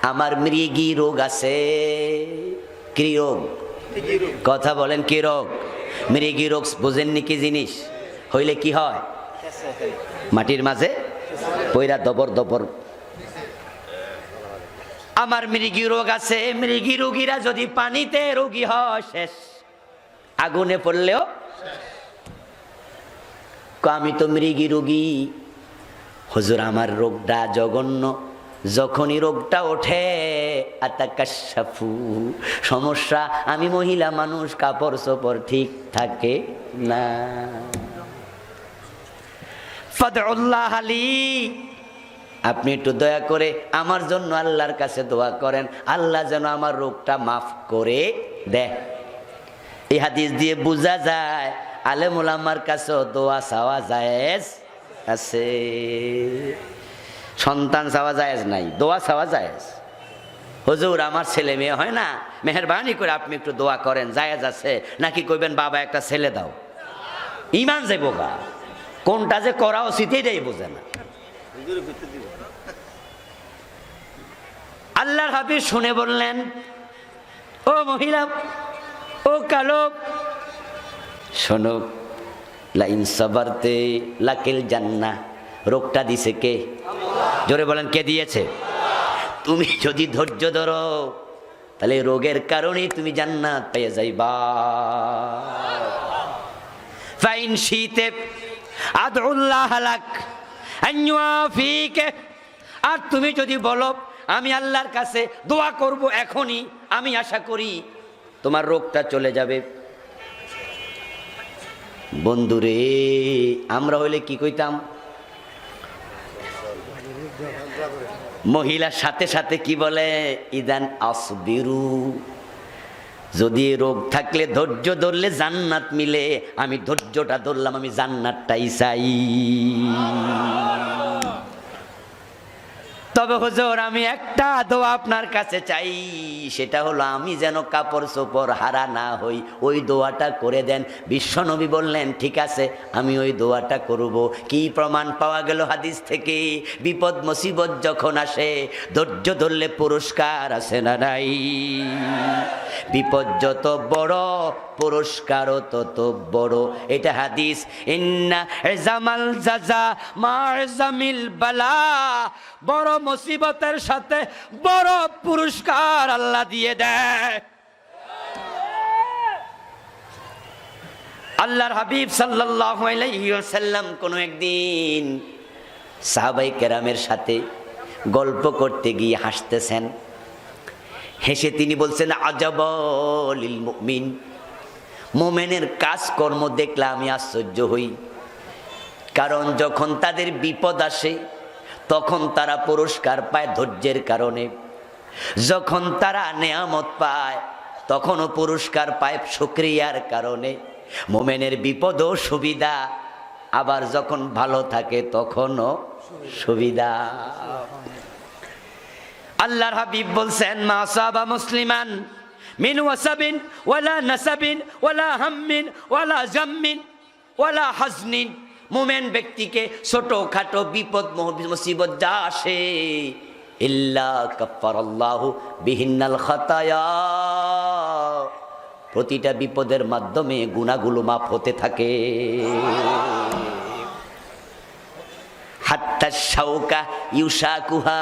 আমার মৃগী রোগ আছে। কি রোগ? কথা বলেন, কি রোগ? মৃগী রোগ বোঝেননি কি জিনিস? হইলে কি হয়? মাটির মাঝে পয়রা দবর দবর। আমার মৃগী রোগ আছে। মৃগী রোগীরা যদি পানিতে রোগী হয় শেষ, আগুনে পড়লেও। আমি তো মৃগী রোগী হুজুর, আমার রোগটা জঘন্য। যখনই রোগটা ওঠে আতাকাশাফু, সমস্যা, আমি মহিলা মানুষ, কাপড় চোপড় ঠিক থাকে না। ফাদউল্লাহ লি, আপনি একটু দয়া করে আমার জন্য আল্লাহর কাছে দোয়া করেন, আল্লাহ যেন আমার রোগটা মাফ করে দেয়। এই হাদিস দিয়ে বোঝা যায় আলেম ওলামার কাছে দোয়া চাওয়া জায়েজ আছে। সন্তান চাওয়া জায়েজ নাই, দোয়া চাওয়া জায়েজ। হুজুর আমার ছেলে মেয়ে হয় না, মেহেরবানি করে আপনি একটু দোয়া করেন, জায়েজ আছে। নাকি কইবেন বাবা একটা ছেলে দাও, ইমান যাইব গা, কোনটা যে করা উচিত এটাই বোঝে না। আল্লাহর হাবিব শুনে বললেন, ও মহিলা, ও কালো, শোনো, লাইন সাবারতে লাকিল জান্নাহ, রোগটা দিছে কে? জোরে বলেন, কে দিয়েছে? তুমি যদি ধৈর্য ধরো তাহলে রোগের কারণে তুমি জান্নাত পেয়ে যাইবা। ফাইন শীতে আদউল্লাহ লাক আন ইউআফিকা, আর তুমি যদি বলো আমি আল্লাহর কাছে দোয়া করব এখনই, আমি আশা করি তোমার রোগটা চলে যাবে। বন্ধুরে, আমরা হইলে কি কইতাম? মহিলার সাথে সাথে কি বলে? ইদান আসবিরু, যদি রোগ থাকলে ধৈর্য ধরলে জান্নাত মিলে, আমি ধৈর্যটা ধরলাম, আমি জান্নাতটাই চাই। তবে হুজুর আমি একটা দোয়া আপনার কাছে চাই, সেটা হলো আমি যেন কাপড় চোপড় হারা না হই, ওই দোয়াটা করে দেন। বিশ্বনবী বললেন ঠিক আছে, আমি ওই দোয়াটা করব। কি প্রমাণ পাওয়া গেল হাদিস থেকে? বিপদ মুসিবত যখন আসে ধৈর্য ধরলে পুরস্কার আছে না নাই? বিপদ যত বড় পুরস্কারও তত বড়, এটা হাদিস। ইন্না জামাল জাজা মা জামিল বালা, বড় মুসিবতের সাথে বড় পুরস্কার আল্লাহ দিয়ে দেয়। আল্লাহর হাবিব সাল্লাল্লাহু আলাইহি ওয়াসাল্লাম কোন একদিন সাহাবায়ে কেরামের সাথে গল্প করতে গিয়ে হাসতেছেন। হেসে তিনি বলছেন, আজাবা লিল মুমিন, মুমিনের কাজকর্ম দেখলে আমি আশ্চর্য হই। কারণ যখন তাদের বিপদ আসে তখন তারা পুরস্কার পায় ধৈর্যের কারণে, যখন তারা নেয়ামত পায় তখনও পুরস্কার পায় শুকরিয়ার কারণে। মুমিনের বিপদও সুবিধা, আবার যখন ভালো থাকে তখনও সুবিধা। আল্লাহর হাবিব বলছেন, মা সাবা মুসলিমান মিন ওয়াসাবিন ওয়ালা নাসাবিন ওয়ালা হাম্মিন ওয়ালা জাম্মিন ওয়ালা হাজনিন, মুমিন ব্যক্তিকে ছোটখাটো বিপদ মুসিবত যা আসে, ইল্লা কাফফারাল্লাহু বিহিন্নাল খাতায়া, প্রতিটা বিপদের মাধ্যমে গুনাহগুলো মাফ হতে থাকে। হাত্তা শাউকা ইউশাকুহা,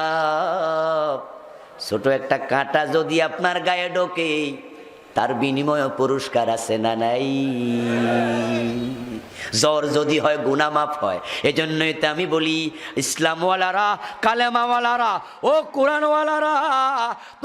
ছোট একটা কাঁটা যদি আপনার গায়ে ঢোকে তার বিনিময়ে পুরস্কার আছে না নাই? জ্বর যদি হয় গুনাহ মাফ হয়। এজন্যই তো আমি বলি, ইসলামওয়ালারা, কালেমাওয়ালারা, ও কোরআনওয়ালারা,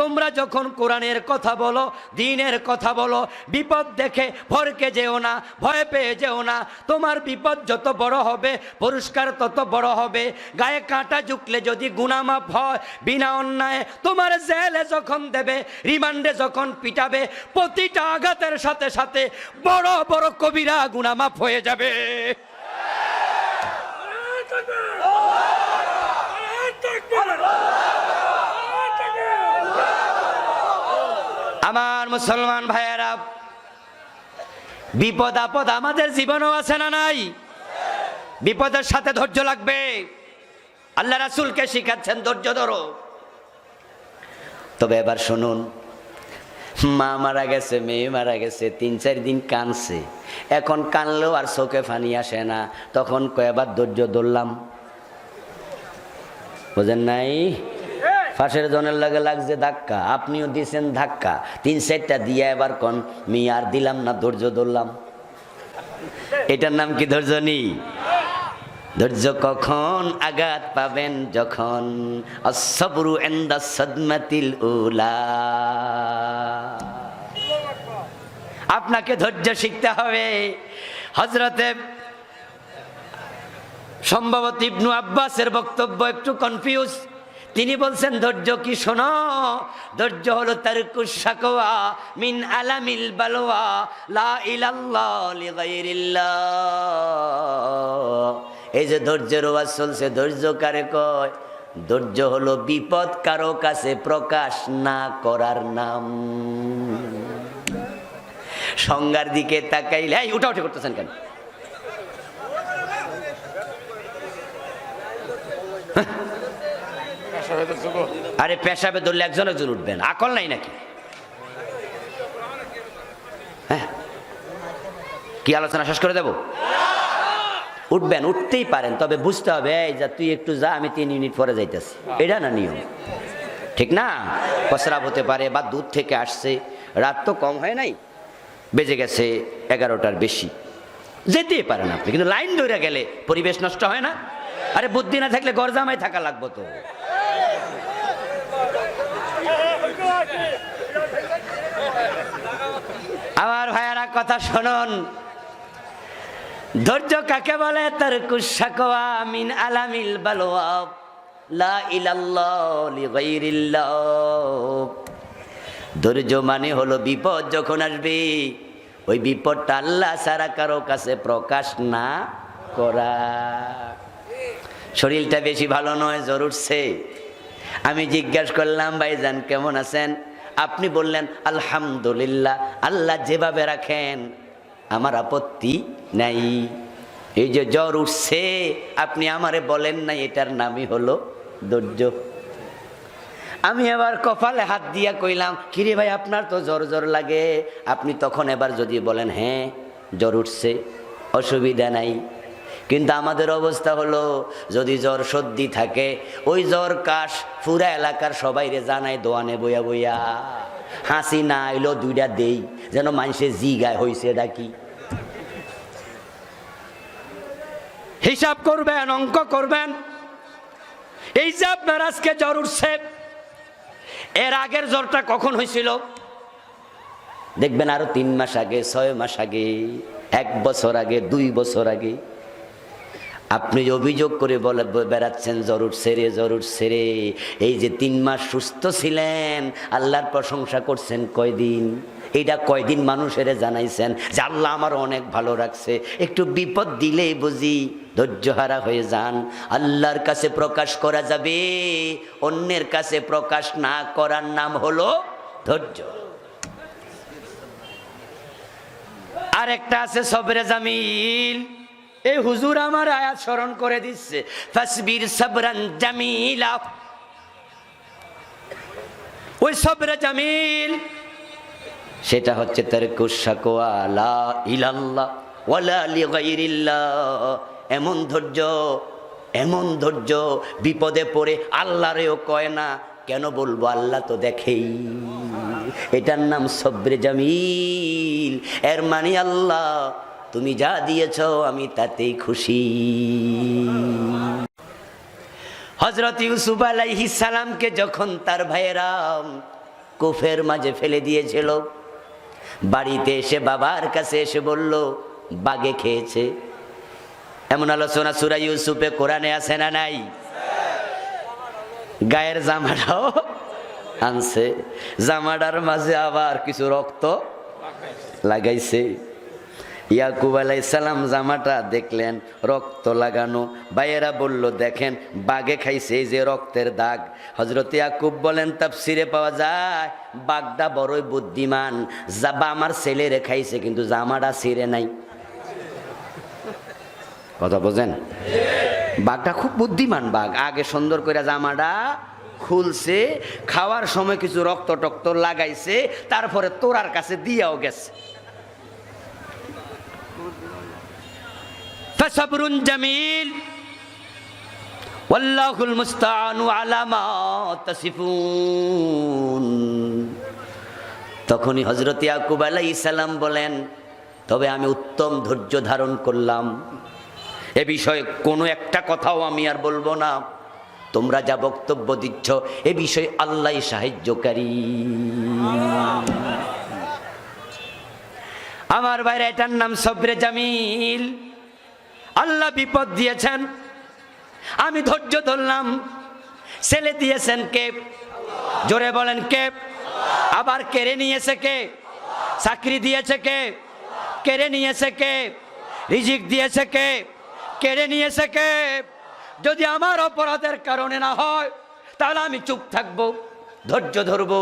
তোমরা যখন কোরআনের কথা বলো, দ্বীনের কথা বলো, বিপদ দেখে ভরকে যেও না, ভয় পেয়ে যেও না। তোমার বিপদ যত বড় হবে পুরস্কার তত বড় হবে। গায়ে কাঁটা ঝুঁকলে যদি গুনাহ মাফ হয় বিনা অন্যায়, তোমার জেলে যখন দেবে, রিমান্ডে যখন পিটাবে, প্রতিটা আঘাতের সাথে সাথে বড় বড় কবিরা গুনাহ মাফ হয়ে যাবে। আমার মুসলমান ভাইয়েরা, বিপদ আপদ আমাদের জীবনেও আছে না নাই? বিপদের সাথে ধৈর্য লাগবে। আল্লাহ রাসূলকে শিখাচ্ছেন ধৈর্য ধরো। তবে এবার শুনুন, মা মারা গেছে, মেয়ে মারা গেছে, 3-4 দিন কানছে, এখন কানলেও আর চোখে পানি আসে না, তখন কয়েকবার ধৈর্য ধরলাম, বুঝেন নাই? ফাঁসের জনের লাগে লাগছে ধাক্কা, আপনিও দিয়েছেন ধাক্কা, 3-4টা দিয়ে এবার কন মি আর দিলাম না, ধৈর্য ধরলাম। এটার নাম কি ধৈর্য? নি ধৈর্য কখন আঘাত পাবেন? যখন আসসাবরু ইনদা সাদমাতিল উলা। আপনাকে ধৈর্য শিখতে হবে। হযরতে সম্ভবত ইবনু আব্বাসের বক্তব্য একটু কনফিউজ। তিনি বলছেন ধৈর্য কি? শোনো, ধৈর্য হলো তারকুশ শাকওয়া মিন আলামিল বালওয়া লা ইলাল্লাহ লিগাইরিল্লাহ। এই যে ধৈর্যের ওয়াজ চলছে, ধৈর্য কারে কয়? ধৈর্য হলো বিপদ কারো কাছে প্রকাশ না করার নাম। সংজ্ঞার দিকে তাকাইলে এই উঠাউঠি করতেছেন কেন? আরে পেশাবে ধরলে একজন একজন উঠবেন, আকল নাই নাকি? হ্যাঁ, কি আলোচনা শেষ করে দেব? উঠবেন, উঠতেই পারেন, তবে বুঝতে হবে এই যা তুই একটু যা, আমি 3 মিনিট পরে যাইতেছি, এটা না নিয়ম, ঠিক না? প্রস্রাব হতে পারে বা দুধ থেকে আসছে, রাত তো কম হয় নাই, বেজে গেছে 11টার বেশি, যেতেই পারেন আপনি, কিন্তু লাইন ধরে গেলে পরিবেশ নষ্ট হয় না? আরে বুদ্ধি না থাকলে গরজামায় থাকা লাগবো তো। আমার ভাইয়ারা কথা শুনুন, ধৈর্য কাকে বলে? তারকুশ শাকওয়া মিন আলামিল বালওয়া লা ইলাল্লাহ লিগাইরিল্লাহ। ধৈর্য মানে হলো বিপদ যখন আসবে, ওই বিপদটা আল্লাহ ছাড়া কারো কাছে প্রকাশ না করা। শরীরটা বেশি ভালো নয়, জ্বর উঠছে, আমি জিজ্ঞাসা করলাম ভাইজান কেমন আছেন? আপনি বললেন আলহামদুলিল্লাহ, আল্লাহ যেভাবে রাখেন আমার আপত্তি নাই। এই যে জ্বর উঠছে আপনি আমারে বলেন না, এটার নামই হলো ধৈর্য। আমি এবার কপালে হাত দিয়া কইলাম, কিরে ভাই আপনার তো জ্বর জ্বর লাগে। আপনি তখন এবার যদি বলেন হ্যাঁ জ্বর উঠছে, অসুবিধা নাই, কিন্তু আমাদের অবস্থা হলো যদি জ্বর সর্দি থাকে, ওই জ্বর কাশ পুরা এলাকার সবাইরে জানাই দোয়ানে বইয়া বইয়া, হাসি না এলো 2টা দেই যেন মানুষে জিগায় হইছে ডাকি। হিসাব করবেন, অঙ্ক করবেন। এই যে আপনার আজকে জ্বর উঠছে, এর আগের জ্বরটা কখন হয়েছিল? দেখবেন আরো 3 মাস আগে, 6 মাস আগে, 1 বছর আগে, 2 বছর আগে। আপনি অভিযোগ করে বলে বেড়াচ্ছেন জ্বর উঠছে রে, জ্বর উঠছে রে। এই যে 3 মাস সুস্থ ছিলেন, আল্লাহর প্রশংসা করছেন কয়দিন? এইটা কয়দিন মানুষের জানাইছেন যে আল্লাহ আমার অনেক ভালো রাখছে? একটু বিপদ দিলেই বুঝি ধৈর্যহারা হয়ে যান। আল্লাহর কাছে প্রকাশ করা যাবে, অন্যের কাছে প্রকাশ না করার নাম হলো ধৈর্য। আর একটা আছে সবরে জামিল। এই হুজুর আমার আয়াত স্মরণ করে দিচ্ছে, ফাসবির সাবরান জামিলা। ওই সবরে জামিল সেটা হচ্ছে তারকুশ শাকওয়া লা ইলাল্লাহ ওয়ালা লিগাইরিল্লাহ। এমন ধৈর্য, এমন ধৈর্য বিপদে পড়ে আল্লাহরেও কয় না, কেন বলবো আল্লাহ তো দেখেই। এটার নাম সবরে জামিল। এর মানে আল্লাহ তুমি যা দিয়েছ আমি তাতেই খুশি। হযরত ইউসুফ আলাইহিস সালামকে যখন তার ভাইয়েরা কুফের মাঝে ফেলে দিয়েছিল, বাড়িতে এসে বাবার কাছে এসে বলল বাঘে খেয়েছে। এমন আলোচনা সূরা ইউসুফে কোরআনে আছে না নাই? গায়ের জামাটাও আনছে, জামাটার মাঝে আবার কিছু রক্ত লাগাইছে। ইয়াকুব আলাইহিস সালাম জামাটা দেখলেন রক্ত লাগানো, ভাইয়েরা বলল দেখেন বাঘে খাইছে, এই যে রক্তের দাগ। হযরত ইয়াকুব বলেন তাফসিরে পাওয়া যায় বাঘটা বড়ই বুদ্ধিমান, জাবা আমার ছেলেরে খাইছে কিন্তু জামাটা ছিঁড়ে নাই। কথা বোঝেন? বাঘটা খুব বুদ্ধিমান বাঘ, আগে সুন্দর করে জামাটা খুলছে, খাওয়ার সময় কিছু রক্ত টক্ত লাগাইছে, তারপরে তোরার কাছে দিয়েও গেছে। ফাসাবরুন জামিল ওয়াল্লাহুল মুস্তাআনু আলা মা তাসিফুন। তখনই হযরত ইয়াকুব আলাইহিস সালাম বলেন তবে আমি উত্তম ধৈর্য ধারণ করলাম, এ বিষয়ে কোনো একটা কথাও আমি আর বলবো না। তোমরা যা বক্তব্য দিচ্ছ এ বিষয়ে আল্লাহই সাহায্যকারী। আমার ভাইরা, এটার নাম সবরে জামিল। আল্লাহ বিপদ দিয়েছেন, আমি ধৈর্য ধরলাম। ছেলে দিয়েছেন কে? জোরে বলেন কে? আবার কেড়ে নিয়েছে কে? চাকরি দিয়েছে কে? কেড়ে নিয়েছে কে? রিজিক দিয়েছে কে? কেড়ে নিয়েছে কে? যদি আমার অপরাধের কারণে না হয় তাহলে আমি চুপ থাকবো, ধৈর্য ধরবো।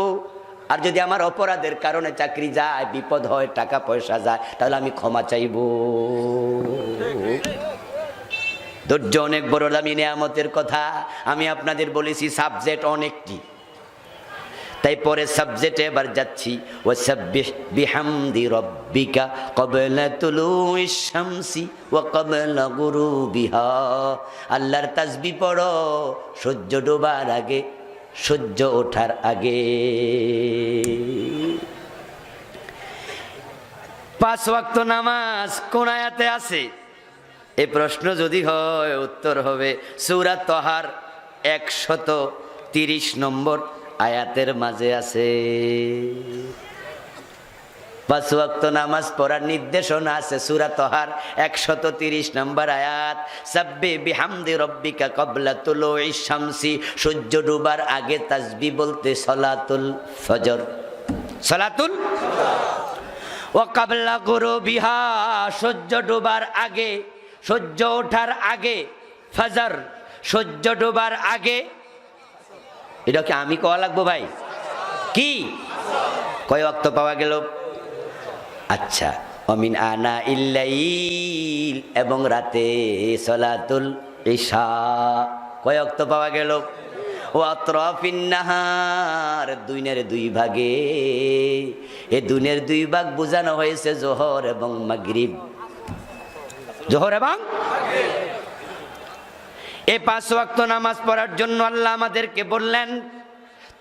আর যদি আমার অপরাধের কারণে চাকরি যায়, বিপদ হয়, টাকা পয়সা যায়, তাহলে আমি ক্ষমা চাইবো। ধৈর্য অনেক বড় দামি নিয়ামতের কথা। আমি আপনাদের বলেছি সাবজেক্ট অনেকটি, তাই পরে সাবজেক্টে এবার যাচ্ছি। ওয়াসাব্বিহ বিহামদি রাব্বিকা ক্বাবলা তুলুইশ শামসি ওয়া ক্বাবলা গুরুবিহা। আল্লাহর তাসবিহ পড়ো সূর্য ডোবার আগে, সূর্য ওঠার আগে। 5 ওয়াক্ত নামাজ কোন আয়াতে আছে? এই প্রশ্ন যদি হয়, উত্তর হবে সূরা তহার 130 নম্বর আয়াতের মাঝে আছে। 5 ওয়াক্ত নামাজ পড়ার নির্দেশনা আছে সূরা তহার 130 নম্বর আয়াত। সাব্বিহ বিহামদি রাব্বিকা ক্বাবলা তুলুইশ শামসি, সূর্য ডুবার আগে তাসবিহ বলতে সালাতুল ফজর, সালাতুল ওয়া ক্বাবলা গুরুবিহা, সূর্য ডুবার আগে, সূর্য ওঠার আগে, ফজর সূর্য ডুবার আগে। এটা কি আমি কোয়া লাগবো ভাই? কি কয় ওয়াক্ত পাওয়া গেল? আচ্ছা, অমিন আনা ইল্লাইল, এবং রাতে সালাতুল ইশা কয় ওয়াক্ত পাওয়া গেল? ও আতরাফিন নাহার, দিনের 2 ভাগে। এই দিনের 2 ভাগ বোঝানো হয়েছে জোহর এবং মাগরিব, জোহর এবং এই 5 ওয়াক্ত নামাজ পড়ার জন্য আল্লাহ আমাদেরকে বললেন।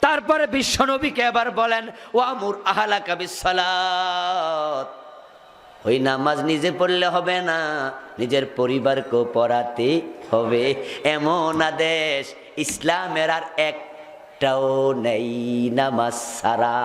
তারপরে বিশ্বনবীকে এবার বলেন ওয়ামুর আহলাকা বিসসালাত। ওই নামাজ নিজে পড়লে হবে না, নিজের পরিবারকেও পড়াতে হবে। এমন আদেশ ইসলামের আর একটাও নেই নামাজ ছাড়া।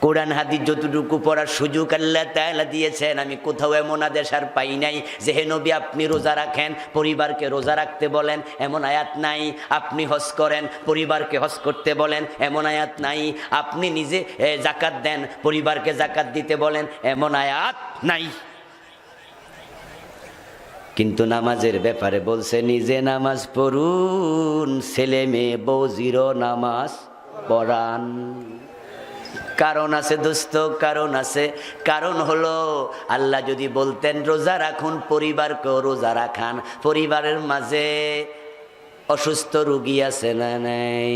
কোরআন হাদিস যতটুকু পড়ার সুযোগ আল্লাহ তাআলা দিয়েছেন, আমি কোথাও এমন আদেশ আর পাই নাই যে হে নবী আপনি রোজা রাখেন, পরিবারকে রোজা রাখতে বলেন, এমন আয়াত নাই। আপনি হজ করেন, পরিবারকে হজ করতে বলেন, এমন আয়াত নাই। আপনি নিজে যাকাত দেন, পরিবারকে যাকাত দিতে বলেন, এমন আয়াত নাই। কিন্তু নামাজের ব্যাপারে বলছে নিজে নামাজ পড়ুন, ছেলে মেয়ে বউজিরও নামাজ পড়ান। কারণ আছে দোস্ত, কারণ আছে। কারণ হলো আল্লাহ যদি বলতেন রোজা রাখুন, পরিবারকেও রোজা রাখান, পরিবারের মাঝে অসুস্থ রোগী আছে না নাই?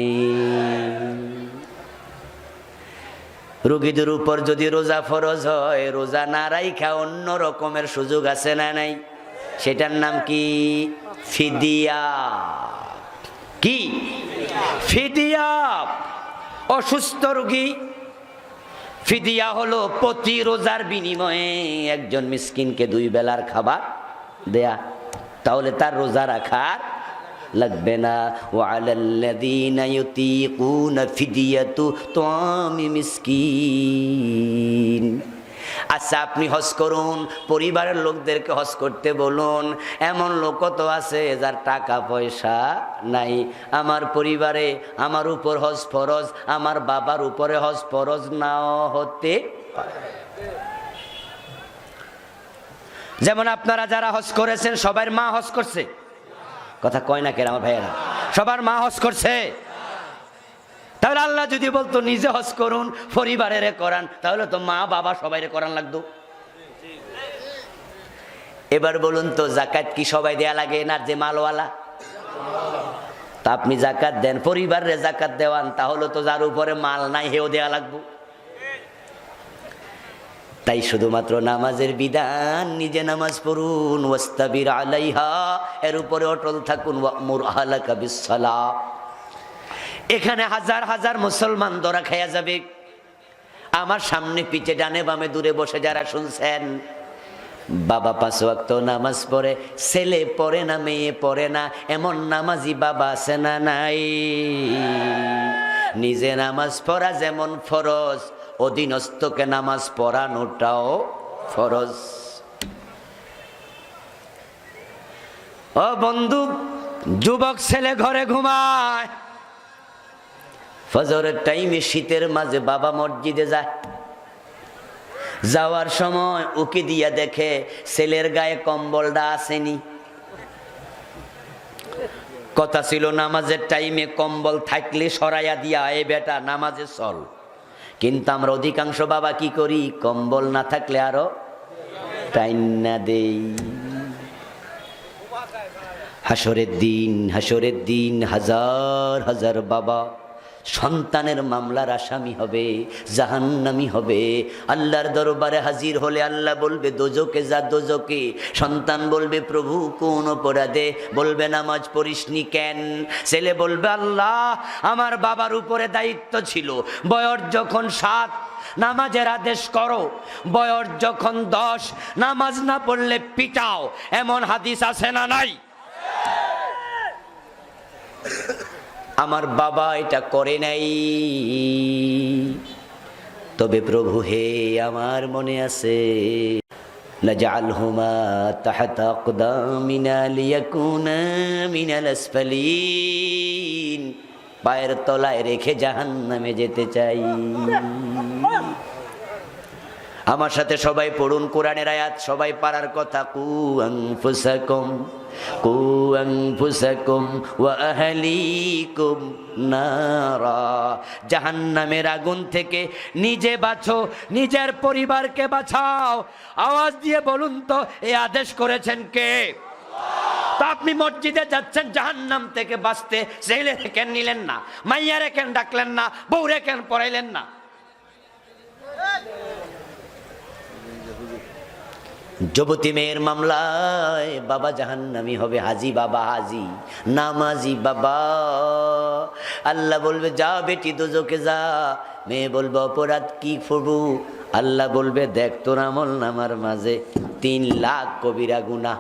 রোগীদের উপর যদি রোজা ফরজ হয়, রোজা না রাইখা অন্য রকমের সুযোগ আছে না নাই? সেটার নাম কি? ফিদিয়া। কি ফিদিয়া? অসুস্থ রোগী ফিদিয়া হলো প্রতি রোজার বিনিময়ে একজন মিসকিনকে 2 বেলার খাবার দেয়া, তাহলে তার রোজা রাখার লাগবে না। ওয়ালাল্লাযীনা ইউতীকুনা ফিদিয়াতু তুআমি মিসকিন। আচ্ছা, আপনি হজ করুন, পরিবারের লোকদেরকে হজ করতে বলুন। এমন লোক তো আছে যার টাকা পয়সা নাই। আমার পরিবারে আমার উপর হজ ফরজ, আমার বাবার উপরে হজ ফরজ নাও হতে পারে। যেমন আপনারা যারা হজ করেছেন সবার মা হজ করছে, কথা কয় না কেন আমার ভাইয়েরা? সবার মা হজ করছে। তাহলে আল্লাহ যদি বলতো নিজে হজ করুন, পরিবারের করান, তাহলে তো মা বাবা সবাইরে করান লাগতো। এবার বলুন তো, যাকাত কি সবাই দেয়া লাগে না যে মালওয়ালা? তা আপনি যাকাত দেন, পরিবারের যাকাত দেওয়ান, তাহলে তো যার উপরে মাল নাই হেও দেয়া লাগবো। তাই শুধুমাত্র নামাজের বিধান, নিজে নামাজ পড়ুন, ওয়াস্তাবির আলাইহা, এর উপরে অটল থাকুন, ওয়ামুর আহলাকা বিসসালাহ। এখানে হাজার হাজার মুসলমান ধরা খাইয়া যাবে। আমার সামনে পিছে ডানে বামে দূরে বসে যারা শুনছেন, বাবা 5 ওয়াক্ত নামাজ পড়ে, ছেলে পড়ে না, মেয়ে পড়ে না, এমন নামাজি বাবা আছে না নাই? নিজে নামাজ পড়া যেমন ফরজ, অধীনস্থকে নামাজ পড়ানোটাও ফরজ। ও বন্ধু, যুবক ছেলে ঘরে ঘুমায়, ফজরের টাইমে শীতের মাঝে বাবা মসজিদে যায়, যাওয়ার সময় উকি দিয়া দেখে ছেলের গায়ে কম্বলটা আসেনি। কথা ছিল নামাজের টাইমে কম্বল থাকলে সরাইয়া দিয়া এ বেটা নামাজে চল, কিন্তু আমরা অধিকাংশ বাবা কি করি, কম্বল না থাকলে আরো টাইম না দেই। হাসরের দিন হাজার হাজার বাবা সন্তানের মামলার আসামি হবে, জাহান্নামী হবে। আল্লাহর দরবারে হাজির হলে আল্লাহ বলবে দোজকে যা, দোজকে। সন্তান বলবে প্রভু কোন অপরাধে? বলবে নামাজ পড়িসনি কেন? ছেলে বলবে আল্লাহ আমার বাবার উপরে দায়িত্ব ছিল, বয়স যখন 7 নামাজের আদেশ করো, বয়স যখন 10 নামাজ না পড়লে পিটাও, এমন হাদিস আছে না নাই? আমার বাবা এটা করে নাই, তবে প্রভু হে আমার মনে আছে নাজআলহুমা তাহতা আকদামিনা লিয়াকুনা মিনাল আসফালিন, পায়ের তলায় রেখে জাহান্নামে যেতে চাই। আমার সাথে সবাই পড়ুন কোরআনের আয়াত, সবাই পারার কথা। কু আনফুসাকুম ওয়া আহলিকুম নারা, জাহান্নামের আগুন থেকে নিজে বাঁচো, নিজের পরিবারকে বাঁচাও। আওয়াজ দিয়ে বলুন তো এই আদেশ করেছেন কে? তা আপনি মসজিদে যাচ্ছেন জাহান্নাম থেকে বাঁচতে, ছেলে কেন নিলেন না? মাইয়ারে কেন ডাকলেন না? বউরে কেন পড়াইলেন না? যুবতী মেয়ের মামলায় বাবা জাহান্নামী হবে। হাজি বাবা, হাজি নামাজি বাবা। আল্লাহ বলবে যা বেটি দোজকে যা। মেয়ে বলবে অপরাধ কি প্রভু? আল্লাহ বলবে দেখ তোর আমল নামার মাঝে 3 লাখ কবিরা গুনাহ।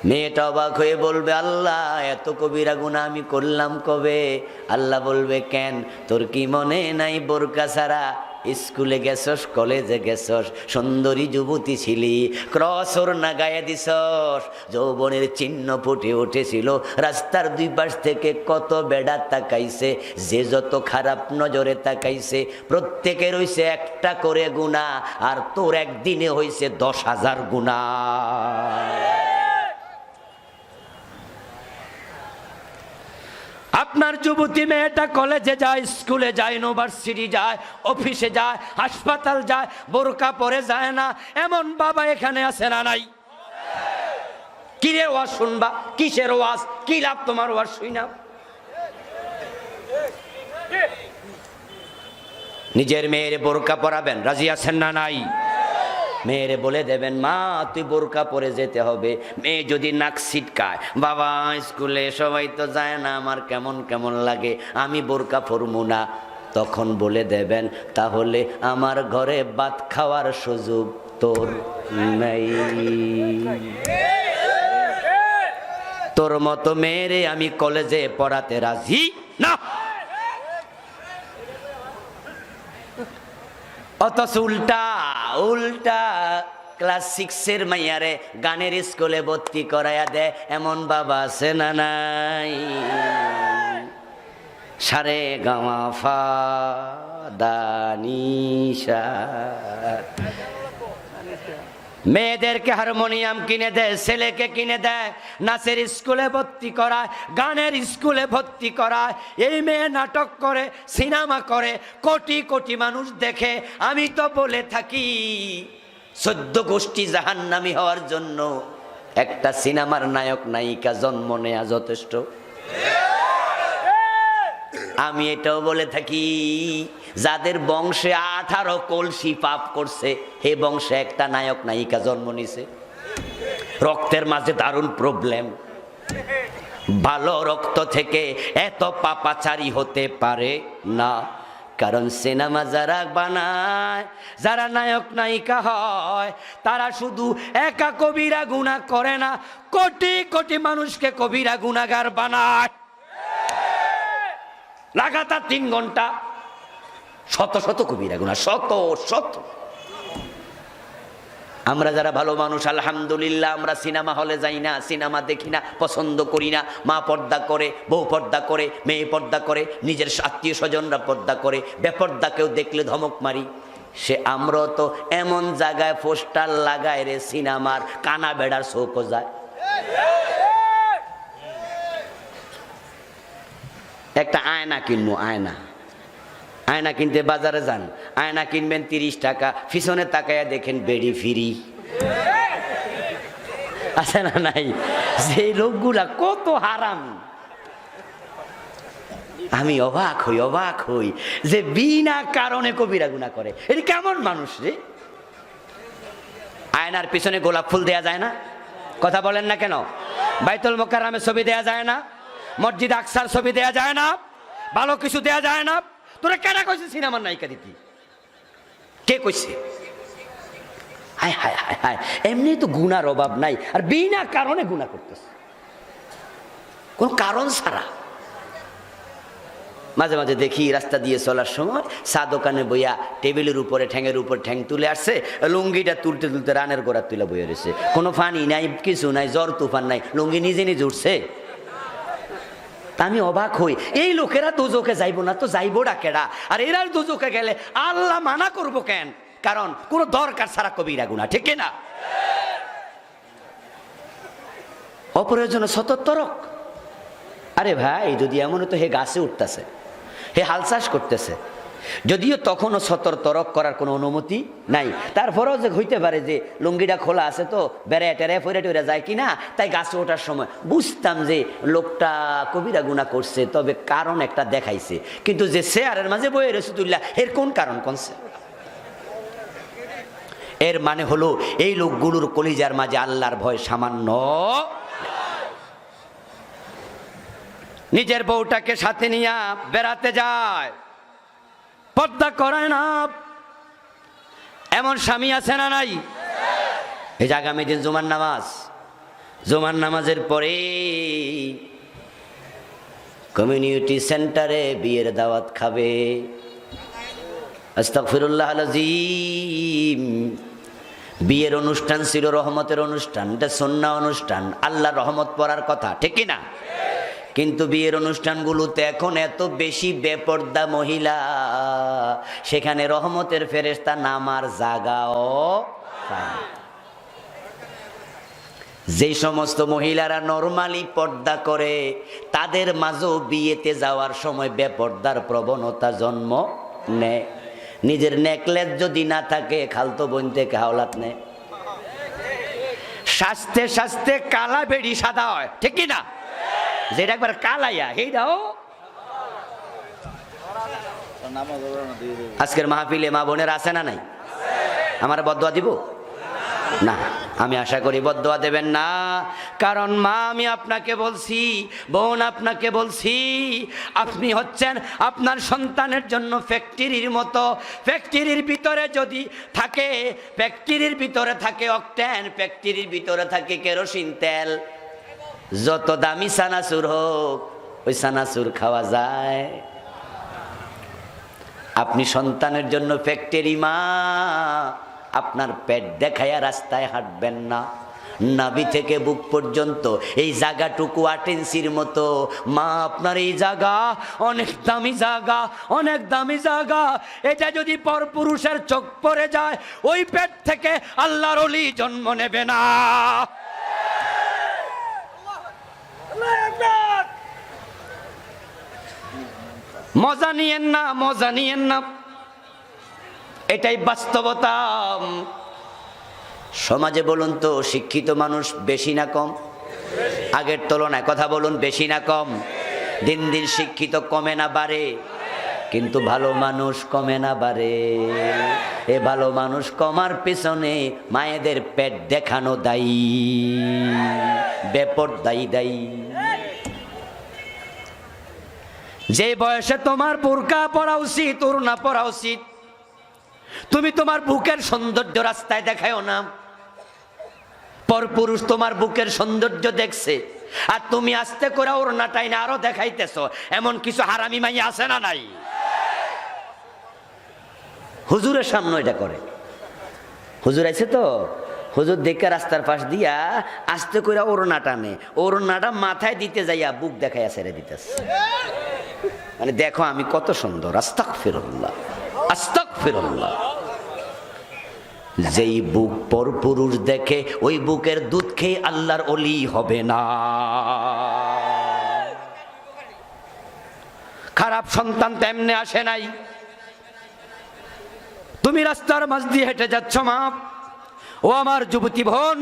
মেয়েটা অবাক হয়ে বলবে আল্লাহ এত কবিরা গুনাহ আমি করলাম কবে? আল্লাহ বলবে কেন তোর কি মনে নাই বোরকা ছাড়া স্কুলে গেছস, কলেজে গেছস, সুন্দরী যুবতী ছিলি, ক্রস ওড়না গায়ে দিছস, যৌবনের চিহ্ন ফুটে উঠেছিল, রাস্তার 2 পাশ থেকে কত বেড়া তাকাইছে, যে যত খারাপ নজরে তাকাইছে, প্রত্যেকের হইছে একটা করে গুনাহ, আর তোর একদিনে হইছে 10,000 গুনাহ। আপনার যুবতী মেয়েটা কলেজে যায়, স্কুলে যায়, ইউনিভার্সিটি যায়, অফিসে যায়, হাসপাতাল যায়, বোরকা পরে যায় না, এমন বাবা এখানে আছে না নাই? কিরে ওয়াজ শুনবা? কিসের ওয়াজ? কি লাভ তোমার ওয়াজ শুইনা? নিজের মেয়ের বোরকা পরাবেন, রাজি আছেন না নাই? মেয়েরে বলে দেবেন মা তুই বোরকা পরে যেতে হবে। মেয়ে যদি নাক ছিটকায়, বাবা স্কুলে সবাই তো যায় না, আমার কেমন কেমন লাগে, আমি বোরকা পরবো না, তখন বলে দেবেন তাহলে আমার ঘরে ভাত খাওয়ার সুযোগ তোর নাই। তোর মতো মেয়েরে আমি কলেজে পড়াতে রাজি না। অথচ উল্টা উল্টা ক্লাস 6-এর মাইয়ারে গানের স্কুলে ভর্তি করাইয়া দেয়, এমন বাবা আছে না নাই? সারে গামা ফা দানিশা। মেয়েদেরকে হারমোনিয়াম কিনে দেয়, ছেলেকে কিনে দেয়, নাচের স্কুলে ভর্তি করায়, গানের স্কুলে ভর্তি করায়। এই মেয়ে নাটক করে, সিনেমা করে, কোটি কোটি মানুষ দেখে। আমি তো বলে থাকি 14 গোষ্ঠী জাহান্নামী হওয়ার জন্য একটা সিনেমার নায়ক নায়িকা জন্ম নেয়া যথেষ্ট। আমি এটাও বলে থাকি যাদের বংশে 18 কলসি পাপ করছে, হে বংশে একটা নায়ক নায়িকা জন্ম নিছে। রক্তের মাঝে দারুণ প্রবলেম। ভালো রক্ত থেকে এত পাপাচারী হতে পারে না, কারণ সিনেমা যারা বানায়, যারা নায়ক নায়িকা হয়, তারা শুধু একা কবিরা গুনাহ করে না, কোটি কোটি মানুষকে কবিরা গুনাহগার বানায়। লাগাতার 3 ঘন্টা শত শত কবিরা গুনাহ, শত শত। আমরা যারা ভালো মানুষ আলহামদুলিল্লাহ, আমরা সিনেমা হলে যাই না, সিনেমা দেখি না, পছন্দ করি না। মা পর্দা করে, বউ পর্দা করে, মেয়ে পর্দা করে, নিজের আত্মীয় স্বজনরা পর্দা করে, বেপর্দা কেউ দেখলে ধমক মারি। সে আমরা তো এমন জায়গায় পোস্টার লাগায় রে, সিনেমার কানা বেড়ার চৌকো যায়। একটা আয়না কিনবো, আয়না কিনতে বাজারে যান, আয়না কিনবেন 30 টাকা, পিছনে তাকায়া দেখেন বেড়ি ফিরি। আছে না নাই? সেই লোকগুলা কত হারাম। আমি অবাক হই যে বিনা কারণে কবিরা গুনাহ করে। এটা কেমন মানুষ রে? আয়নার পিছনে গোলাপ ফুল দেয়া যায় না? কথা বলেন না কেন? বাইতুল মুকাররমে ছবি দেয়া যায় না? মসজিদ আকসার ছবি দেয়া যায় না? ভালো কিছু দেয়া যায় না? তোরা কেনা কইছে সিনেমার নায়িকা দিতি? কে কইছে? হায় হায় হায় হায়, এমনি তো গুনার অভাব নাই, আর বিনা কারণে গুনাহ করতেছে, কোন কারণ ছাড়া। মাঝে মাঝে দেখি রাস্তা দিয়ে চলার সময় চা দোকানে বইয়া টেবিলের উপরে ঠ্যাঙের উপর ঠ্যাং তুলে আসছে, লুঙ্গিটা তুলতে তুলতে রানের গোড়া তুলে বইয়ে রয়েছে। কোনো পানি নাই, কিছু নাই, জ্বর তুফান নাই, লুঙ্গি নিজে নিজে উঠছে। আমি অবাক হই, এই লোকেরা দোজকে যাইব না তো যাইব ডাকেরা? আর এরা দোজকে গেলে আল্লাহ মানা করবো কেন? কারণ কোনো দরকার ছাড়া কবিরা গুনাহ, ঠিক না? অপ্রয়োজনে সতর্ক। আরে ভাই, যদি এমন তো হে গাছে উঠতেছে, হে হাল চাষ করতেছে, যদিও তখনও তরক করার কোনো অনুমতি নাই, তারপরেও যে হইতে পারে যে লুঙ্গিটা খোলা আছে তো বেড়ে টেরে ফেরে টেরে যায় কিনা, তাই গাছে ওঠার সময় বুঝতাম যে লোকটা কবিরা গুনাহ করছে, তবে কারণ একটা দেখাইছে। কিন্তু যে চেয়ারের মাঝে বইয়ে রসুতুল্লাহ, এর কোন কারণ কোনছে? এর মানে হলো এই লোকগুলোর কলিজার মাঝে আল্লাহর ভয় সামান্য। নিজের বউটাকে সাথে নিয়ে বেড়াতে যায়, পর্দা করায় না, এমন স্বামী আছে না নাই? এই যে আগামী দিন জুমার নামাজের পরে কমিউনিটি সেন্টারে বিয়ের দাওয়াত খাবে। আস্তাগফিরুল্লাহ আল-আযীম। বিয়ের অনুষ্ঠান ছিল রহমতের অনুষ্ঠান, এটা সুন্নাহ অনুষ্ঠান, আল্লাহর রহমত পড়ার কথা, ঠিক কিনা? কিন্তু বিয়ের অনুষ্ঠানগুলোতে এখন এত বেশি বেপর্দা মহিলা, সেখানে রহমতের ফেরেশতা নামার জায়গাও পায়। যে সমস্ত মহিলারা নরমালি পর্দা করে, তাদের মাঝেও বিয়েতে যাওয়ার সময় বেপর্দার প্রবণতা জন্ম নেয়। নিজের নেকলেস যদি না থাকে, খালতো বোন থেকে হাওলাত নেয়। শাস্তে শাস্তে কালা বেড়ি সাদা হয়, ঠিক কিনা? যেটা একবার কালাইয়া সেইটাও। আজকের মাহফিলে মা বোনের আছে না নাই? আমার বদদোয়া দিব না? আমি আশা করি বদদোয়া দেবেন না, কারণ মা আমি আপনাকে বলছি, বোন আপনাকে বলছি, আপনি হচ্ছেন আপনার সন্তানের জন্য ফ্যাক্টরির মতো। ফ্যাক্টরির ভিতরে যদি থাকে, ফ্যাক্টরির ভিতরে থাকে অকটেন, ফ্যাক্টরির ভিতরে থাকে কেরোসিন তেল, যত দামি সানাসুর হোক ওই সানাসুর খাওয়া যায়। আপনি সন্তানের জন্য ফ্যাক্টরি মা, আপনার পেট দেখায়া রাস্তায় হাঁটবেন না। নাভি থেকে বুক পর্যন্ত এই জায়গাটুকু 8 ইঞ্চির মতো। মা আপনার এই জায়গা অনেক দামি জায়গা, অনেক দামি জায়গা। এটা যদি পরপুরুষের চোখ পড়ে যায়, ওই পেট থেকে আল্লাহর ওলি জন্ম নেবে না। মজা নিয়েন না, মজা নিয়েন না, এটাই বাস্তবতা। সমাজে বলুন তো, শিক্ষিত মানুষ বেশি না কম? আগের তুলনায় কথা বলুন, বেশি না কম? দিন দিন শিক্ষিত কমে না বাড়ে? কিন্তু ভালো মানুষ কমে না বাড়ে। এ ভালো মানুষ কমার পেছনে মায়েদের পেট দেখানো দায়ী, বেপরদায়ী দায়ী। যে বয়সে তোমার বোরকা পরা উচিত, ওড়না পরা উচিত, তুমি তোমার বুকের সৌন্দর্য রাস্তায় দেখাও না। পরপুরুষ তোমার বুকের সৌন্দর্য দেখছে, আর তুমি আস্তে করে ওড়নাটাই না আরো দেখাইতেছ। এমন কিছু হারামি মাইয়া আছে না নাই? হুজুরের সামনে এটা করে। হুজুর আইছে তো, হুজুর দেখে রাস্তার পাশ দিয়া আস্তে করে ওড়না টানে, ওড়নাটা মাথায় দিতে যাইয়া বুক দেখাইয়া ছেড়ে দিতেছে। মানে দেখো আমি কত সুন্দর। আস্তাগফিরুল্লাহ, আস্তাগফিরুল্লাহ। যেই বুক পরপুরুষ দেখে ওই বুকের দুধ খেয়ে আল্লাহর ওলি হবে না। খারাপ সন্তান তেমনে আসে নাই। তুমি রাস্তার মাঝ দিয়ে হেঁটে যাচ্ছ মা, ও আমার যুবতী বোন,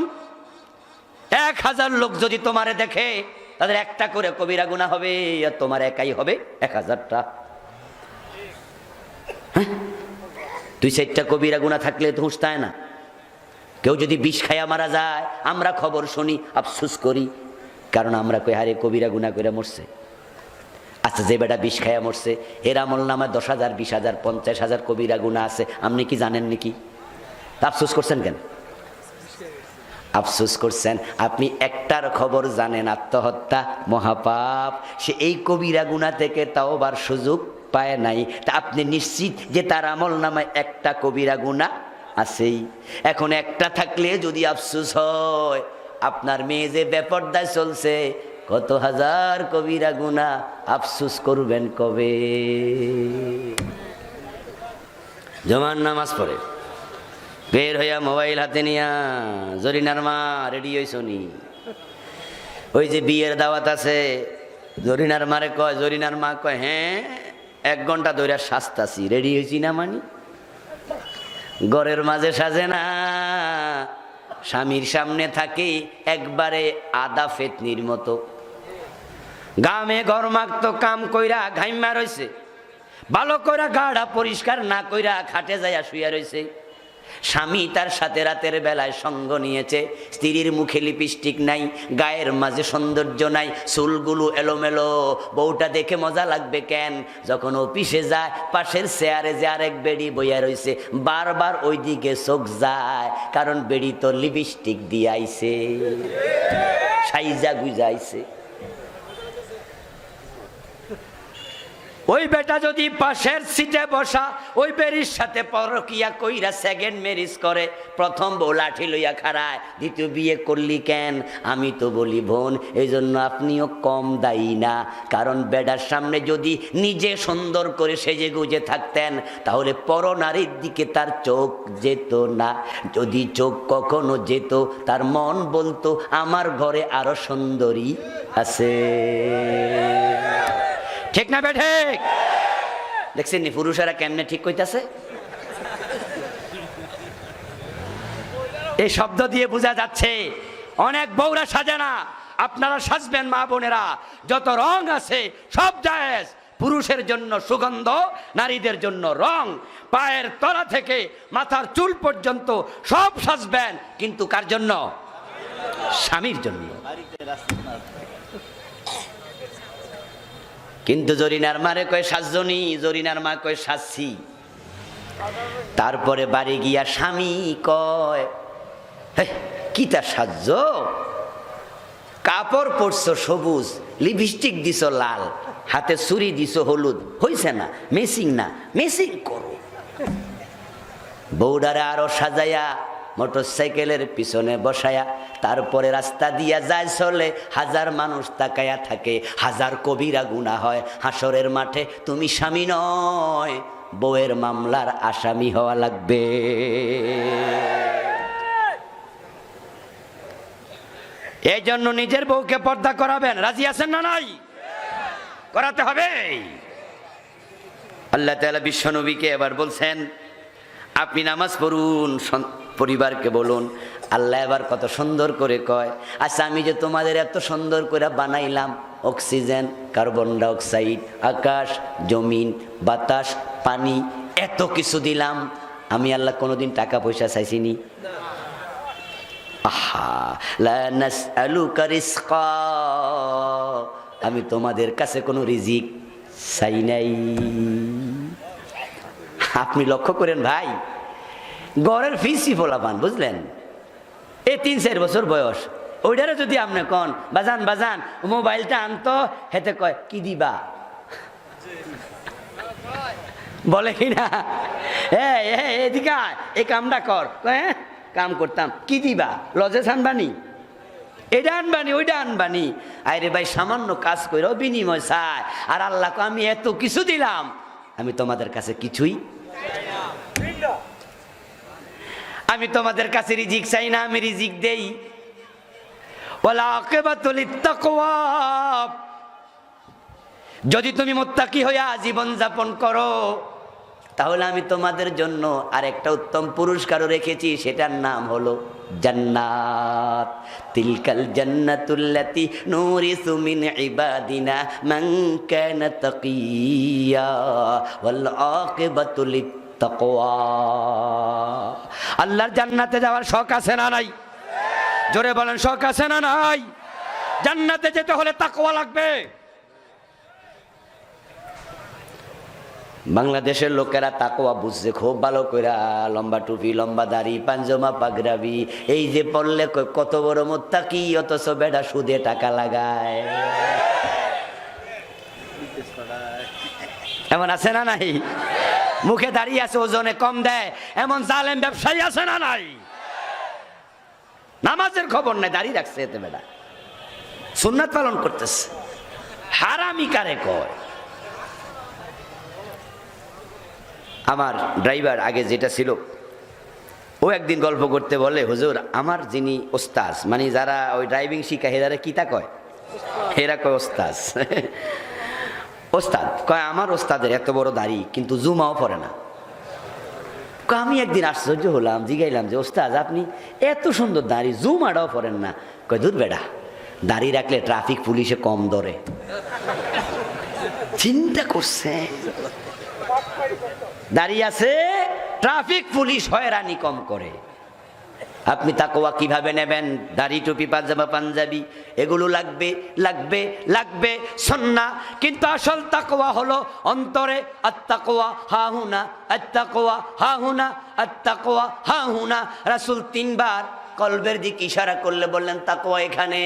1000 লোক যদি তোমারে দেখে তাদের একটা করে কবিরা গুনাহ হবে, আর তোমার একাই হবে 1000টা। 2-4টা কবিরা গুনাহ থাকলে তো হুঁশ তাই না। কেউ যদি বিষ খায়া মারা যায় আমরা খবর শুনি, আফসোস করি, কারণ আমরা কই হারে কবিরা গুনাহ করে মরছে। আচ্ছা, যে বেটা বিষ খায়া মরছে এর আমল নামায় 10,000, 20,000, 50,000 কবিরা গুনাহ আছে, আপনি কি জানেন নাকি? আফসোস করছেন কেন? আফসোস করছেন আপনি একটার খবর জানেন, আত্মহত্যা মহাপাপ। সে এই কবিরা গুনাহ থেকে তাওবার সুযোগ পায় নাই, তা আপনি নিশ্চিত যে তার আমল নামায় একটা কবিরা গুনাহ আছেই। এখন একটা থাকলে যদি আফসোস হয়, আপনার মেয়ে যে বেপরদায় চলছে, কত হাজার কবিরা গুনাহ, আফসোস করবেন কবে? জমান নামাজ পড়ে বের হইয়া মোবাইল হাতে নিয়া, জরিনার মা রেডি হইছনি? ওই যে বিয়ের দাওয়াত আছে, জরিনার মারে কয়, জরিনার মা কয় হ্যাঁ 1 ঘন্টা ধরে সাজতাছি, রেডি হয়েছি না? মানি ঘরের মাঝে সাজে না, স্বামীর সামনে থাকি একবারে আদা ফেতনির মতো, গামে গরমাক্ত কাম কইরা ঘাইমা রইছে, ভালো কইরা গাড়া পরিষ্কার না কইরা খাটে যাইয়া শুইয়া রইছে। স্বামী তার সাথে রাতের বেলায় সঙ্গ নিয়েছে, স্ত্রীর মুখে লিপস্টিক নাই, গায়ের মাঝে সৌন্দর্য নাই, চুলগুলো এলোমেলো। বউটা দেখে মজা লাগবে কেন? যখন অফিসে যায় পাশের চেয়ারে যে আরেক বেড়ি বইয়া রইছে, বারবার ওই দিকে চোখ যায়, কারণ বেড়ি তো লিপস্টিক দিয়ে আইছে, সাইজা গুজাইছে। ওই বেটা যদি পাশের সিটে বসা ওই বেরির সাথে পরকিয়া কইরা সেকেন্ড ম্যারেজ করে, প্রথম বউ লাঠি লইয়া খাড়ায়, দ্বিতীয় বিয়ে করলি কেন? আমি তো বলি বোন, এই জন্য আপনিও কম দায়ী না, কারণ বেটার সামনে যদি নিজে সুন্দর করে সেজে গুজে থাকতেন তাহলে পরনারীর দিকে তার চোখ যেত না। যদি চোখ কখনো যেত, তার মন বলতো আমার ঘরে আরো সুন্দরী আছে। ঠিক না বেঠে? দেখছেন নি পুরুষেরা কেমনে ঠিক কইতাছে? এই শব্দ দিয়ে বোঝা যাচ্ছে অনেক বউরা সাজে না। আপনারা সাজবেন মা বোনেরা, যত রং আছে সব জায়েজ। পুরুষের জন্য সুগন্ধ, নারীদের জন্য রং, পায়ের তলা থেকে মাথার চুল পর্যন্ত সব সাজবেন, কিন্তু কার জন্য? স্বামীর জন্য। কিন্তু জরিনার মারে কয় সাজনি, জরিনার মা কয় সাজছি। তারপরে বাড়ি গিয়া স্বামী কয় কি তা সাজছ, কাপড় পরছো সবুজ, লিপস্টিক দিছ লাল, হাতে ছুরি দিছ হলুদ, হইছে না? মেসিং না, মেসিং করো। বউডারে আরো সাজাইয়া মোটরসাইকেলের পিছনে বসায়া তারপরে রাস্তা দিয়া যায় চলে, 1000 মানুষ তাকায়া থাকে, 1000 কবিরা গুনাহ হয়। হাসরের মাঠে তুমি স্বামী নয়, বউয়ের মামলার আসামি হওয়া লাগবে। এই জন্য নিজের বউকে পর্দা করাবেন, রাজি আছেন না? নাই, করাতে হবে। আল্লাহ তাআলা বিশ্বনবীকে এবার বলছেন আপনি নামাজ পড়ুন, পরিবারকে বলুন। আল্লাহ এবার কত সুন্দর করে কয়, আচ্ছা আমি যে তোমাদের এত সুন্দর করে বানাইলাম, অক্সিজেন, কার্বন ডাইঅক্সাইড, আকাশ, জমিন, বাতাস, পানি, এত কিছু দিলাম, আমি আল্লাহ কোনোদিন টাকা পয়সা চাইছিনি? আহা, লা নাসআলুকা রিজকা, আমি তোমাদের কাছে কোনো রিজিক চাই নাই। আপনি লক্ষ্য করেন ভাই, গড়ের ফিসি ফোলাপান, বুঝলেন, এই 3-4 বছর বয়স, ওইটারে যদি আপনি কন বাজান বাজান মোবাইলটা আনতো, হেতে কয় কি দিবা, বলে কিনা এদিকে এই কামটা কর, হ্যাঁ কাম করতাম, কি দিবা, লজেস আনবানি, এটা আনবানি, ওইটা আনবানি। আরে ভাই সামান্য কাজ করে বিনিময় চায়, আর আল্লাহকে আমি এত কিছু দিলাম, আমি তোমাদের কাছে কিছুই। আমি তোমাদের কাছে রিজিক চাই না, আমি রিজিক দেই। ওয়াল আকিবাতু লিত্তাকওয়া, যদি তুমি মুত্তাকি হইয়া জীবন যাপন করো তাহলে আমি তোমাদের জন্য আরেকটা উত্তম পুরস্কারও রেখেছি, সেটার নাম হলো জান্নাত। তিলকাল জান্নাতুল্লাতী নুরিসু মিন ইবাদিনা মান কানা তাকিয়া ওয়াল আকিবাতু লিত্তাকওয়া। আল্লাহর জান্নাতে যাওয়ার শখ আছে না নাই? জোরে বলেন, শখ আছে না নাই? জান্নাতে যেতে হলে তাকওয়া লাগবে। বাংলাদেশের লোকেরা তাকওয়া বুঝছে খুব ভালো করে। লম্বা টুপি, লম্বা দাড়ি, পাঞ্জামা, পাগড়াবি, এই যে পড়লে কত বড় মুত্তাকি, অথচ বেটা সুদে টাকা লাগায়। এমন আছে না নাই? মুখে দাঁড়িয়ে আছে, ওজনে কম দেয়, এমন জালেম ব্যবসায়ী আছে না নাই? নামাজের খবর নাই, দাঁড়িয়ে রাখছে এতে বেটা, সুন্নাত পালন করতেছে। হারামি কারে কয়? আমার ড্রাইভার আগে যেটা ছিল, ও একদিন গল্প করতে বলে, হুজুর আমার যিনি ওস্তাজ, মানে যারা ওই ড্রাইভিং শিখা হেরারে কিতা কয়, হেরা কয় ওস্তাজ। ওস্তাদ কয় আমার ওস্তাদের এত বড় দাড়ি কিন্তু জুমাও পড়ে না। আমি একদিন আশ্চর্য হলাম, জিগাইলাম যে ওস্তাদ আপনি এত সুন্দর দাড়ি, জুমাটাও পড়েন না? কয় দূর বেড়া, দাড়ি রাখলে ট্রাফিক পুলিশে কম ধরে। চিন্তা করছে, দাঁড়িয়ে আছে, ট্রাফিক পুলিশ হয়রানি কম করে। আপনি তাকওয়া কিভাবে নেবেন? দাড়ি, টুপি, পাজামা, পাঞ্জাবি এগুলো লাগবে লাগবে লাগবে, সুন্নাহ। কিন্তু আসল তাকওয়া হলো অন্তরে। আত্তাকওয়া হাহুনা, আত্তাকওয়া হাহুনা, আত্তাকওয়া হাহুনা। রাসূল 3 বার কলবের দিকে ইশারা করলে বললেন তাকওয়া এখানে।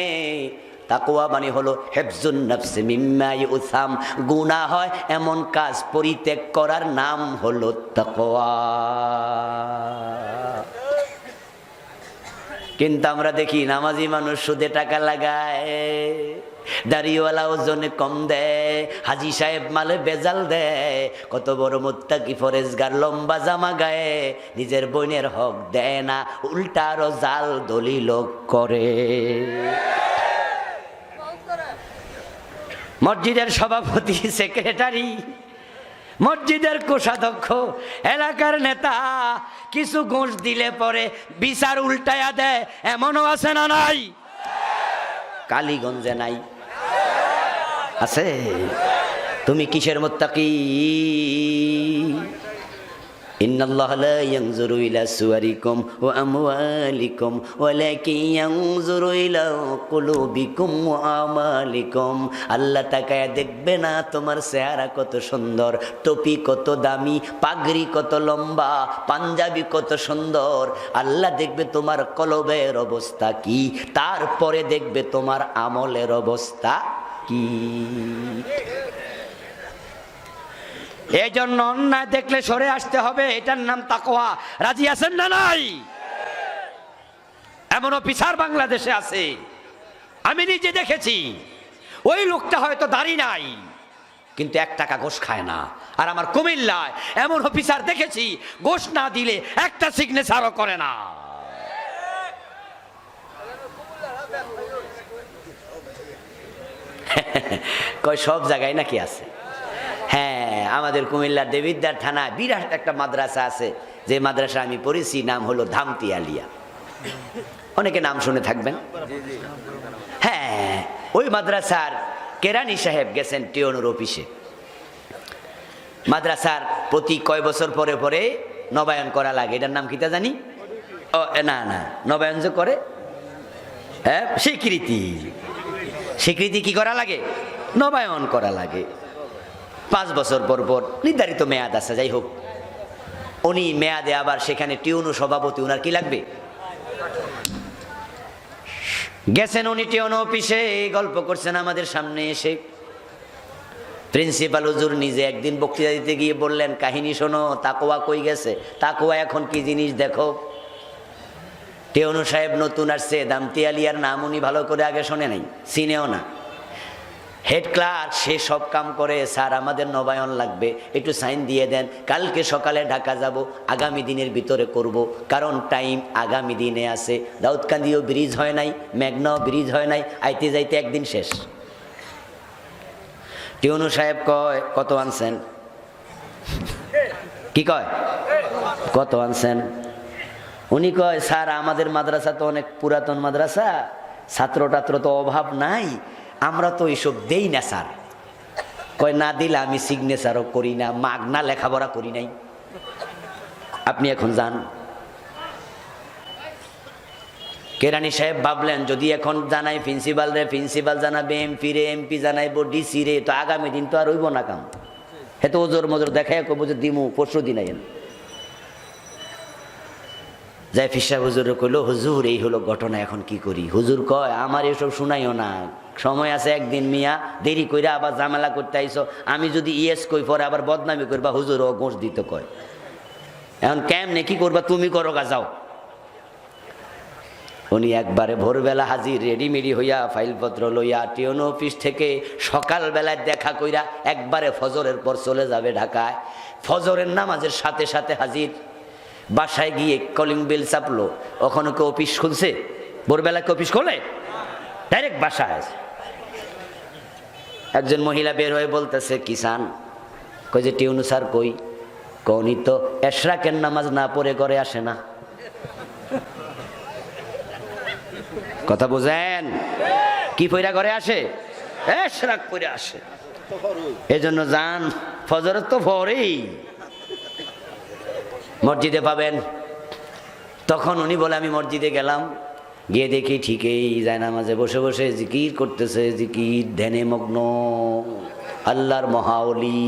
তাকওয়া মানে হলো হিফজুন নফস মিম্মা ইউসাম, গুনাহ হয় এমন কাজ পরিত্যাগ করার নাম হলো তাকওয়া। কিন্তু আমরা দেখি নামাজি মানুষ সুদে টাকা লাগায়, দাড়িওয়ালা ওজনে কম দেয়, হাজি সাহেব মালে বেজাল দেয়, কত বড় মুত্তাকি ফরেজগার লম্বা জামা গায়ে, নিজের বোনের হক দেয় না, উল্টা আরো জাল দলিল করে। মসজিদের সভাপতি, সেক্রেটারি, মসজিদের কোষাধ্যক্ষ, এলাকার নেতা কিছু ঘুষ দিলে পরে বিচার উল্টায়া দেয়, এমনও আছে না নাই? কালীগঞ্জে নাই? আছে? তুমি কিসের মুত্তাকি? ইন্নাল্লাহা লা ইয়ানজুরু ইলা সুওয়ারিকুম ওয়া আমওয়ালিকুম ওয়ালাকিন ইয়ানজুরু ইলা কুলুবিকুম ওয়া আমালিকুম। আল্লাহ তাকায়া দেখবে না তোমার চেহারা কত সুন্দর, টুপি কত দামি, পাগড়ি কত লম্বা, পাঞ্জাবি কত সুন্দর। আল্লাহ দেখবে তোমার কলবের অবস্থা কি, তারপরে দেখবে তোমার আমলের অবস্থা কি। এই জন্য অন্যায় দেখলে সরে আসতে হবে, এটার নাম তাকওয়া। রাজি আছেন না নাই? এমন অফিসার বাংলাদেশে আছে, আমি নিজে দেখেছি। ওই লোকটা হয়তো দাড়ি নাই কিন্তু 1 টাকা ঘুষ খায় না। আর আমার কুমিল্লায় এমন অফিসার দেখেছি, ঘুষ না দিলে একটা সিগনেচারও করে না। কয় সব জায়গায় নাকি আছে? হ্যাঁ, আমাদের কুমিল্লার দেবিদ্বার থানায় বিরাট একটা মাদ্রাসা আছে, যে মাদ্রাসা আমি পড়েছি, নাম হলো ধামতি আলিয়া। অনেকে নাম শুনে থাকবেন। হ্যাঁ, ওই মাদ্রাসার কেরানি সাহেব গেছেন টিওনুর অফিসে। মাদ্রাসার প্রতি কয় বছর পরে পরে নবায়ন করা লাগে, এটার নাম কিটা জানি? ও না না, নবায়ন যে করে, হ্যাঁ, স্বীকৃতি। স্বীকৃতি কি করা লাগে? নবায়ন করা লাগে। 5 বছর পর পর নির্ধারিত মেয়াদ আছে। যাই হোক, উনি মেয়াদে আবার সেখানে টিউনু সভাপতি, উনার কি লাগবে? গেছেন উনি টিউনু অফিসে, গল্প করছেন আমাদের সামনে এসে। প্রিন্সিপাল হুজুর নিজে একদিন বক্তৃতা দিতে গিয়ে বললেন, কাহিনী শোনো, তাকওয়া কই গেছে, তাকওয়া এখন কি জিনিস দেখো। টিউনু সাহেব নতুন আসছে, ধামতি আলিয়ার নাম উনি ভালো করে আগে শোনে নাই, চিনেও না। হেড ক্লার্ক সে সব কাম করে, স্যার আমাদের নবায়ন লাগবে, একটু সাইন দিয়ে দেন, কালকে সকালে ঢাকা যাব, আগামী দিনের ভিতরে করব, কারণ টাইম আগামী দিনে আছে। দাউদকান্দিও ব্রিজ হয় নাই, মেঘনাও ব্রিজ হয় নাই, আইতে যাইতে একদিন শেষ। টিউনু সাহেব কয় কত আনছেন? কি কয় কত আনছেন? উনি কয় স্যার আমাদের মাদ্রাসা তো অনেক পুরাতন মাদ্রাসা, ছাত্র টাত্র তো অভাব নাই, আমরা তো এইসব দেই না স্যার। কয় না দিলে আমি সিগনেচারও করি না, মাগনা লেখাপড়া করি নাই, আপনি এখন যান। কেরানি সাহেব ভাবলেন যদি এখন জানাই প্রিন্সিপাল রে, প্রিন্সিপাল জানাবে এমপি রে, এমপি জানাইবো ডিসি রে, তো আগামী দিন তো আর হইব না কাম। হেতো ওজোর মজোর দেখাই কব যে দিমু পরশু দিন আইন। যাই ফিসা হুজুরে কইল হুজুর এই হলো ঘটনা, এখন কি করি? হুজুর কয় আমার এসব শুনাইও না, সময় আছে একদিন মিয়া, দেরি কইরা আবার ঝামেলা করতে আইসো, আমি যদি ইয়েস কই পরে আবার বদনামি করবা, হুজুর ও গোঁস দিতে কয়। এখন কেমনে কি করবা, তুমি করো গা, যাও। উনি একবারে ভোরবেলা হাজির, রেডিমেডি হইয়া ফাইলপত্র লইয়া টিউনো অফিস থেকে সকালবেলায় দেখা কইরা একবারে ফজরের পর চলে যাবে ঢাকায়। ফজরের নামাজের সাথে সাথে হাজির। বাসায় গিয়ে কলিং বেল চাপলো, ওখানে কেউ অফিস খুলছে? ভোরবেলা কেউ অফিস খোলে? ডাইরেক্ট বাসায় আছে। একজন মহিলা বের হয়ে বলতেছে কিষান, কই যে টিউনু স্যার কই? কৌনি তো এশরাকের নামাজ না পড়ে করে আসে না। কথা বুঝেন? কি পয়রা করে আসে? এশরাক পড়ে আসে। এজন্য যান, ফজরের তো পরেই মসজিদে পাবেন। তখন উনি বলে আমি মসজিদে গেলাম, গিয়ে দেখি ঠিকই যায় নামাজে বসে বসে জিকির করতেছে, জিকির ধ্যানে মগ্ন, আল্লাহর মহাওলি।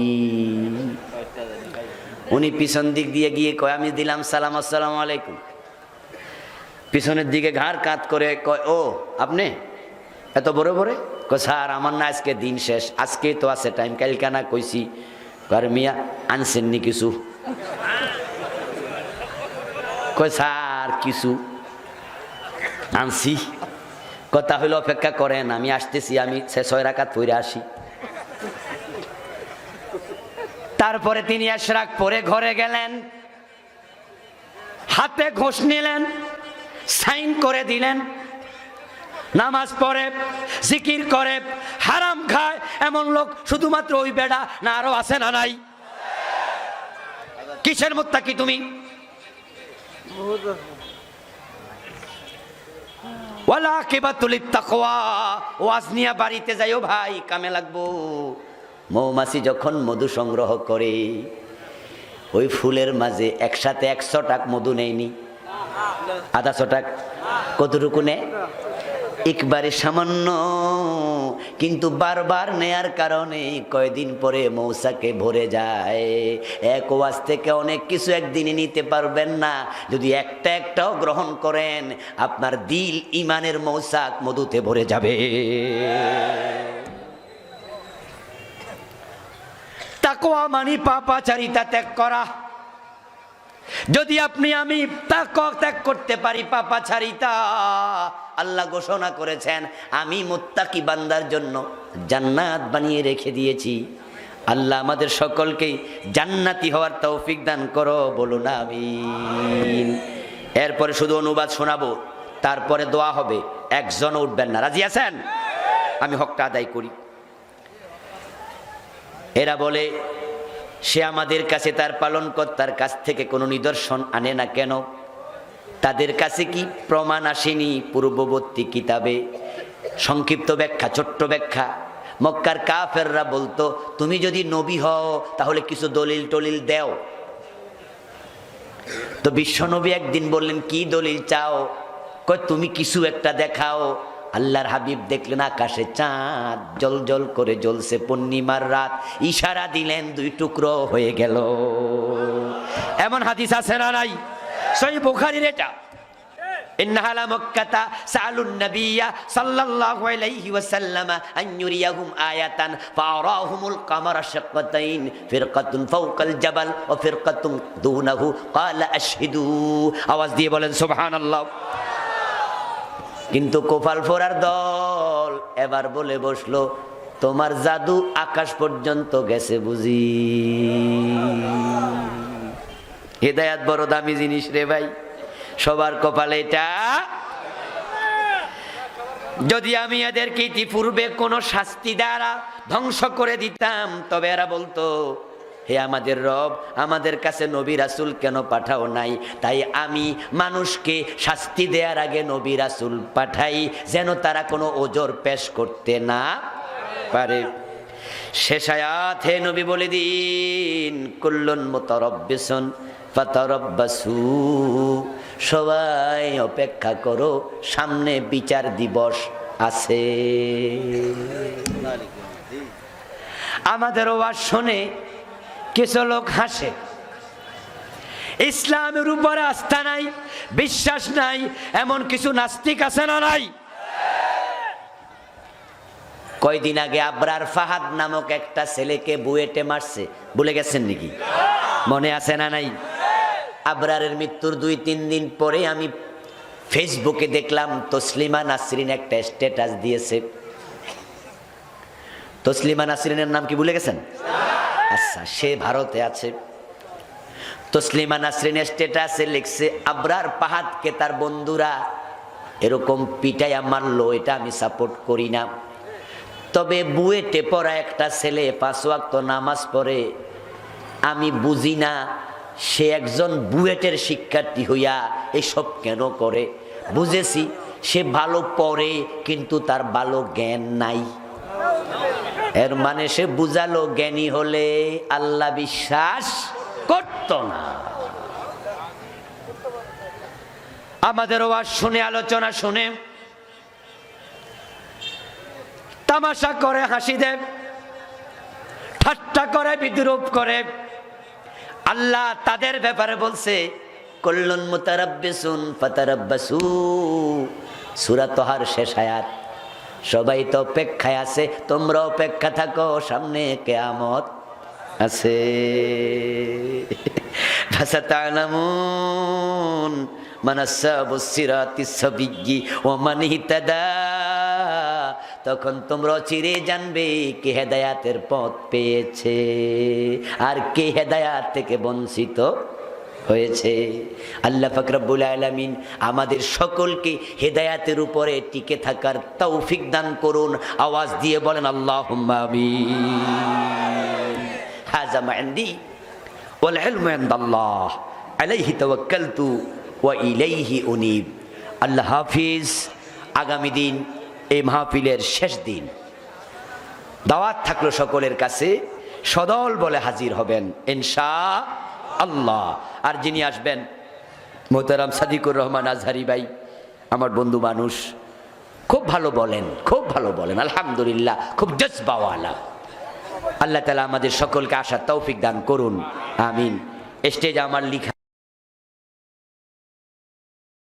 উনি পিছন দিক দিয়ে গিয়ে কয় আমি দিলাম সালাম, আসসালামু আলাইকুম। পিছনের দিকে ঘাড় কাত করে কয় ও আপনি এত বড় বড়? কয় স্যার আমার না আজকে দিন শেষ, আজকে তো আছে টাইম, কালকে না কইছি। কয় মিয়া আনছেননি কিছু? কয় স্যার কিছু আনছি। কথা হইলো অপেক্ষা করেন, আমি আসতেছি, আমি 6 রাকাত পড়ে আসি। তারপরে তিনি এশরাক পরে ঘরে গেলেন, হাতে ঘোষ নিলেন, সাইন করে দিলেন। নামাজ পড়ে জিকির করে হারাম খায় এমন লোক শুধুমাত্র ওই বেড়া না আরো আছে না নাই? কিসের মুত্তাকি তুমি? ওয়ালা কিবাতুল তাকওয়া। ওয়াজ নিয়া বাড়িতে যাইও ভাই, কামে লাগবো। মৌমাছি যখন মধু সংগ্রহ করে, ওই ফুলের মাঝে একসাথে 100 টাক মধু নেয়নি, আধা 100 টাক। কতটুকু নেয়? একবারে সামান্য, কিন্তু বারবার নেয়ার কারণে কয়দিন পরে মৌসাকে ভরে যায়। এক ওয়াজ থেকে অনেক কিছু একদিনে নিতে পারবেন না, যদি একটা একটাও গ্রহণ করেন আপনার দিল ইমানের মৌসাক মধুতে ভরে যাবে। তাকওয়া মানে পাপাচারিতা ত্যাগ করা। যদি আপনি আমি তাকওয়া ত্যাগ করতে পারি, পাপাচারিতা, আল্লাহ ঘোষণা করেছেন আমি মুত্তাকি বান্দার জন্য জান্নাত বানিয়ে রেখে দিয়েছি। আল্লাহ আমাদের সকলকেই জান্নাতি হওয়ার তৌফিক দান করো, বলুন আমিন। এরপরে শুধু অনুবাদ শোনাবো, তারপরে দোয়া হবে, একজন উঠবেন না। রাজি আছেন? আমি হকটা আদায় করি। এরা বলে সে আমাদের কাছে তার পালনকর্তার কাছ থেকে কোনো নিদর্শন আনে না কেন? তাদের কাছে কি প্রমাণ আসেনি পূর্ববর্তী কিতাবে? সংক্ষিপ্ত ব্যাখ্যা, ছোট্ট ব্যাখ্যা। মক্কার কাফেররা বলতো তুমি যদি নবী হও তাহলে কিছু দলিল টলিল দেও। তো বিশ্বনবী একদিন বললেন কি দলিল চাও? কয় তুমি কিছু একটা দেখাও। আল্লাহর হাবিব দেখলেন আকাশে চাঁদ জল জল করে জ্বলছে, পূর্ণিমার রাত, ইশারা দিলেন 2 টুকরো হয়ে গেল। এমন হাদিস আছে না নাই? সহিহ বুখারীর এটা। ইন্নাহা লামাক্কাতা সাআলুন নাবিয়্যা সাল্লাল্লাহু আলাইহি ওয়াসাল্লাম আন ইউরিয়াহুম আয়াতান ফাআরাহুমুল কামারা শাক্কাতাইন ফিরকাতুন ফাওকাল জাবাল ওয়া ফিরকাতুন দুনাহু ক্বালা আশহিদু। আওয়াজ দিয়ে বলেন সুবহানাল্লাহ। কিন্তু কোফাল ফোরার দল এবার বলে বসলো তোমার জাদু আকাশ পর্যন্ত গেছে বুঝি। হেদায়াত বড় দামি জিনিস রে ভাই, সবার কপালে এটা। যদি আমি এদেরকে ইতিপূর্বে কোনো শাস্তি দ্বারা ধ্বংস করে দিতাম, তবে এরা বলতো, হে আমাদের রব, আমাদের কাছে নবী রাসূল কেন পাঠাও নাই? তাই আমি মানুষকে শাস্তি দেওয়ার আগে নবী রাসূল পাঠাই, যেন তারা কোনো ওজর পেশ করতে না পারে। শেষ আয়াত, হে নবী বলে দিন, কুল্লুন মুতারাব্বিসুন ফাতারাব্বাসু, সবাই অপেক্ষা করো, সামনে বিচার দিবস আছে। আমাদের ওয়াজ শুনে কিছু লোক হাসে, ইসলামের উপরে আস্থা নাই, বিশ্বাস নাই, এমন কিছু নাস্তিক আছে না নাই? কয়দিন আগে আবরার ফাহাদ নামক একটা ছেলেকে বুয়েটে মারছে, ভুলে গেছেন নাকি? মনে আছে না নাই? আবরারের মৃত্যুর 2-3 দিন পরে আমি ফেসবুকে দেখলাম তসলিমা নাসরিন একটা স্ট্যাটাস দিয়েছে। তসলিমা নাসরিনের নাম কি ভুলে গেছেন? আচ্ছা, সে ভারতে আছে। তসলিমা নাসরিন স্ট্যাটাসে লিখছে, আবরার ফাহাদকে তার বন্ধুরা এরকম পিটাইয়া মারলো, এটা আমি সাপোর্ট করি না। তবে বুয়েটে পড়া একটা ছেলে 5 ওয়াক্ত নামাজ পড়ে, আমি বুঝি না সে একজন বুয়েটের শিক্ষার্থী হইয়া এসব কেন করে। বুঝেছি সে ভালো পড়ে, কিন্তু তার ভালো জ্ঞান নাই। এর মানে সে বুঝালো, জ্ঞানী হলে আল্লাহ বিশ্বাস করত না। আমাদের ওয়াজ শুনে, আলোচনা শুনে তামাশা করে, হাসি দেয়, ঠাট্টা করে, বিদ্রুপ করে। আল্লাহ তাদের ব্যাপারে বলছে, কুল্লুন মুতারাব্বিসুন ফাতারাব্বাসু, সূরা তাহার শেষ আয়াত। সবাই তো অপেক্ষায় আছে, তোমরা অপেক্ষা থাকো, সামনে কিয়ামত আছে। ফাসাতা'লামুন মান আসহাবুস সিরাতিস সাবিয়্যি ওয়া মান ইহতাদা, তখন তোমরা চিরে জানবে কে হেদায়াতের পথ পেয়েছে আর কে হেদায়াত থেকে বঞ্চিত হয়েছে। আল্লাহ পাক রব্বুল আলামিন আমাদের সকলকে হেদায়াতের উপরে টিকে থাকার তৌফিক দান করুন। আওয়াজ দিয়ে বলেন আল্লাহুম্মা আমিন। হাযা মা ইনদি ওয়াল ইলমু ইনদাল্লাহ আলাইহি তাওয়াক্কালতু ওয়া ইলাইহি উনীব। আল্লাহ হাফিজ। আগামী দিন এই মাহফিলের শেষ দিন, দাওয়াত থাকলো সকলের কাছে, সদল বলে হাজির হবেন ইনশাআল্লাহ। আর যিনি আসবেন, মোহতারাম সাদিকুর রহমান আজহারি ভাই, আমার বন্ধু মানুষ, খুব ভালো বলেন, খুব ভালো বলেন, আলহামদুলিল্লাহ, খুব জজবাওয়ালা। আল্লাহ তাআলা আমাদের সকলকে আসার তৌফিক দান করুন, আমিন। স্টেজে আমার লিখা